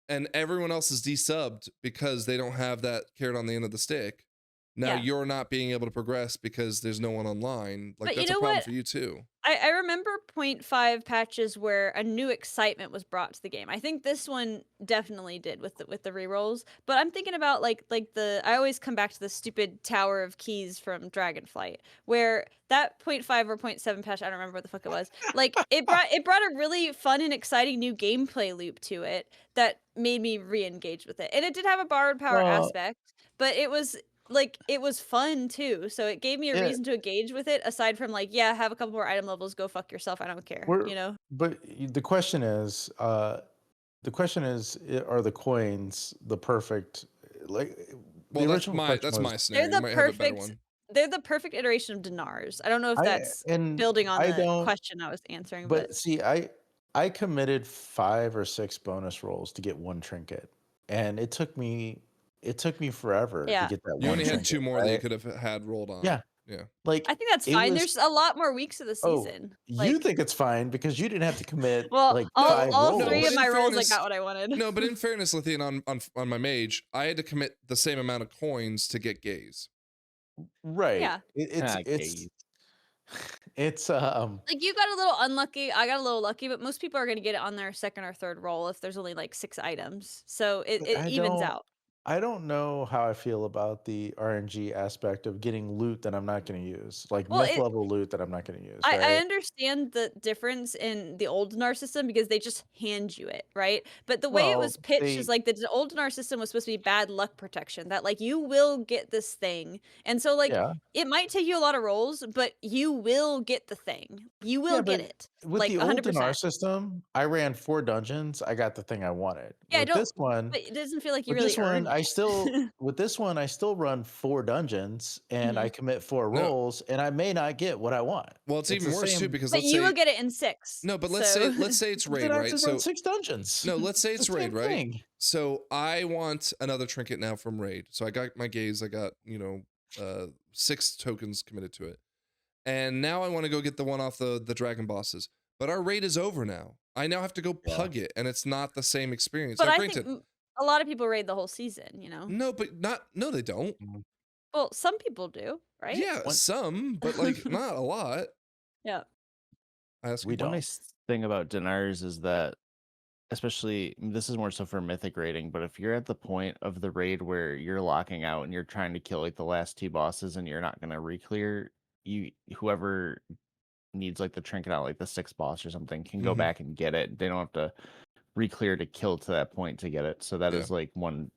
And everyone else is desubbed because they don't have that carrot on the end of the stick. Now Yeah. you're not being able to progress because there's no one online. Like But you that's a know problem what? for you too. I remember 0.5 patches where a new excitement was brought to the game. I think this one definitely did with the rerolls. But I'm thinking about like I always come back to the stupid Tower of Keys from Dragonflight, where that 0.5 or 0.7 patch, I don't remember what the fuck it was. Like it brought a really fun and exciting new gameplay loop to it that made me re-engage with it. And it did have a borrowed power aspect, but it was like it was fun too, so it gave me a reason to engage with it aside from like, yeah, have a couple more item levels, go fuck yourself, I don't care, you know. But the question is, are the coins the perfect? Like Well, the that's original my question that's was, my scenario. They're You the might have a better perfect one. they're the perfect iteration of dinars. I don't know if that's building on the question I was answering, but see, I committed 5 or 6 bonus rolls to get one trinket, and it took me forever to Yeah. get that You one only had trinket, 2 more that you right? could have had rolled on. Yeah. Yeah. Like I think that's it fine. was. There's a lot more weeks of the Oh, season. you Like, think it's fine because you didn't have to commit well, like all 5 rolls. 3 but of in my rolls, I fairness- got what I wanted. No, but in fairness, Lythian, on my mage, I had to commit the same amount of coins to get gaze. Right. Yeah. It's Like you got a little unlucky, I got a little lucky, but most people are going to get it on their second or third roll if there's only like 6 items. So it evens out. I don't know how I feel about the RNG aspect of getting loot that I'm not going to use, like myth level loot that I'm not going to use. I Right? understand the difference in the old dinar system because they just hand you it, right? But the way it Well, was pitched is like the old dinar system was supposed to be bad luck protection, that like you will get this thing. And so like Yeah. it might take you a lot of rolls, but you will get the thing. You will get but it. With Like the old 100%. dinar system, I ran 4 dungeons. I got the thing I wanted. Yeah, With this one, but it doesn't feel like you with really this one, earned it. with this one, I still run 4 dungeons and I commit 4 No. rolls, and I may not get what I want. Well, it's even the worse too same- because But let's you say will get it in 6. no, but let's so- say it's raid, Then I have right? to run 6 dungeons. No, let's say It's it's the raid, same right? thing. So I want another trinket now from raid. So I got my gaze. I got 6 tokens committed to it, and now I want to go get the one off the dragon bosses. But our raid is over now. I now have to go pug it, and it's not the same experience. But Now, I granted, think a lot of people raid the whole season, you know? no, but no, they don't. Well, some people do, right? Yeah, some, but like not a lot. Yeah. We One don't. nice thing about dinars is that, especially this is more so for mythic raiding, but if you're at the point of the raid where you're locking out and you're trying to kill like the last 2 bosses and you're not going to re-clear, whoever needs like the trinket out, like the 6th boss or something, can go back and get it. They don't have to re-clear to kill to that point to get it. So that is like one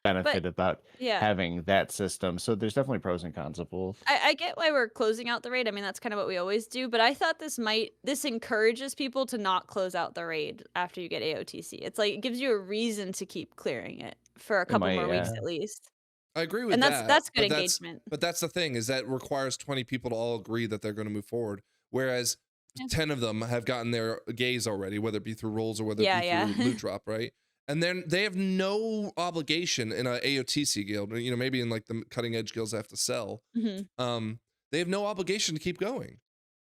benefit about having that system. So there's definitely pros and cons of both. I get why we're closing out the raid. I mean, that's kind of what we always do, but I thought this encourages people to not close out the raid after you get AOTC. It's like it gives you a reason to keep clearing it for a couple more weeks at least. I agree with and that. that's good engagement. But that's the thing, is that requires 20 people to all agree that they're going to move forward. Whereas 10 of them have gotten their gaze already, whether it be through rolls or whether it be through loot drop, right? And then they have no obligation in an AOTC guild, maybe in like the cutting edge guilds they have to sell. They have no obligation to keep going.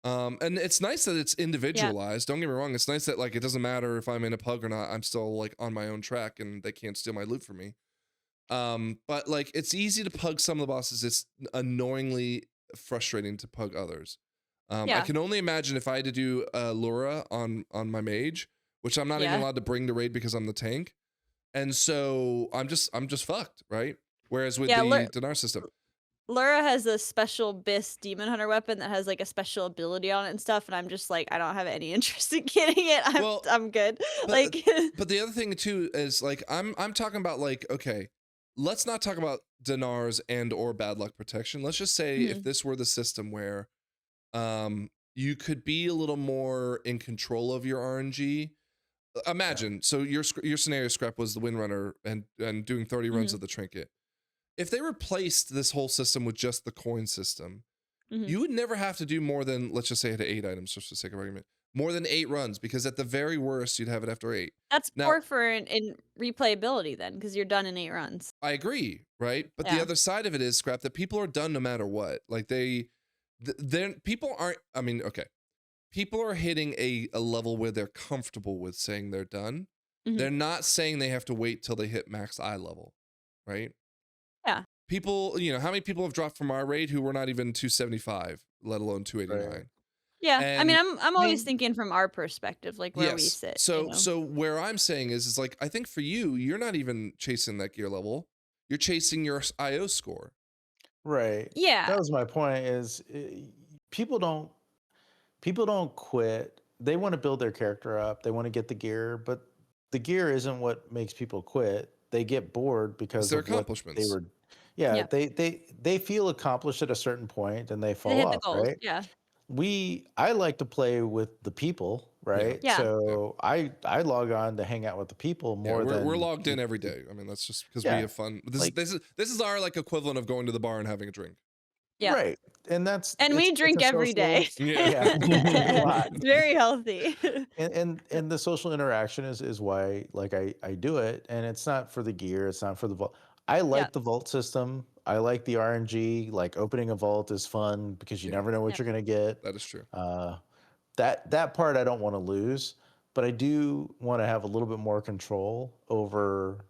And it's nice that it's individualized. Don't get me wrong. It's nice that like it doesn't matter if I'm in a pug or not. I'm still like on my own track and they can't steal my loot from me. But like it's easy to pug some of the bosses. It's annoyingly frustrating to pug others. I can only imagine if I had to do Lura on my mage, which I'm not even allowed to bring to raid because I'm the tank, and so I'm just fucked, right? Whereas with the dinar system, Lura has a special Bis demon hunter weapon that has like a special ability on it and stuff, and I'm just like, I don't have any interest in getting it. I'm good. But the other thing too is like I'm talking about like, okay, let's not talk about dinars and or bad luck protection. Let's just say if this were the system where you could be a little more in control of your RNG. imagine. So your scenario scrap was the Windrunner and doing 30 runs Mhm. of the trinket. If they replaced this whole system with just the coin system, Mhm. you would never have to do more than, let's just say it had 8 items just for the sake of argument, more than 8 runs, because at the very worst you'd have it after 8. That's Now, poor for in replayability then, because you're done in 8 runs. I agree, right? But the Yeah. other side of it is, scrap, that people are done no matter what. Like people aren't, I mean, okay. People are hitting a level where they're comfortable with saying they're done. Mhm. They're not saying they have to wait till they hit max eye level, right? Yeah. People, how many people have dropped from our raid who were not even 275, let alone Right. 289? Yeah. I mean, And I'm always mean, thinking from our perspective, like where we yes, sit, so where I'm saying is like, I think for you, you're not even chasing that gear level. You're chasing your IO score. right. Yeah. That was my point. Is people don't quit. They want to build their character up. They want to get the gear, but the gear isn't what makes people quit. They get bored It's because their of what they accomplishments. were. Yeah, Yeah. they feel accomplished at a certain point and they They fall hit the off, goals. right? Yeah. I like to play with the people, right? Yeah. So I log on to hang out with the people Yeah, more we're than logged in every day. I mean, that's just because we yeah, have fun. like This is our like equivalent of going to the bar and having a drink. Yeah. right. And And we it's drink a every day. social Yeah. yeah, a lot. It's very healthy. And the social interaction is why like I do it, and it's not for the gear, it's not for the vault. I Yeah. like the vault system. I like the RNG. Like opening a vault is fun because you Yeah. never know what Yep. you're gonna get. That is true. That part I don't want to lose, but I do want to have a little bit more control over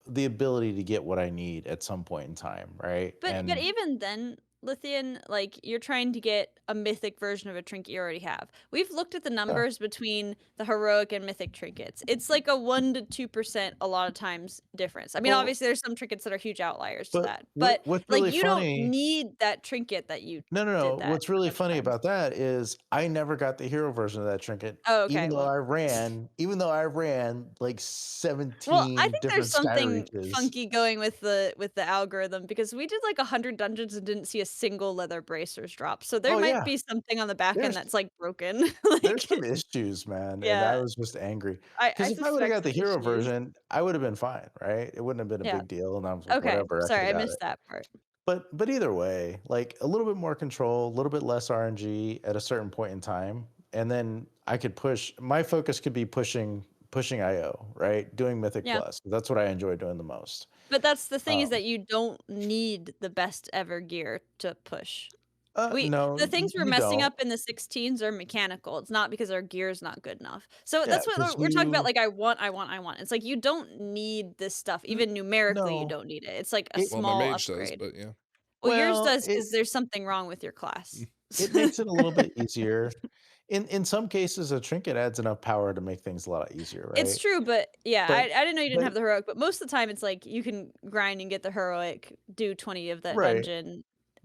the ability to get what I need at some point in time, right? But And even then, Lithian, like you're trying to get a mythic version of a trinket you already have. We've looked at the yeah, numbers between the heroic and mythic trinkets. It's like a 1 to 2% a lot of times difference. I mean, well, obviously there's some trinkets that are huge outliers to but that. But what's like really you don't funny need that trinket that you No. did that What's really amount of funny times. about that is I never got the hero version of that trinket, Oh, even okay. though Well, I ran like well, I 17 think there's different sky something reaches. funky going with the algorithm because we did like 100 dungeons and didn't see a single leather bracers drop. So there Oh might yeah, be something on the back end there's that's like broken. there's Like some issues, man, and I yeah, was just angry I because if I would have suspect got the some hero issues. version, I would have been fine, right? It wouldn't have been a Yeah. big deal, and I was like, Okay. whatever, I could Sorry, have I got missed it. that part. But either way, like a little bit more control, a little bit less RNG at a certain point in time, and then I could push. My focus could be pushing IO, right? Doing Mythic Yeah. Plus. That's what I enjoy doing the most. But that's the thing is Um, that you don't need the best ever gear to push. no, The things we're you messing don't. up in the 16s are mechanical. It's not because our gear is not good enough. So Yeah, that's what because we're talking about. Like, I want. It's like you don't need this stuff. Even numerically, you no, don't need it. It's like a it Well, my small mage does, upgrade. but yeah. Well, yours well does because there's something wrong with your class. it makes it a little bit easier. In some cases, a trinket adds enough power to make things a lot easier, It's right? true, but yeah, But I didn't know you didn't but have the heroic, but most of the time it's like you can grind and get the heroic, do 20 of that right, dungeon,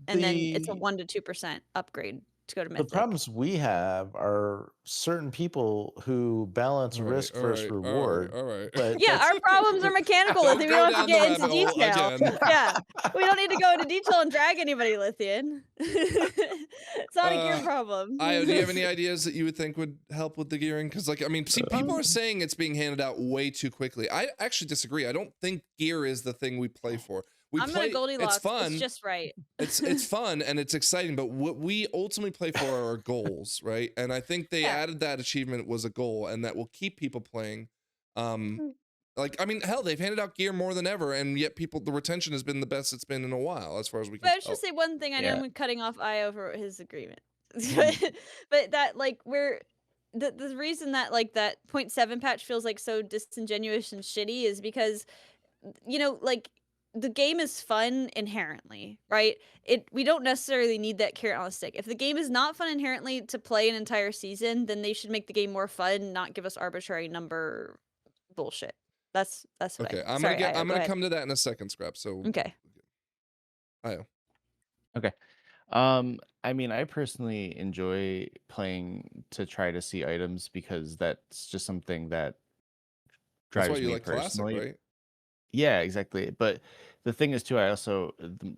and then it's a the 1 to 2% upgrade to go to the mythic. problems we have are certain people who balance All right, risk all versus right, all right, reward, all right. but Yeah, that's our problems are mechanical, Don't Lithian. We go don't have to down the get into rabbit hole detail. again. Yeah, we don't need to go into detail and drag anybody, Lithian. It's not a gear problem. Io, do you have any ideas that you would think would help with the gearing? Because, like, I mean, see, people are saying it's being handed out way too quickly. I actually disagree. I don't think gear is the thing we play for. I'm gonna Goldilocks. It's fun. It's just right. It's fun and it's exciting, but what we ultimately play for are our goals, right? And I think they Yeah. added that achievement was a goal, and that will keep people playing. Like, I mean, hell, they've handed out gear more than ever, and yet the retention has been the best it's been in a while, as far as we can But I should tell. say one thing. I know Yeah. I'm cutting off Io for his agreement, Mm. but that like the reason that like that 0.7 patch feels like so disingenuous and shitty is because like the game is fun inherently, right? We don't necessarily need that carrot on the stick. If the game is not fun inherently to play an entire season, then they should make the game more fun, not give us arbitrary number bullshit. That's what Okay, I. I'm Sorry, gonna Io, I'm go gonna ahead. come to that in a second, Scrap. So, Okay. Io. Okay. I mean, I personally enjoy playing to try to see items because that's just something that That's why drives you me like classic, personally. right? Yeah, exactly. But the thing is too, a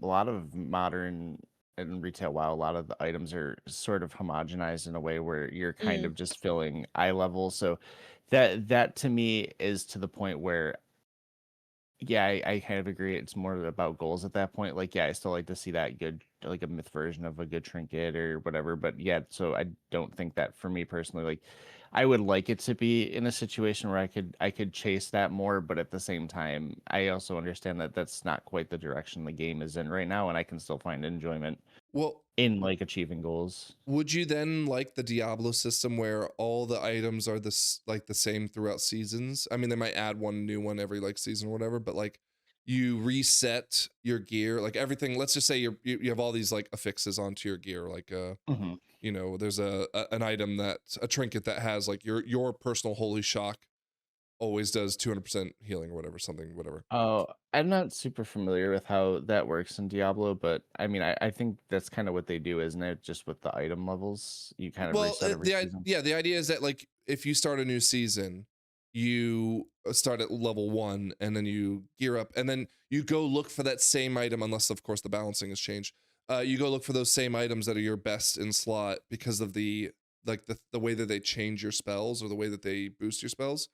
lot of modern in retail WoW, a lot of the items are sort of homogenized in a way where you're kind Mm. of just filling eye level. So that to me is to the point where, yeah, I kind of agree. It's more about goals at that point. Like, yeah, I still like to see that good, like a myth version of a good trinket or whatever. But yeah, so I don't think that for me personally, like, I would like it to be in a situation where I could chase that more. But at the same time, I also understand that that's not quite the direction the game is in right now, and I can still find enjoyment Well, in like achieving goals. would you then like the Diablo system where all the items are like the same throughout seasons? I mean, they might add one new one every like season or whatever, but like you reset your gear, like everything. Let's just say you have all these like affixes onto your gear, like Mhm. you know, there's an item a trinket that has like your personal holy shock always does 200% healing or whatever, whatever. Oh, I'm not super familiar with how that works in Diablo, but I mean, I think that's kind of what they do, isn't it? Just with the item levels, you kind of Well, reset every season. the idea is that like if you start a new season, you start at level 1 and then you gear up and then you go look for that same item unless of course the balancing has changed. You go look for those same items that are your best in slot because of the the way that they change your spells or the way that they boost your spells.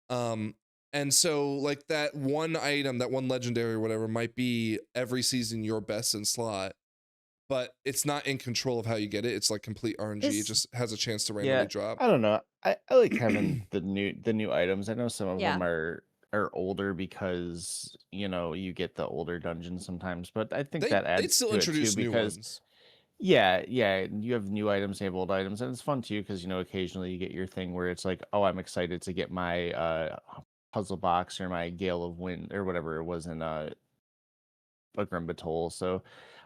Um and so like that one item, that one legendary or whatever might be every season your best in slot, but it's not in control of how you get it. It's like complete RNG. It Is just has a chance to randomly Yeah, drop. I don't know. I like having the new items. I know some of yeah. them are older because you know you get the older dungeons sometimes, but I think that They'd adds still to it too introduce new because ones. yeah, you have new items, you have old items, and it's fun too because you know occasionally you get your thing where it's like, oh, I'm excited to get my puzzle box or my Gale of Wind or whatever it was in Grim Batol. So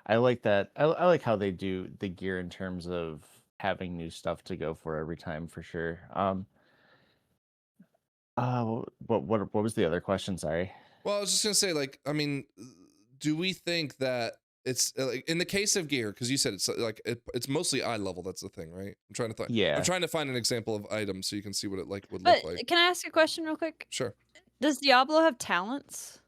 I like that. I like how they do the gear in terms of having new stuff to go for every time for sure. What was the other question? Sorry. Well, I was just gonna say, like, I mean, do we think that it's like in the case of gear, because you said it's like it's mostly eye level. That's the thing, right? I'm Yeah. trying to find an example of item so you can see what it like would But look like. can I ask a question real quick? Sure. Does Diablo have talents?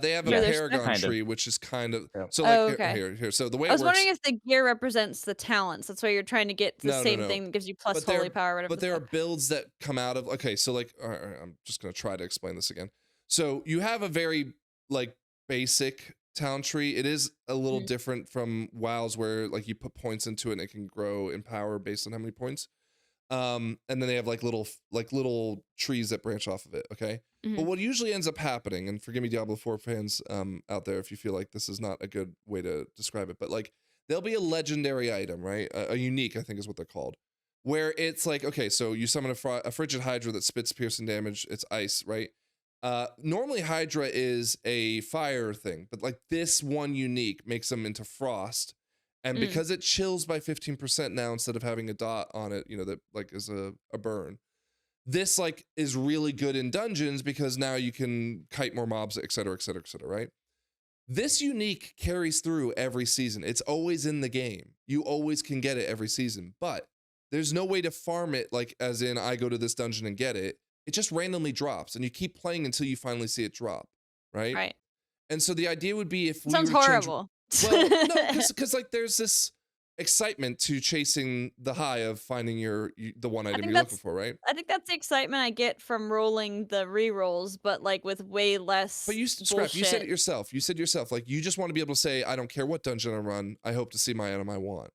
They have For a Yeah, their Paragon kind of. tree, which is kind of Yep. so like Oh, okay. here. So the way I it was works. wondering if the gear represents the talents. That's why you're trying to get the No, same thing that gives you plus holy power, whatever but the there are fuck. builds that come out of okay, so like all right, I'm just gonna try to explain this again. So you have a very like basic town tree. It is a little Mhm. different from WoW's where like you put points into it and it can grow in power based on how many points. And then they have like little trees that branch off of it. Okay. But Mhm. what usually ends up happening, and forgive me, Diablo 4 fans out there, if you feel like this is not a good way to describe it, but like there'll be a legendary item, right? A unique, I think is what they're called, where it's like, okay, so you summon a frigid Hydra that spits piercing damage. It's ice, right? Normally Hydra is a fire thing, but like this one unique makes them into frost. And Mm. because it chills by 15% now instead of having a dot on it, you know, that like is a burn. This like is really good in dungeons because now you can kite more mobs, et cetera, et cetera, et cetera, right? This unique carries through every season. It's always in the game. You always can get it every season, but there's no way to farm it like as in I go to this dungeon and get it. It just randomly drops and you keep playing until you finally see it drop, right? Right. And so the idea would be if we Sounds were to change horrible. well, no, because like there's this excitement to chasing the high of finding the one item think you're looking that's- for, right? I think that's the excitement I get from rolling the re-rolls, but like with way less But you scrap. You said it bullshit. yourself. You said yourself, like you just want to be able to say, I don't care what dungeon I run. I hope to see my item I want.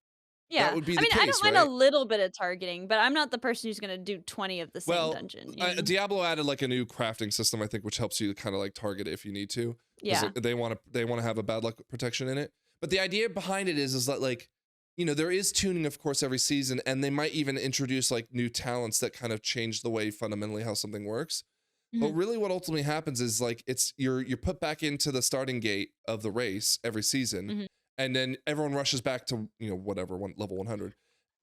Yeah. That would be I the mean, I case, don't mind right? a little bit of targeting, but I'm not the person who's gonna do 20 of the same Well, dungeon. You know? Diablo added like a new crafting system, I think, which helps you kind of like target it if you need to. 'Cause Yeah. They want to have a bad luck protection in it. But the idea behind it is that like, you know, there is tuning, of course, every season, and they might even introduce like new talents that kind of change the way fundamentally how something works. But Mhm. really, what ultimately happens is like it's you're put back into the starting gate of the race every season, Mhm. and then everyone rushes back to you know whatever level 100,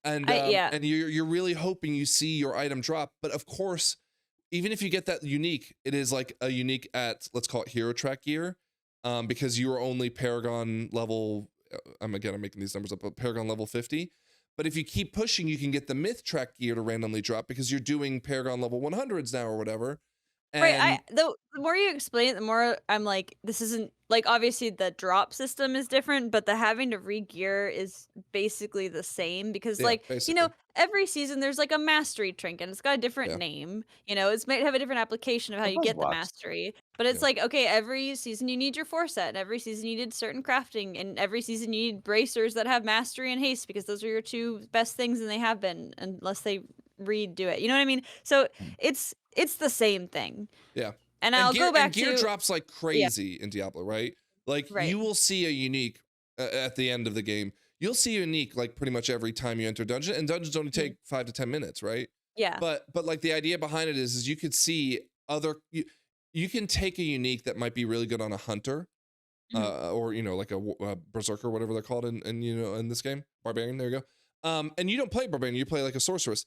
Yeah. and you're really hoping you see your item drop. But of course, even if you get that unique, it is like a unique at let's call it hero track gear, because you are only Paragon level. I'm making these numbers up, but Paragon level 50. But if you keep pushing, you can get the myth track gear to randomly drop because you're doing Paragon level 100s now or whatever. Right, And the more you explain it, the more I'm like, this isn't like, obviously the drop system is different, but the having to re-gear is basically the same because, yeah, like, basically. every season there's like a mastery trinket. It's got a different Yeah. name. It's might have a different application of how you Sometimes get the blocks. mastery. But it's Yeah. like, okay, every season you need your 4 set, and every season you need certain crafting, and every season you need bracers that have mastery and haste because those are your 2 best things, and they have been unless they redo it. You know what I mean? So it's the same thing. Yeah. And And I'll go back gear to drops like yeah, crazy in Diablo, right? Like right. you will see a unique at the end of the game. You'll see a unique like pretty much every time you enter a dungeon, and dungeons only Mhm. take 5 to 10 minutes, right? Yeah. But like the idea behind it is you could see you can take a unique that might be really good on a hunter, Mhm. or like a berserker, whatever they're called in this game, barbarian. There you go. And you don't play barbarian, you play like a sorceress,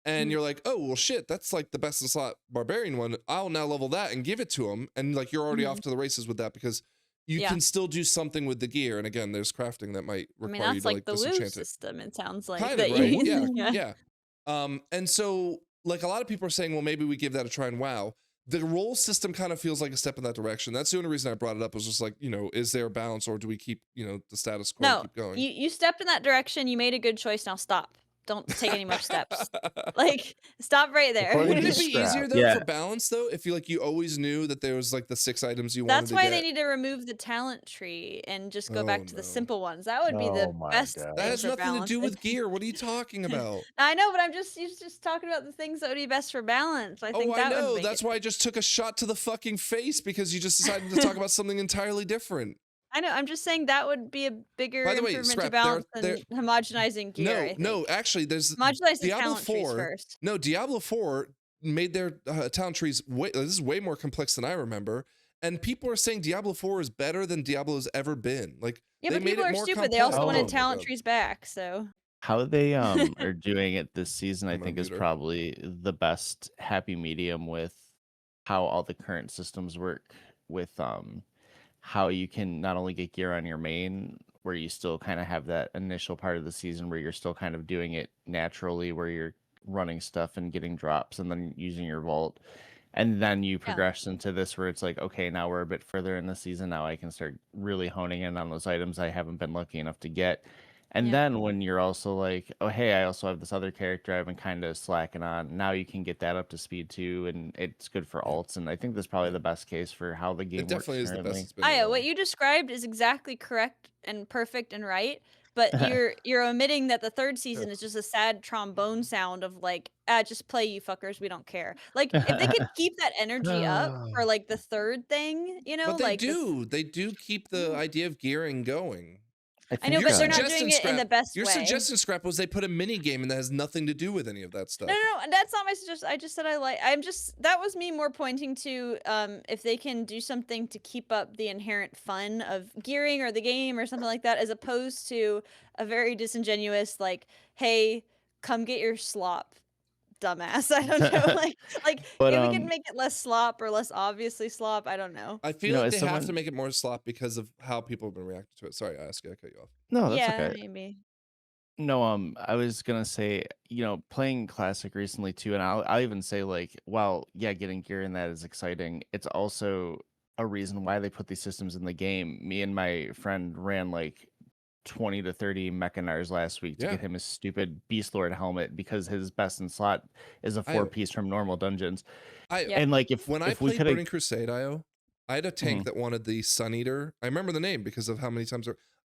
and Mhm. you're like, oh well, shit, that's like the best in slot barbarian one. I'll now level that and give it to him, and like you're already off Mhm. to the races with that because you Yeah. can still do something with the gear. And again, there's crafting that might I mean, require you that's to like like the woo disenchant it. system, it sounds like Kind of, that you right? Yeah, yeah. yeah. And so like a lot of people are saying, well, maybe we give that a try in WoW. The role system kind of feels like a step in that direction. That's the only reason I brought it up, was just like, is there a balance, or do we keep, the status quo and No, keep going? you stepped in that direction, you made a good choice, now stop. Don't take any more steps. Like, stop right there. According Wouldn't to it be easier Scrap. though Yeah. for balance though, if you always knew that there was like the 6 items you wanted That's to why they get? need to remove the talent tree and just go Oh back to the no. simple ones. That would be Oh the my best That thing god. has for nothing to balance. do with gear. What are you talking about? I know, but you're just talking about the things that would be best for balance. I think Oh, I that would know. make That's it why I just took a shot to the fucking face, because you just decided to talk about something entirely different. I know, I'm just saying that would be a bigger By the way, improvement to Scrap, there balance than homogenizing gear, I think. no, actually, there's Homogenize the Diablo talent trees 4. first. No, Diablo 4 made their talent trees this is way more complex than I remember. And people are saying Diablo 4 is better than Diablo's ever been. Like, Yeah, they but made people it are more stupid. They complex. also Oh wanted my talent God. trees back, so How they are doing it this season, I I'm gonna think, is mute her. probably the best happy medium with how all the current systems work with how you can not only get gear on your main, where you still kind of have that initial part of the season where you're still kind of doing it naturally, where you're running stuff and getting drops and then using your vault. And then you yeah. progress into this where it's like, okay, now we're a bit further in the season. Now I can start really honing in on those items I haven't been lucky enough to get. And Yeah. then when you're also like, oh, hey, I also have this other character I've been kind of slacking on. Now you can get that up to speed too, and it's good for Yeah. alts. And I think that's probably the best case for how the game It definitely works is the best currently. it's been in a Aya, while. what you described is exactly correct and perfect and right, but you're omitting that the third season is just a sad trombone sound of like, just play, you fuckers, we don't care. Like, if they could keep that energy up for like the third thing, But they like this. do keep the idea of gearing going. I I know, think but they're not doing it in the best Your way. suggestion, Scrap, was they put a mini game and that has nothing to do with any of that stuff. No, that's not my suggestion. I just said that was me more pointing to if they can do something to keep up the inherent fun of gearing or the game or something like that, as opposed to a very disingenuous like, hey, come get your slop, dumbass. I don't know. Like But if we can make it less slop or less obviously slop, I don't know. I feel like as they have to someone, make it more slop because of how people have been reacting to it. Sorry, I cut you off. no, that's Yeah, okay. maybe. No, I was gonna say, playing Classic recently too, and I'll even say like, while yeah, getting gear in that is exciting, it's also a reason why they put these systems in the game. Me and my friend ran like 20 to 30 Mechanars last week to Yeah. get him his stupid Beast Lord helmet because his best in slot is a 4-piece from normal dungeons. Yeah. And like When I if we played could Burning Crusade, I had a tank Mhm. that wanted the Sun Eater. I remember the name because of how many times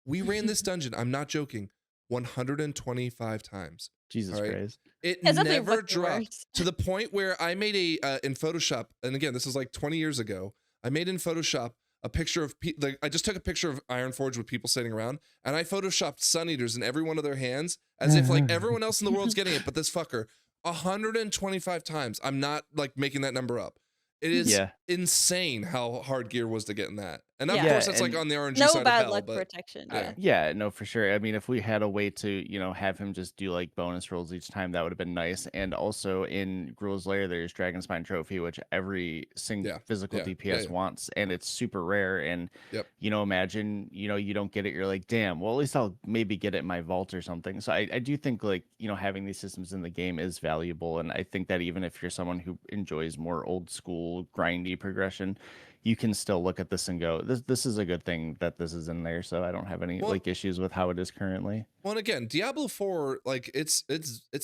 we ran this dungeon. I'm not joking. 125 times. Jesus All right? Christ. It It's definitely never fucking dropped worse. to the point where I made in Photoshop, and again, this is like 20 years ago. I made in Photoshop a picture of I just took a picture of Ironforge with people sitting around, and I photoshopped Sun Eaters in every one of their hands as if like everyone else in the world's getting it, but this fucker 125 times. I'm not like making that number up. It is Yeah. insane how hard gear was to get in that. And of Yeah. course, that's like and on the RNG No side of bad hell, luck but protection. yeah. Yeah. yeah, no, for sure. I mean, if we had a way to, have him just do like bonus rolls each time, that would have been nice. And also in Gruul's Lair, there's Dragon Spine Trophy, which every Yeah. physical Yeah. DPS Yeah. wants, and it's super rare. And Yep. imagine, you don't get it, you're like, damn, well, at least I'll maybe get it in my vault or something. So I do think like, having these systems in the game is valuable. And I think that even if you're someone who enjoys more old school grindy progression, you can still look at this and go, this is a good thing that this is in there. So I don't have any Well- like issues with how it is currently. Well, and again, Diablo 4, like it's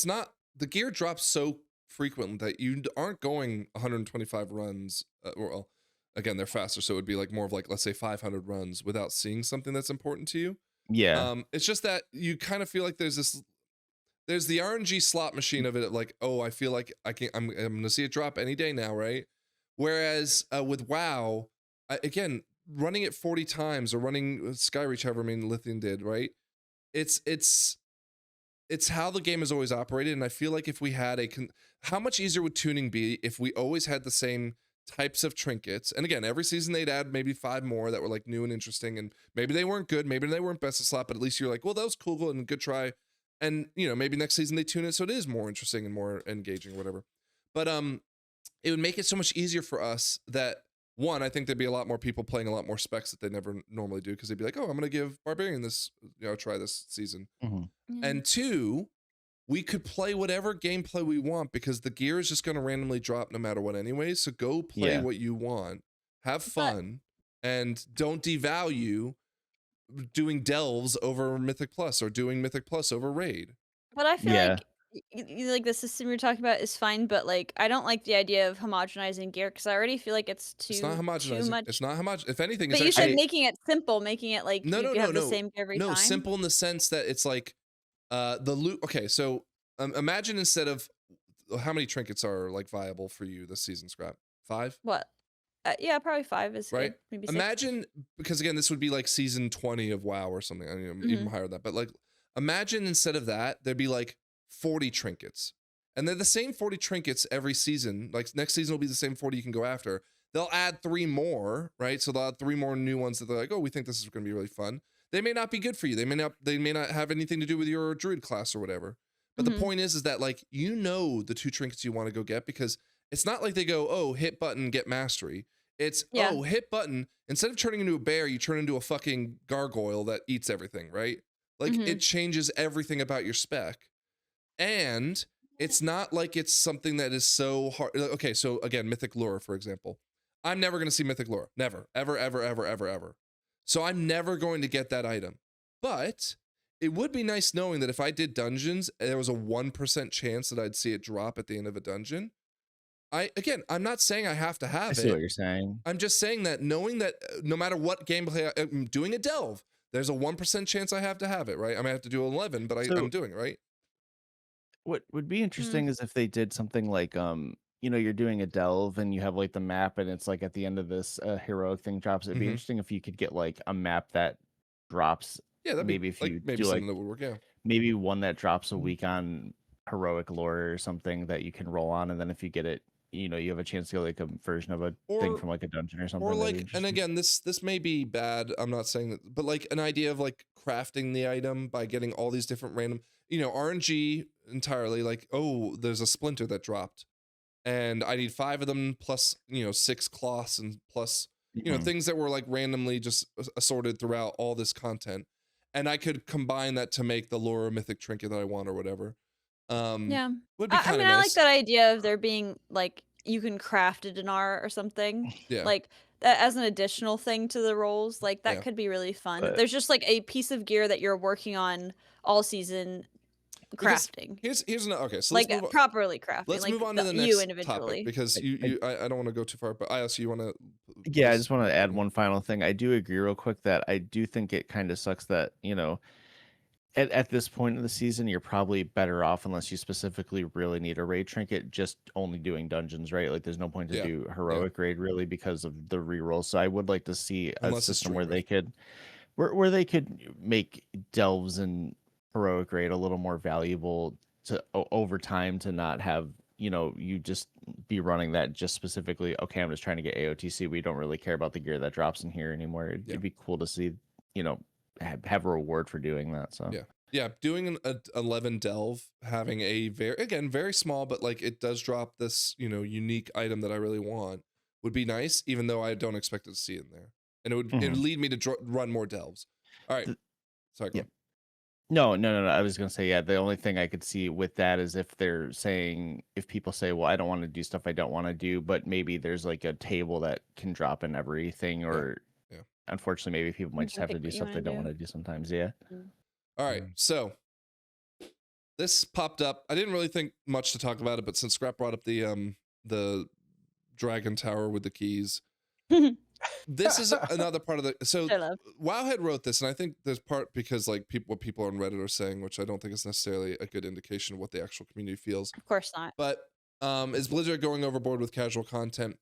not, the gear drops so frequent that you aren't going 125 runs. Well, again, they're faster, so it would be like more of like, let's say 500 runs without seeing something that's important to you. Yeah. It's just that you kind of feel like there's the RNG slot machine of it. Like, oh, I feel like I'm gonna see it drop any day now, right? Whereas with WoW, again, running it 40 times or running Skyreach, however many Lythian did, right? It's how the game has always operated, and I feel like if we had how much easier would tuning be if we always had the same types of trinkets? And again, every season they'd add maybe 5 more that were like new and interesting, and maybe they weren't good, maybe they weren't best of slot, but at least you're like, well, that was cool and good try. And maybe next season they tune it so it is more interesting and more engaging or whatever. But it would make it so much easier for us that, one, I think there'd be a lot more people playing a lot more specs that they never normally do, because they'd be like, oh, I'm gonna give Barbarian this, try this season. And 2, we could play whatever gameplay we want, because the gear is just gonna randomly drop no matter what anyway. So go play what you want, have fun, and don't devalue doing delves over Mythic Plus or doing Mythic Plus over Raid. But I feel like like the system you're talking about is fine, but like I don't like the idea of homogenizing gear, because I already feel like it's It's not too homogenizing. much. It's not homogenizing. If anything, But it's you said actually making it simple, making it like no, you no, could no, have the no, same gear every no. time. Simple in the sense that it's like the loot. Okay, so imagine instead of how many trinkets are like viable for you this season, Scrap? 5? What? Yeah, probably 5 is Right. good. Maybe 6. Imagine, because again, this would be like season 20 of WoW or something. I mean, even higher than that. But like, imagine instead of that, there'd be like 40 trinkets, and they're the same 40 trinkets every season. Like next season will be the same 40 you can go after. They'll add 3 more, right? So they'll add 3 more new ones that they're like, oh, we think this is going to be really fun. They may not be good for you. They may not have anything to do with your druid class or whatever. But the point is that like, the 2 trinkets you want to go get, because it's not like they go, oh, hit button, get mastery. It's, oh, hit button. Instead of turning into a bear, you turn into a fucking gargoyle that eats everything, right? Like it changes everything about your spec. And it's not like it's something that is so hard. Okay, so again, Mythic Lure, for example. I'm never going to see Mythic Lure. Never. Ever, ever, ever, ever, ever. So I'm never going to get that item. But it would be nice knowing that if I did dungeons, there was a 1% chance that I'd see it drop at the end of a dungeon. I'm not saying I have to have it. I see what you're saying. I'm just saying that knowing that no matter what gameplay I'm doing a delve, there's a 1% chance I have to have it, right? I may have to do 11, but I'm doing it, right? What would be interesting is if they did something like you're doing a delve and you have like the map and it's like at the end of this heroic thing drops. It'd be interesting if you could get like a map that drops. Yeah, that'd maybe be if like, you maybe do something like that would work, yeah. maybe one that drops a week on heroic lore or something that you can roll on, and then if you get it, you have a chance to get like a version of a thing from like a dungeon or something. Or like, and again, this may be bad. I'm not saying that, but like an idea of like crafting the item by getting all these different random, RNG entirely. Like, oh, there's a splinter that dropped, and I need 5 of them plus 6 cloths and plus things that were like randomly just assorted throughout all this content, and I could combine that to make the lure mythic trinket that I want or whatever. Yeah. Would be I kind of mean, nice. I like that idea of there being like you can craft a dinar or something. Yeah. Like that as an additional thing to the rolls. Like that could be really fun. But- There's just like a piece of gear that you're working on all season crafting. Here's okay. So like let's move on. properly crafting. Let's like move on to the you next individually. topic, because I don't want to go too far, but IS, you want to? Yeah, I just want to add one final thing. I do agree real quick that I do think it kind of sucks that, at this point in the season, you're probably better off, unless you specifically really need a raid trinket, just only doing dungeons, right? Like there's no point to do heroic raid really because of the reroll. So I would like to see a system where they could make delves and heroic raid a little more valuable to over time, to not have you just be running that just specifically, okay, I'm just trying to get AOTC. We don't really care about the gear that drops in here anymore. It'd be cool to see, have a reward for doing that. So yeah, doing an 11 delve, having a very small, but like it does drop this, unique item that I really want would be nice, even though I don't expect to see it in there. And it would lead me to run more delves. All right. Sorry. Yeah. No. I was gonna say, the only thing I could see with that is if people say, well, I don't want to do stuff I don't want to do, but maybe there's like a table that can drop in everything, or unfortunately, maybe people might just have to do stuff they don't want to do sometimes. Yeah. All right. So this popped up. I didn't really think much to talk about it, but since Scrap brought up the dragon tower with the keys, this is another part of the. So Wowhead wrote this, and I think there's part because like what people on Reddit are saying, which I don't think is necessarily a good indication of what the actual community feels. Of course not. But is Blizzard going overboard with casual content?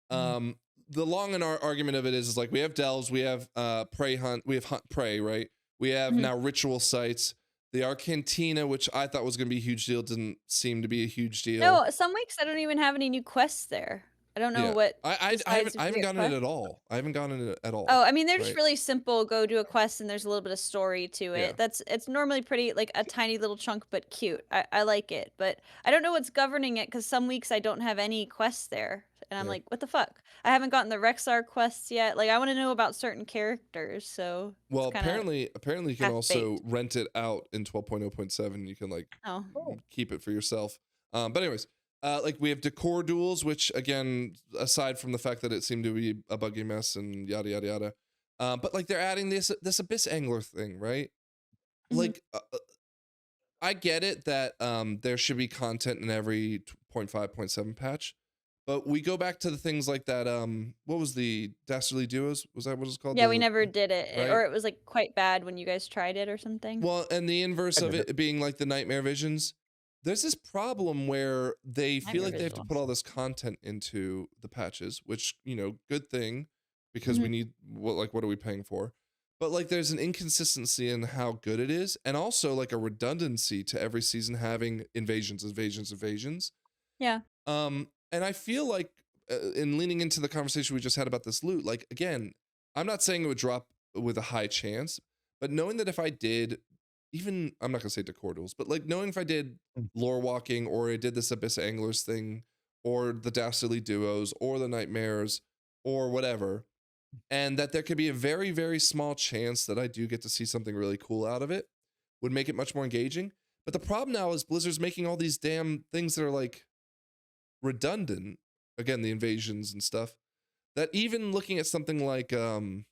The long and argument of it is like we have delves, we have prey hunt, we have hunt prey, right? We have now ritual sites. The Arcantina, which I thought was going to be a huge deal, didn't seem to be a huge deal. No, some weeks I don't even have any new quests there. I don't know what. I haven't gotten it at all. I haven't gotten it at all. Oh, I mean, they're just really simple. Go do a quest, and there's a little bit of story to it. Yeah. It's normally pretty like a tiny little chunk, but cute. I like it, but I don't know what's governing it because some weeks I don't have any quests there, and I'm like, what the fuck? I haven't gotten the Rexar quests yet. Like, I want to know about certain characters. So well, apparently you can also rent it out in 12.0.7. You can like keep it for yourself. But anyways. Like we have decor duels, which again, aside from the fact that it seemed to be a buggy mess and yada yada yada, but like they're adding this abyss angler thing, right? Like, I get it that there should be content in every 0.5.7 patch, but we go back to the things like that. What was the Dastardly Duos? Was that what it's called? Yeah, we never did it, or it was like quite bad when you guys tried it or something. Well, and the inverse of it being like the Nightmare Visions. There's this problem where they feel like they have to put all this content into the patches, which, good thing, because we need, what are we paying for? But like there's an inconsistency in how good it is, and also like a redundancy to every season having invasions. Yeah. And I feel like in leaning into the conversation we just had about this loot, like again, I'm not saying it would drop with a high chance, but knowing that if I did, even I'm not gonna say decor duels, but like knowing if I did lore walking or I did this Abyss Anglers thing or the Dastardly Duos or the Nightmares or whatever, and that there could be a very, very small chance that I do get to see something really cool out of it, would make it much more engaging. But the problem now is Blizzard's making all these damn things that are like redundant. Again, the invasions and stuff. That even looking at something like is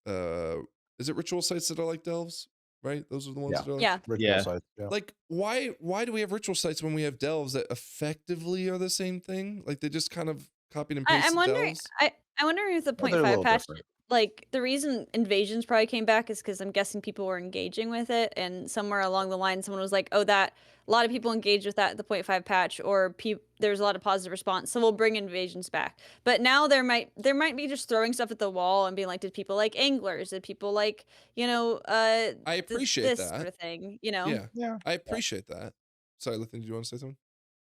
it ritual sites that are like delves? Right? Those are the ones that are like ritual sites. Yeah. Like why do we have ritual sites when we have delves that effectively are the same thing? Like they just kind of copied and pasted I'm wondering. delves. I'm wondering if the 0.5 patch, like the reason invasions probably came back is because I'm guessing people were engaging with it, and somewhere along the line, someone was like, "Oh, that a lot of people engaged with that at the 0.5 patch, or there's a lot of positive response, so we'll bring invasions back." But now there might be just throwing stuff at the wall and being like, "Did people like anglers? Did people like I appreciate this that sort of thing?" Yeah. I appreciate that. Sorry, Lythian, did you want to say something?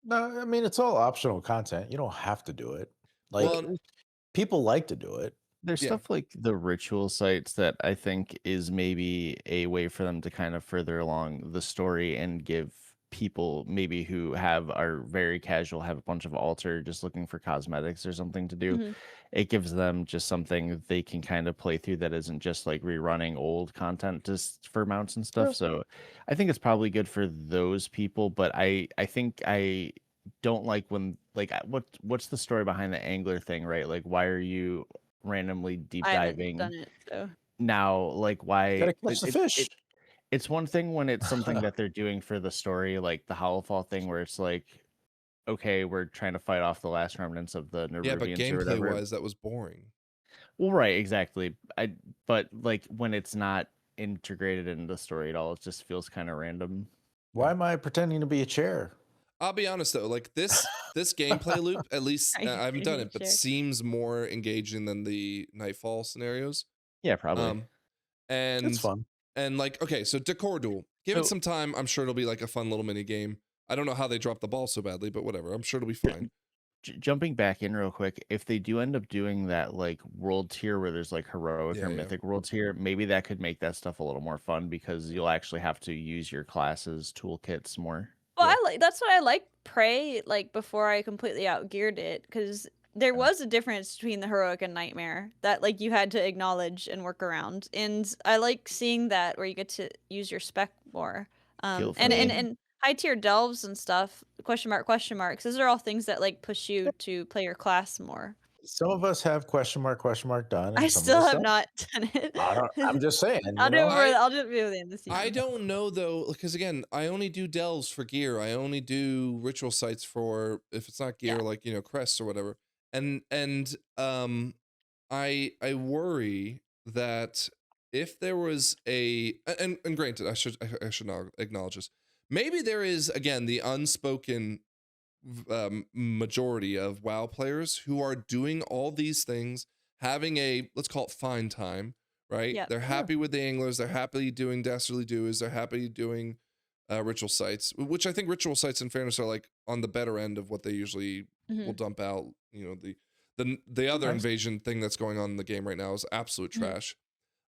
No, I mean it's all optional content. You don't have to do it. Like people like to do it. There's stuff like the ritual sites that I think is maybe a way for them to kind of further along the story and give people maybe who are very casual, have a bunch of altar just looking for cosmetics or something to do. It gives them just something they can kind of play through that isn't just like rerunning old content just for mounts and stuff. So I think it's probably good for those people, but I think I don't like when like what's the story behind the angler thing, right? Like why are you randomly deep diving I haven't done it, so. Now? Like why gotta catch the fish. It's one thing when it's something that they're doing for the story, like the Howlfall thing, where it's like, okay, we're trying to fight off the last remnants of the Nerubians. Yeah, but gameplay wise, that was boring. Well, right, exactly. But like when it's not integrated into the story at all, it just feels kind of random. Why am I pretending to be a chair? I'll be honest though, like this gameplay loop, at least I haven't done it, but seems more engaging than the Nightfall scenarios. Yeah, probably. And it's fun. And like, okay, so decor duel. Give it some time. I'm sure it'll be like a fun little mini game. I don't know how they dropped the ball so badly, but whatever. I'm sure it'll be fine. Jumping back in real quick, if they do end up doing that like world tier where there's like heroic Yeah, or yeah. mythic world tier, maybe that could make that stuff a little more fun because you'll actually have to use your classes toolkits more. Well, Yeah. that's what I like Prey like before I completely outgeared it, because there was a difference between the heroic and nightmare that like you had to acknowledge and work around, and I like seeing that where you get to use your spec more. Feel And free. high tier delves and stuff, question marks. Those are all things that like push you to play your class more. Some of us have question mark done, I and some of still us have don't. not done it. I'm just saying, I'll you do it know. I'll do it before the end of the season. I don't know though, because again, I only do delves for gear. I only do ritual sites for if it's not gear, Yeah. like crests or whatever. And I worry that if there was and granted, I should not acknowledge this. Maybe there is again the unspoken majority of WoW players who are doing all these things, having a, let's call it fine time, right? Yep. They're happy with the anglers, they're happy doing dastardly doers, they're happy doing ritual sites, which I think ritual sites in fairness are like on the better end of what they usually will dump out. The other Nice. invasion thing that's going on in the game right now is absolute trash.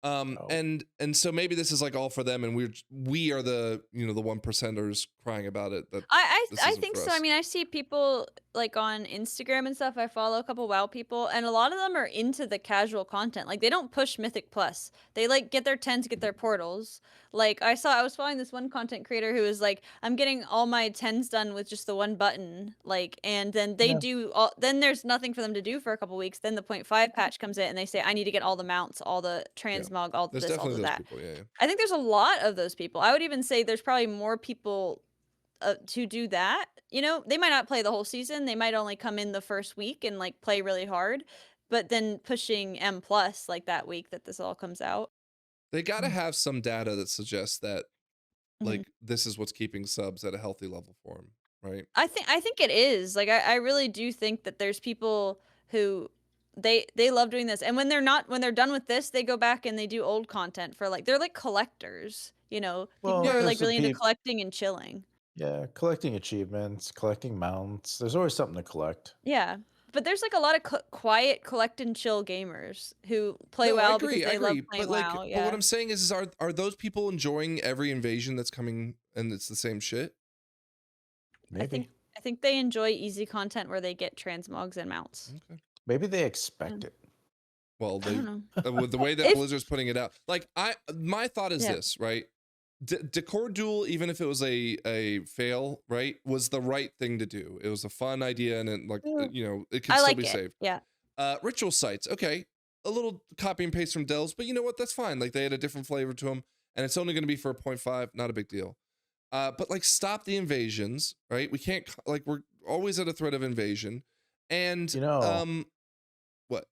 Oh. And so maybe this is like all for them, and we are the the 1%ers crying about it. That I this I isn't think for so. us. I mean, I see people like on Instagram and stuff. I follow a couple WoW people, and a lot of them are into the casual content. Like they don't push Mythic Plus. They like get their 10s, get their portals. Like I was following this one content creator who was like, I'm getting all my 10s done with just the one button. Like, and then they Yeah. do all. Then there's nothing for them to do for a couple weeks. Then the 0.5 patch comes in, and they say, I need to get all the mounts, all the transmog, all There's this, all definitely of those that. people. Yeah. I think there's a lot of those people. I would even say there's probably more people to do that. They might not play the whole season. They might only come in the first week and like play really hard, but then pushing M plus like that week that this all comes out. They got to have some data that suggests that like this is what's keeping subs at a healthy level for them, right? I think it is. Like I really do think that there's people who they love doing this, and when they're done with this, they go back and they do old content for like they're like collectors. People Well, who are there's like some really into peop- collecting and chilling. Yeah, collecting achievements, collecting mounts. There's always something to collect. Yeah. But there's like a lot of quiet, collect and chill gamers who play No, I WoW agree, because they love playing but like, WoW. but Yeah. what I'm saying is are those people enjoying every invasion that's coming and it's the same shit? Maybe. I think they enjoy easy content where they get transmogs and mounts. Okay. Maybe they expect it. Well, I they don't know. with the way that Blizzard's putting it out, like my thought is Yeah. this, right? Decor Duel, even if it was a fail, right, was the right thing to do. It was a fun idea, and it, like it could I still like be it. saved. Yeah. Ritual sites, okay, a little copy and paste from Dells, but you know what? That's fine. Like they had a different flavor to them, and it's only going to be for a 0.5, not a big deal. But like stop the invasions, right? We can't like we're always at a threat of invasion, and what?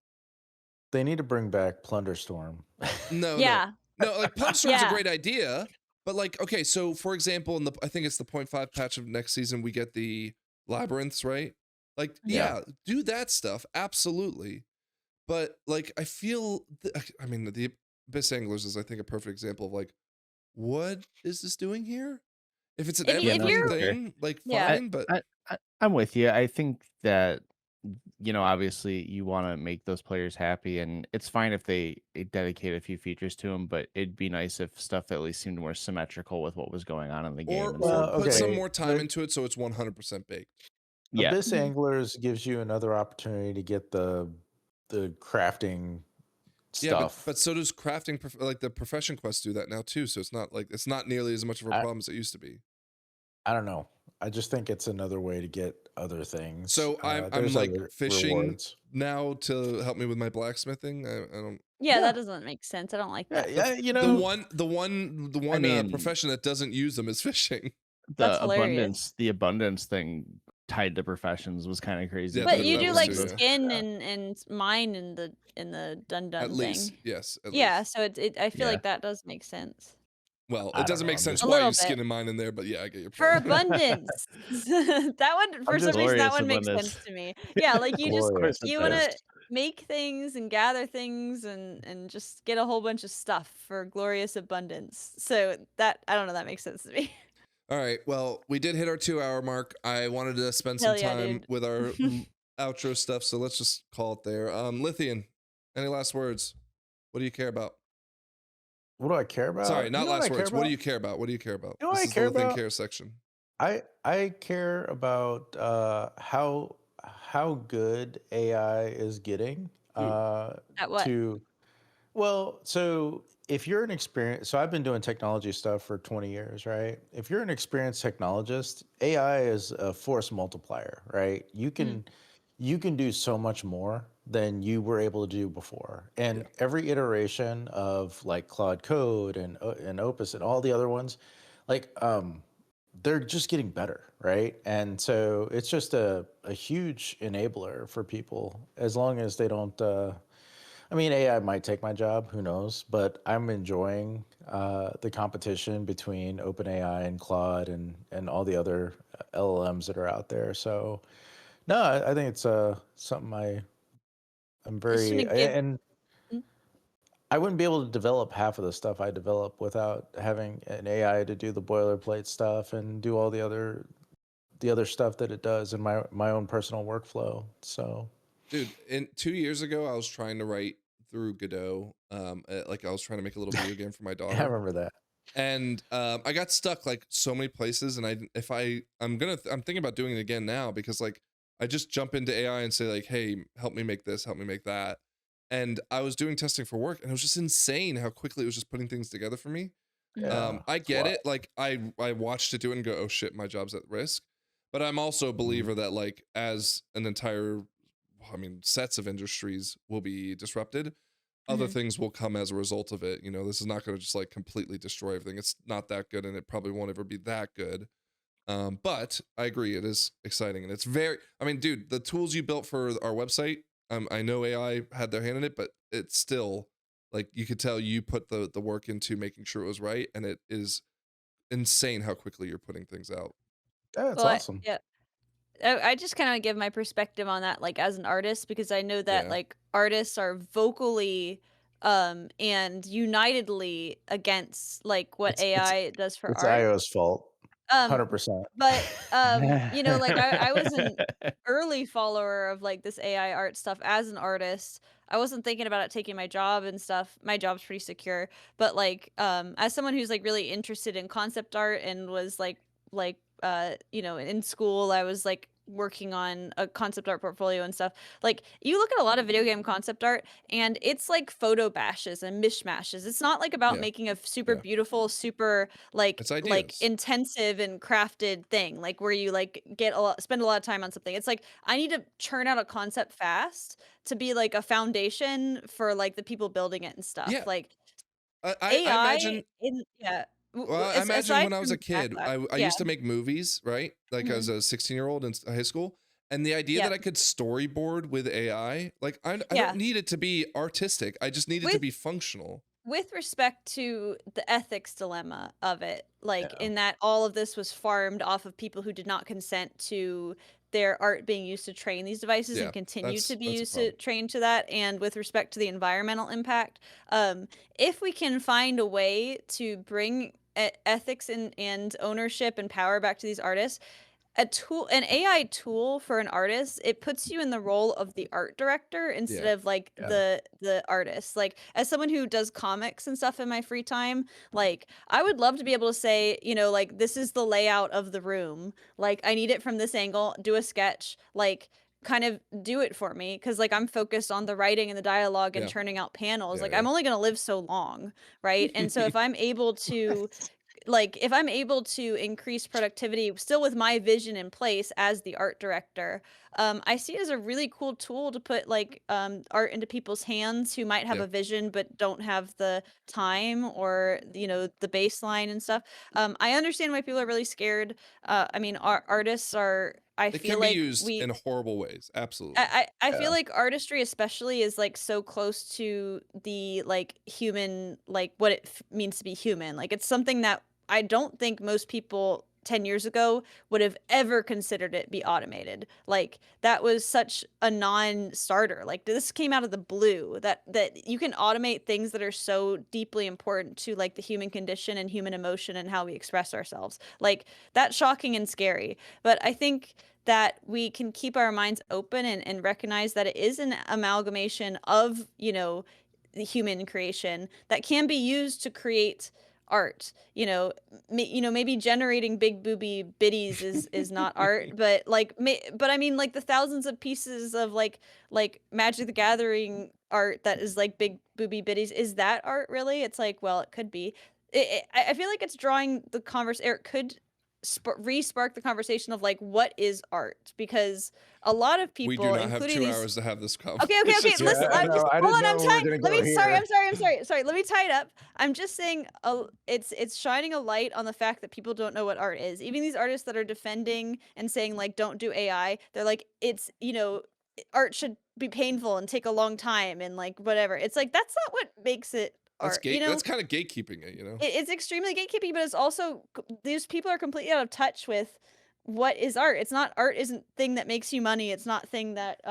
They need to bring back Plunderstorm. No, Yeah. no, like Plunderstorm's Yeah. a great idea, but like okay, so for example, in I think it's the 0.5 patch of next season, we get the labyrinths, right? Like yeah, do that stuff absolutely, but like I feel, I mean, the Abyss Anglers is I think a perfect example of like, what is this doing here? If it's an If evergreen you're- thing, like Yeah. fine, but I'm with you. I think that obviously you want to make those players happy, and it's fine if they dedicate a few features to them, but it'd be nice if stuff at least seemed more symmetrical with what was going on in the game. or put some okay, more time but- into it so it's 100% baked. Yeah. Abyss Anglers gives you another opportunity to get the crafting Yeah, stuff. but so does crafting, like the profession quests do that now too. So it's not nearly as much of a problem as it used to be. I don't know. I just think it's another way to get other things. So I'm there's like other fishing rewards. now to help me with my blacksmithing. I don't. Yeah, Yeah. that doesn't make sense. I don't like that. Yeah, The one I mean- profession that doesn't use them is fishing. That's The hilarious. abundance thing tied to professions was kind of crazy. Yeah, But that you do was like too, yeah. skin and mine in the dun At thing. least, yes. At Yeah, least. so I feel Yeah. like that does make sense. Well, I it doesn't don't make know, I'm sense just- A why little you skin bit. and mine in there, but yeah, I get your For point. abundance. That one, for just- some reason, that Glorious one makes abundance. sense to me. Yeah, like you just Glorious. you want to make things and gather things and just get a whole bunch of stuff for glorious abundance. So that, I don't know, that makes sense to me. All right. Well, we did hit our 2-hour mark. I wanted to spend some Hell yeah, time dude. with our outro stuff, so let's just call it there. Lythian, any last words? What do you care about? What do I care about? Sorry, You not know what I last care words. What do about? you care about? What do you care about? You know what This I is the care Lythian about? Cares section. I care about how good AI is getting At what? to well, so if you're an experienced, so I've been doing technology stuff for 20 years, right? If you're an experienced technologist, AI is a force multiplier, right? You can do so much more than you were able to do before. And Yeah. every iteration of like Claude Code and Opus and all the other ones, like they're just getting better, right? And so it's just a huge enabler for people as long as they don't I mean, AI might take my job, who knows? But I'm enjoying the competition between OpenAI and Claude and all the other LLMs that are out there. So, no, I think it's something I'm Just very gonna give. and Mm. I wouldn't be able to develop half of the stuff I develop without having an AI to do the boilerplate stuff and do all the other stuff that it does in my own personal workflow. So, Dude, 2 years ago, I was trying to write through Godot. Like I was trying to make a little video game for my yeah, I daughter. remember that. And I got stuck like so many places, and I'm thinking about doing it again now, because like I just jump into AI and say like, hey, help me make this, help me make that. And I was doing testing for work, and it was just insane how quickly it was just putting things together for me. Yeah, I it's get wild. it, like I watched it do it and go, oh shit, my job's at risk. But I'm also a believer that like as an entire, I mean, sets of industries will be disrupted, other things will come as a result of it. You know, this is not going to just like completely destroy everything. It's not that good, and it probably won't ever be that good. But I agree, it is exciting, and it's very. I mean, dude, the tools you built for our website. I know AI had their hand in it, but it's still like you could tell you put the work into making sure it was right, and it is insane how quickly you're putting things out. Yeah, it's Well, awesome. yeah. I just kind of give my perspective on that, like as an artist, because I know that Yeah, like artists are vocally and unitedly against like what It's it's AI does for it's art. IO's fault. Um, 100%. but you know, like I was an early follower of like this AI art stuff as an artist. I wasn't thinking about it taking my job and stuff. My job's pretty secure, but like as someone who's like really interested in concept art and was like you know, in school I was like working on a concept art portfolio and stuff. Like you look at a lot of video game concept art and it's like photo bashes and mishmashes. It's not like about yeah, making a super yeah. beautiful, super like It's ideas. intensive and crafted thing, like where you like get a lot spend a lot of time on something. It's like I need to churn out a concept fast to be like a foundation for like the people building it and stuff. Yeah, Like I AI imagine. in yeah. Well, I imagine Aside when I was a from kid, backlash. I Yeah. used to make movies, right? Like Mhm. as a 16-year-old in high school. And the idea Yeah. that I could storyboard with AI, like I don't Yeah. need it to be artistic. I just need it to With be functional. with respect to the ethics dilemma of it, like Yeah. in that all of this was farmed off of people who did not consent to their art being used to train these devices Yeah, and continue to be that's a used to problem. train to that. And with respect to the environmental impact, if we can find a way to bring ethics and ownership and power back to these artists, an AI tool for an artist, it puts you in the role of the art director instead Yeah, of like Yeah. the artist. Like as someone who does comics and stuff in my free time, like I would love to be able to say, you know, like this is the layout of the room. Like I need it from this angle, do a sketch, like kind of do it for me because like I'm focused on the writing and the dialogue and yeah, churning out panels. Like yeah, I'm only going to live so long, right? And so yeah. if I'm able to like if I'm able to increase productivity still with my vision in place as the art director, I see it as a really cool tool to put like art into people's hands who might have Yeah, a vision but don't have the time or you know the baseline and stuff. I understand why people are really scared. I mean, artists are. I it feel can be like used in horrible ways. Absolutely. I feel Yeah. like artistry especially is like so close to the like human like what it means to be human. Like it's something that I don't think most people 10 years ago would have ever considered it be automated. Like that was such a non-starter. Like this came out of the blue that you can automate things that are so deeply important to like the human condition and human emotion and how we express ourselves. Like that's shocking and scary. But I think that we can keep our minds open and recognize that it is an amalgamation of, you know, the human creation that can be used to create art. You know, maybe generating big booby biddies is not art, but like, but I mean, like the thousands of pieces of like Magic the Gathering art that is like big booby biddies, is that art really? It's like, well, it could be. I feel like it's drawing the conversation, or it could re-spark the conversation of like, what is art? Because a lot of We do people, not have including 2 these hours to have this Okay, conversation. listen, I'm just, I hold didn't on, know I'm we were trying, gonna let go me, sorry, here. sorry, let me tie it up. I'm just saying, it's shining a light on the fact that people don't know what art is. Even these artists that are defending and saying like, don't do AI, they're like, it's, you know, art should be painful and take a long time and like, whatever. It's like, that's not what makes it That's art, you know? That's kind of gatekeeping it, you know? It's extremely gatekeeping, but it's also these people are completely out of touch with what is art. It's not art isn't thing that makes you money. It's not thing that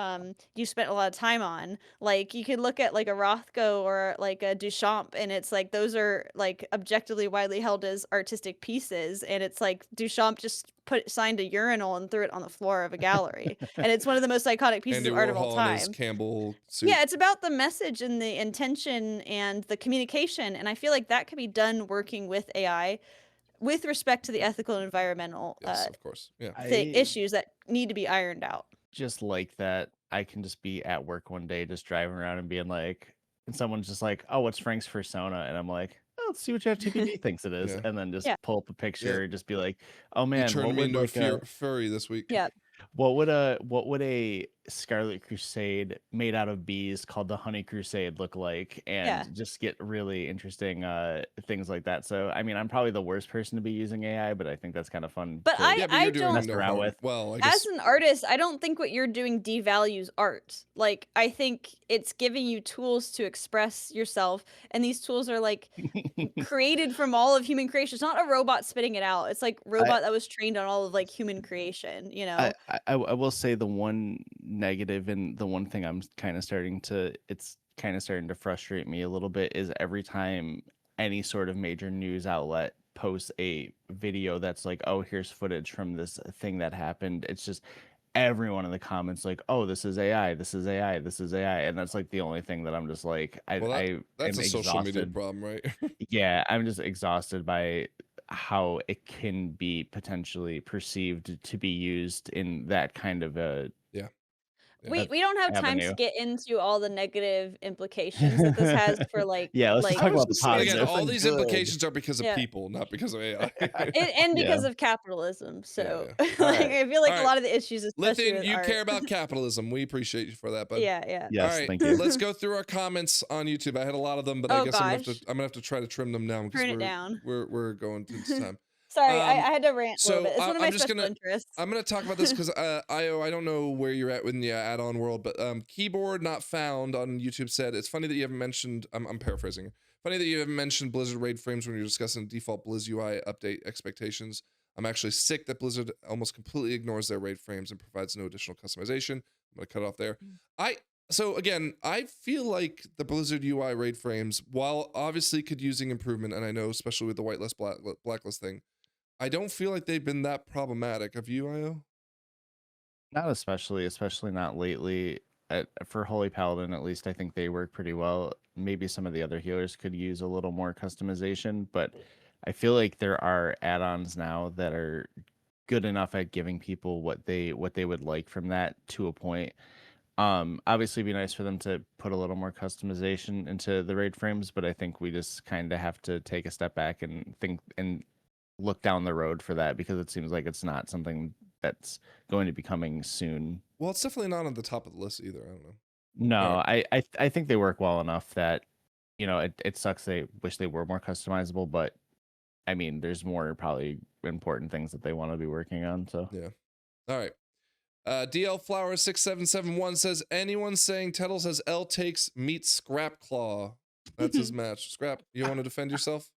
you spent a lot of time on. Like you could look at like a Rothko or like a Duchamp, and it's like those are like objectively widely held as artistic pieces, and it's like Duchamp just signed a urinal and threw it on the floor of a gallery, and it's one of the most iconic pieces Andy of art of all Warhol in his time. Campbell suit. Yeah, it's about the message and the intention and the communication, and I feel like that could be done working with AI with respect to the ethical and environmental Yes, of course. Yeah. issues that need to be ironed out. Just like that, I can just be at work one day, just driving around and being like, and someone's just like, "Oh, what's Frank's persona?" And I'm like, "Oh, let's see what ChatGPT thinks it is," Yeah. and then just Yeah. pull up a picture, just be like, "Oh You man, turned what me would into like a furry this week. Yeah. what would a Scarlet Crusade made out of bees called the Honey Crusade look like?" And Yeah. just get really interesting things like that. So I mean, I'm probably the worst person to be using AI, but I think that's kind of fun. But to Yeah, but you're doing mess no around harm. with. Well, I guess as an artist, I don't think what you're doing devalues art. Like, I think it's giving you tools to express yourself, and these tools are like created from all of human creation. It's not a robot spitting it out. It's like robot that was trained on all of like human creation, you know? I will say the one negative and the one thing I'm kind of starting to frustrate me a little bit is every time any sort of major news outlet posts a video that's like, "Oh, here's footage from this thing that happened," it's just everyone in the comments like, "Oh, this is AI, this is AI, this is AI," and that's like the only thing that I'm just like, that's am a social media exhausted. problem, right? Yeah, I'm just exhausted by how it can be potentially perceived to be used in that kind of a Yeah. We don't have time to avenue. get into all the negative implications that this has for like Yeah, let's just like talk about the But again, positive. all these good. implications are because of Yeah. people, not because of AI. and Yeah. because of capitalism. So yeah. like, Alright. I feel like a Alright. lot of the issues, especially Lythian, with you art. care about capitalism. We appreciate you for that, bud. Yeah, yeah. Yes, All right, thank you. let's go through our comments on YouTube. I had a lot of them, but I Oh guess I'm gosh. gonna have to try to trim them down because Turn it down. we're going into time. Sorry, I had to rant a little So bit. It's one of my I'm just special interests. I'm gonna talk about this because I don't know where you're at in the add-on world, but keyboard not found on YouTube said it's funny that you haven't mentioned. I'm paraphrasing. Funny that you haven't mentioned Blizzard raid frames when you're discussing default Blizz UI update expectations. I'm actually sick that Blizzard almost completely ignores their raid frames and provides no additional customization. I'm gonna cut it off there. So again, I feel like the Blizzard UI raid frames, while obviously could using improvement, and I know especially with the whitelist blacklist thing, I don't feel like they've been that problematic. Have you, IO? Not especially not lately. For Holy Paladin, at least, I think they work pretty well. Maybe some of the other healers could use a little more customization, but I feel like there are add-ons now that are good enough at giving people what they would like from that to a point. Obviously, it'd be nice for them to put a little more customization into the raid frames, but I think we just kind of have to take a step back and think and look down the road for that, because it seems like it's not something that's going to be coming soon. Well, it's definitely not on the top of the list either. I don't know. No, I think they work well enough that, you know, it sucks. They wish they were more customizable, but I mean, there's more probably important things that they want to be working on. So yeah. All right. DL Flower 6771 says anyone saying Tettles has L takes meets Scrap Claw. That's his match. Scrap, you want to defend yourself?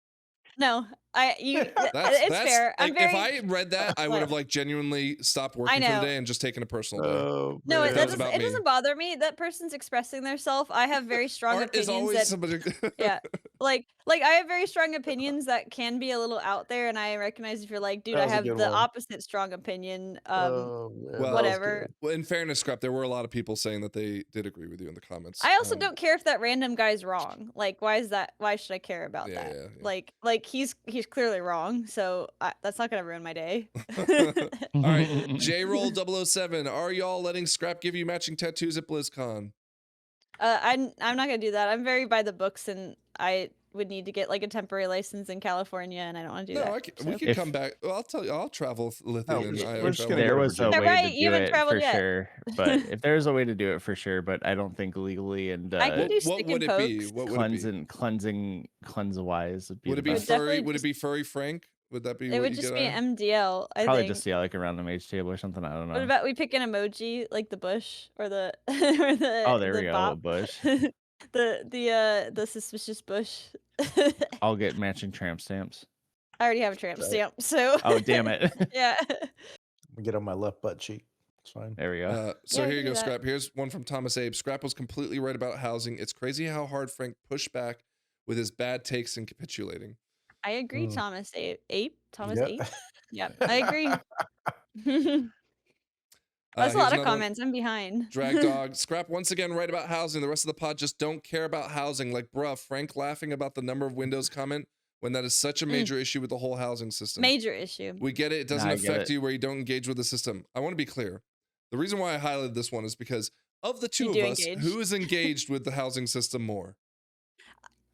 No, It's fair. I'm like, very. if I had read that, I would have like genuinely stopped working for the day and just taken a personal day. Oh, No, If it that was about me. doesn't bother me. That person's expressing themselves. I have very strong Art is opinions always that somebody. yeah, like I have very strong opinions that can be a little out there, and I recognize if you're like, dude, That I was a have good the one. opposite strong opinion. Oh man, that was whatever. good. Well, in fairness, Scrap, there were a lot of people saying that they did agree with you in the comments. I also don't care if that random guy's wrong. Like, why should I care about Yeah, that? yeah. Like he's clearly wrong, so that's not gonna ruin my day. All right, JRoll007, are y'all letting Scrap give you matching tattoos at BlizzCon? I'm not gonna do that. I'm very by the books, and I would need to get like a temporary license in California, and I don't want to do No, that. we could come back. Well, I'll tell you, I'll travel with Lithian No, and we're just gonna There go to was a Virginia. way Right, to you do haven't it traveled for yet. sure, but if there's a way to do it for sure, but I don't think legally and I can do what stick would and it be? pokes. What would it be? cleanse wise would be Would the it be best. furry? definitely Would it be furry Frank? Would that be It what would you just get be on? an MDL, I Probably think. just like around the mage table or something. I don't know. What about we pick an emoji, like the bush or the or Oh, there we the go. bop, A bush. the suspicious bush. I'll get matching tramp stamps. I already have a tramp Right. stamp, so Oh, damn it. yeah. Get on my left butt cheek. It's fine. There we go. So Yeah, we here you can go, do that. Scrap. Here's one from Thomas Abe. Scrap was completely right about housing. It's crazy how hard Frank pushed back with his bad takes and capitulating. I agree, Mm. Thomas Ape. Thomas Yep. Ape. Yep, I agree. That's a Here's lot of another one. comments. I'm behind. Drag Dog. Scrap once again right about housing. The rest of the pod just don't care about housing. Like, bruh, Frank laughing about the number of windows comment when that is such a major issue with the whole housing system. Major issue. We get it. It doesn't Nah, I get affect it. you where you don't engage with the system. I want to be clear. The reason why I highlighted this one is because of the two You of do us, engage. who is engaged with the housing system more?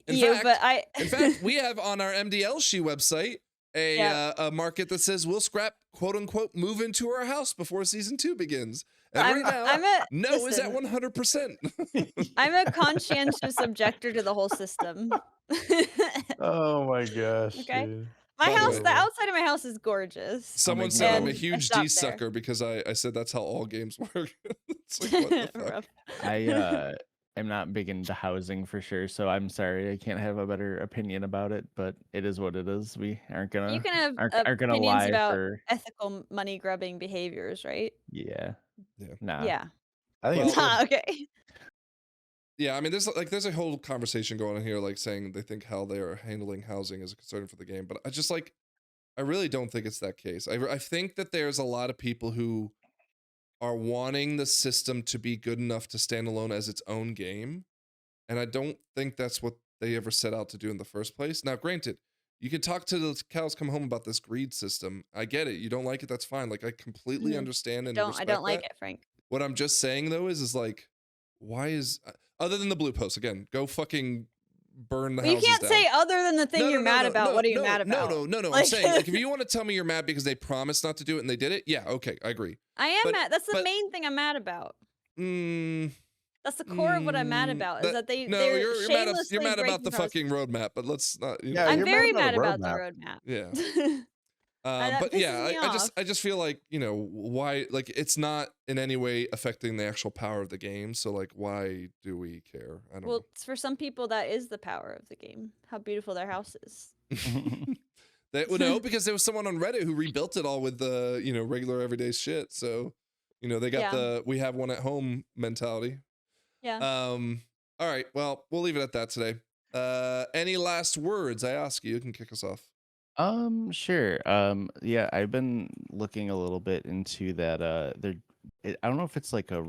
In You, fact, but I. in fact, we have on our MDLshi website a market that says we'll Scrap, quote unquote, move into our house before season 2 begins. And right now, no is at 100%. I'm a conscientious objector to the whole system. Oh my gosh. Okay. Dude. My By the house, way- the outside of my house is gorgeous. Someone said I'm a And huge I stopped D sucker because I said that's how all games work. It's like, what the fuck? Rough. I am not big into housing for sure, so I'm sorry I can't have a better opinion about it, but it is what it is. We aren't gonna You can have aren't gonna opinions lie about for ethical money grubbing behaviors, right? yeah. Yeah. Nah. Yeah. I think it's Well, good. Okay. Yeah, I mean, there's a whole conversation going on here, like saying they think how they are handling housing is a concern for the game, but I just I really don't think it's that case. I think that there's a lot of people who are wanting the system to be good enough to stand alone as its own game, and I don't think that's what they ever set out to do in the first place. Now, granted, you can talk to the cows come home about this greed system. I get it. You don't like it, that's fine. Like, I completely understand and I respect don't like that. it, Frank. What I'm just saying though is like, why is other than the blue post again? Go fucking burn the Well, you houses can't down. say other than the thing you're mad about. What are you no, mad about? No. I'm Like- saying like if you want to tell me you're mad because they promised not to do it and they did it, yeah, okay, I agree. I am But- mad. That's the but- main thing I'm mad about. Mm, That's the core of what I'm mad about. Is that they're you're mad, shamelessly you're mad about breaking the promises. fucking roadmap, but let's not. Yeah, I'm you're mad very about mad the about the roadmap. roadmap. Yeah. that But yeah, pisses me I off. just feel like, you know, why, like, it's not in any way affecting the actual power of the game. So like, why do we care? I don't Well, for some people, that is the power of the game. How beautiful their house is. Well, no, because there was someone on Reddit who rebuilt it all with the, you know, regular everyday shit. So, you know, they got Yeah. the we have one at home mentality. Yeah. All right. Well, we'll leave it at that today. Any last words? I ask you. You can kick us off. Sure. Yeah, I've been looking a little bit into that. I don't know if it's like a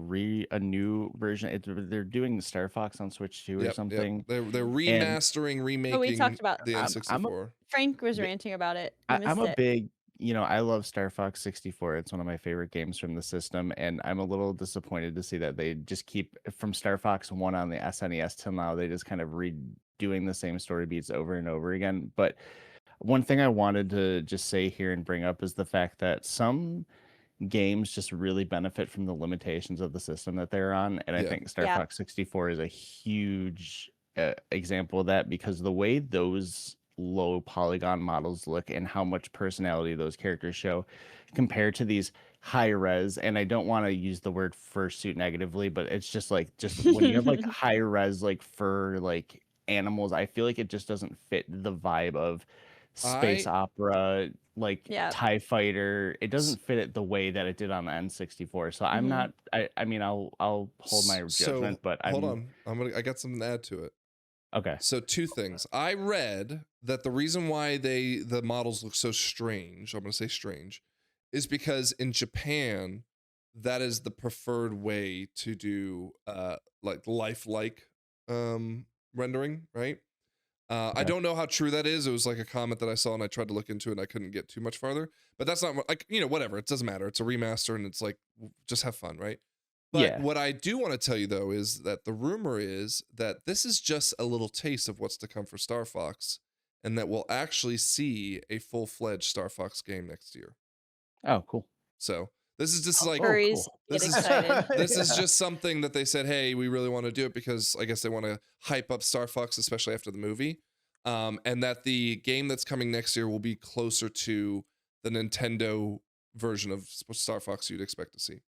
new version. They're doing Star Fox on Switch 2 or something. They're remastering, remaking talked about- the I'm a- N64. Frank was ranting about it. I'm a big, I love Star Fox 64. It's one of my favorite games from the system, and I'm a little disappointed to see that they just keep from Star Fox 1 on the SNES till now. They just kind of redoing the same story beats over and over again. But one thing I wanted to just say here and bring up is the fact that some games just really benefit from the limitations of the system that they're on, and I think Star Fox 64 is a huge example of that, because the way those low polygon models look and how much personality those characters show compared to these high res, and I don't want to use the word fursuit negatively, but it's just when you have like high res like fur like animals, I feel like it just doesn't fit the vibe of space opera, like Yeah. TIE fighter. It doesn't fit it the way that it did on the N64. So I'm not. I mean, I'll hold my judgment, but hold on. I got something to add to it. Okay. So 2 things. I read that the reason why the models look so strange, I'm going to say strange, is because in Japan, that is the preferred way to do like lifelike rendering, right? I don't know how true that is. It was like a comment that I saw and I tried to look into it and I couldn't get too much farther. But that's not like, whatever. It doesn't matter. It's a remaster and it's like, just have fun, right? But what I do want to tell you though is that the rumor is that this is just a little taste of what's to come for Star Fox, and that we'll actually see a full-fledged Star Fox game next year. Oh, cool. So this is just like Furries get excited. This is just something that they said, hey, we really want to do it because I guess they want to hype up Star Fox, especially after the movie. And that the game that's coming next year will be closer to the Nintendo version of Star Fox you'd expect to see.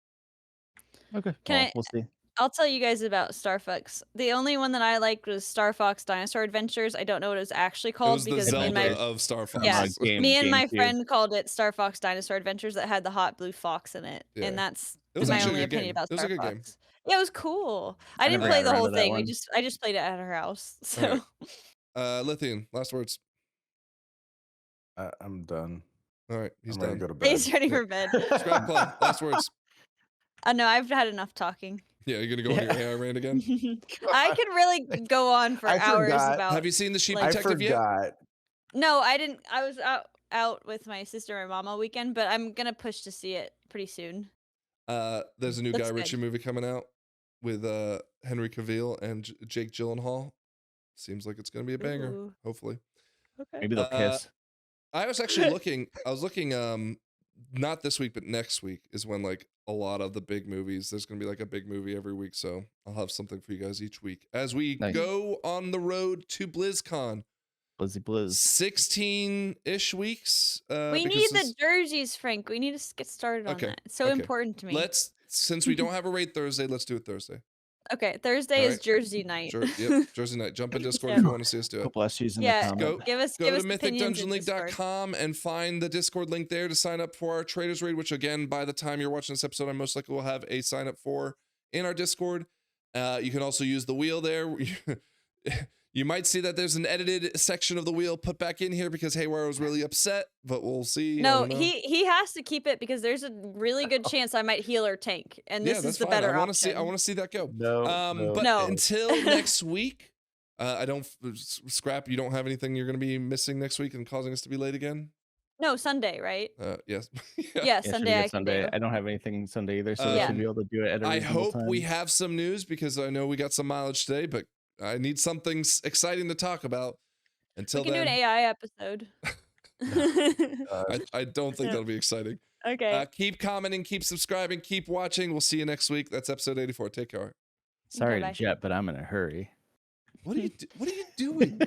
Okay. We'll see. I'll tell you guys about Star Fox. The only one that I liked was Star Fox Dinosaur Adventures. I don't know what it was actually called. It was because the Zelda of Star Fox. Yeah, me and my friend called it Star Fox Dinosaur Adventures that had the hot blue fox in it. And that's my only opinion about Star Fox. Game. Yeah, it was cool. I didn't play the whole thing. I just played it at her house. So Lithian, last words. I'm done. All right, he's ready done. to go to bed. He's ready for bed. Scrap Club, last words. No, I've had enough talking. Yeah, you're gonna go on your AI rant again? I could really go on for hours about. Have you seen the Sheep Detective yet? No, I didn't. I was out with my sister and mom all weekend, but I'm gonna push to see it pretty soon. There's a new Guy Ritchie movie coming out with Henry Cavill and Jake Gyllenhaal. Seems like it's gonna be a banger. Hopefully. Okay. Maybe they'll kiss. I was actually looking. Not this week, but next week is when like a lot of the big movies. There's gonna be like a big movie every week, so I'll have something for you guys each week as we go on the road to BlizzCon. Blizz. 16-ish weeks. We need the jerseys, Frank. We need to get started on that. It's so important to me. Since we don't have a raid Thursday, let's do it Thursday. Okay, Thursday is Jersey night. Jersey night. Jump in Discord if you want to see us do it. Bless you in the comments. Go to mythicdungeonleague.com and find the Discord link there to sign up for our Traitors raid, which again, by the time you're watching this episode, I most likely will have a sign up for in our Discord. You can also use the wheel there. You might see that there's an edited section of the wheel put back in here because Haywire was really upset, but we'll see. No, he has to keep it because there's a really good chance I might heal or tank, and this is the better option. I want to see that go. But until next week, I don't Scrap. You don't have anything you're going to be missing next week and causing us to be late again. No, Sunday, right? Yes. Yeah, Sunday. I don't have anything Sunday either, so we should be able to do it at a reasonable time. We have some news because I know we got some mileage today, but I need something exciting to talk about. Until we can do an AI episode. I don't think that'll be exciting. Okay. Keep commenting, keep subscribing, keep watching. We'll see you next week. That's episode 84. Take care. Sorry to jet, but I'm in a hurry. What are you doing?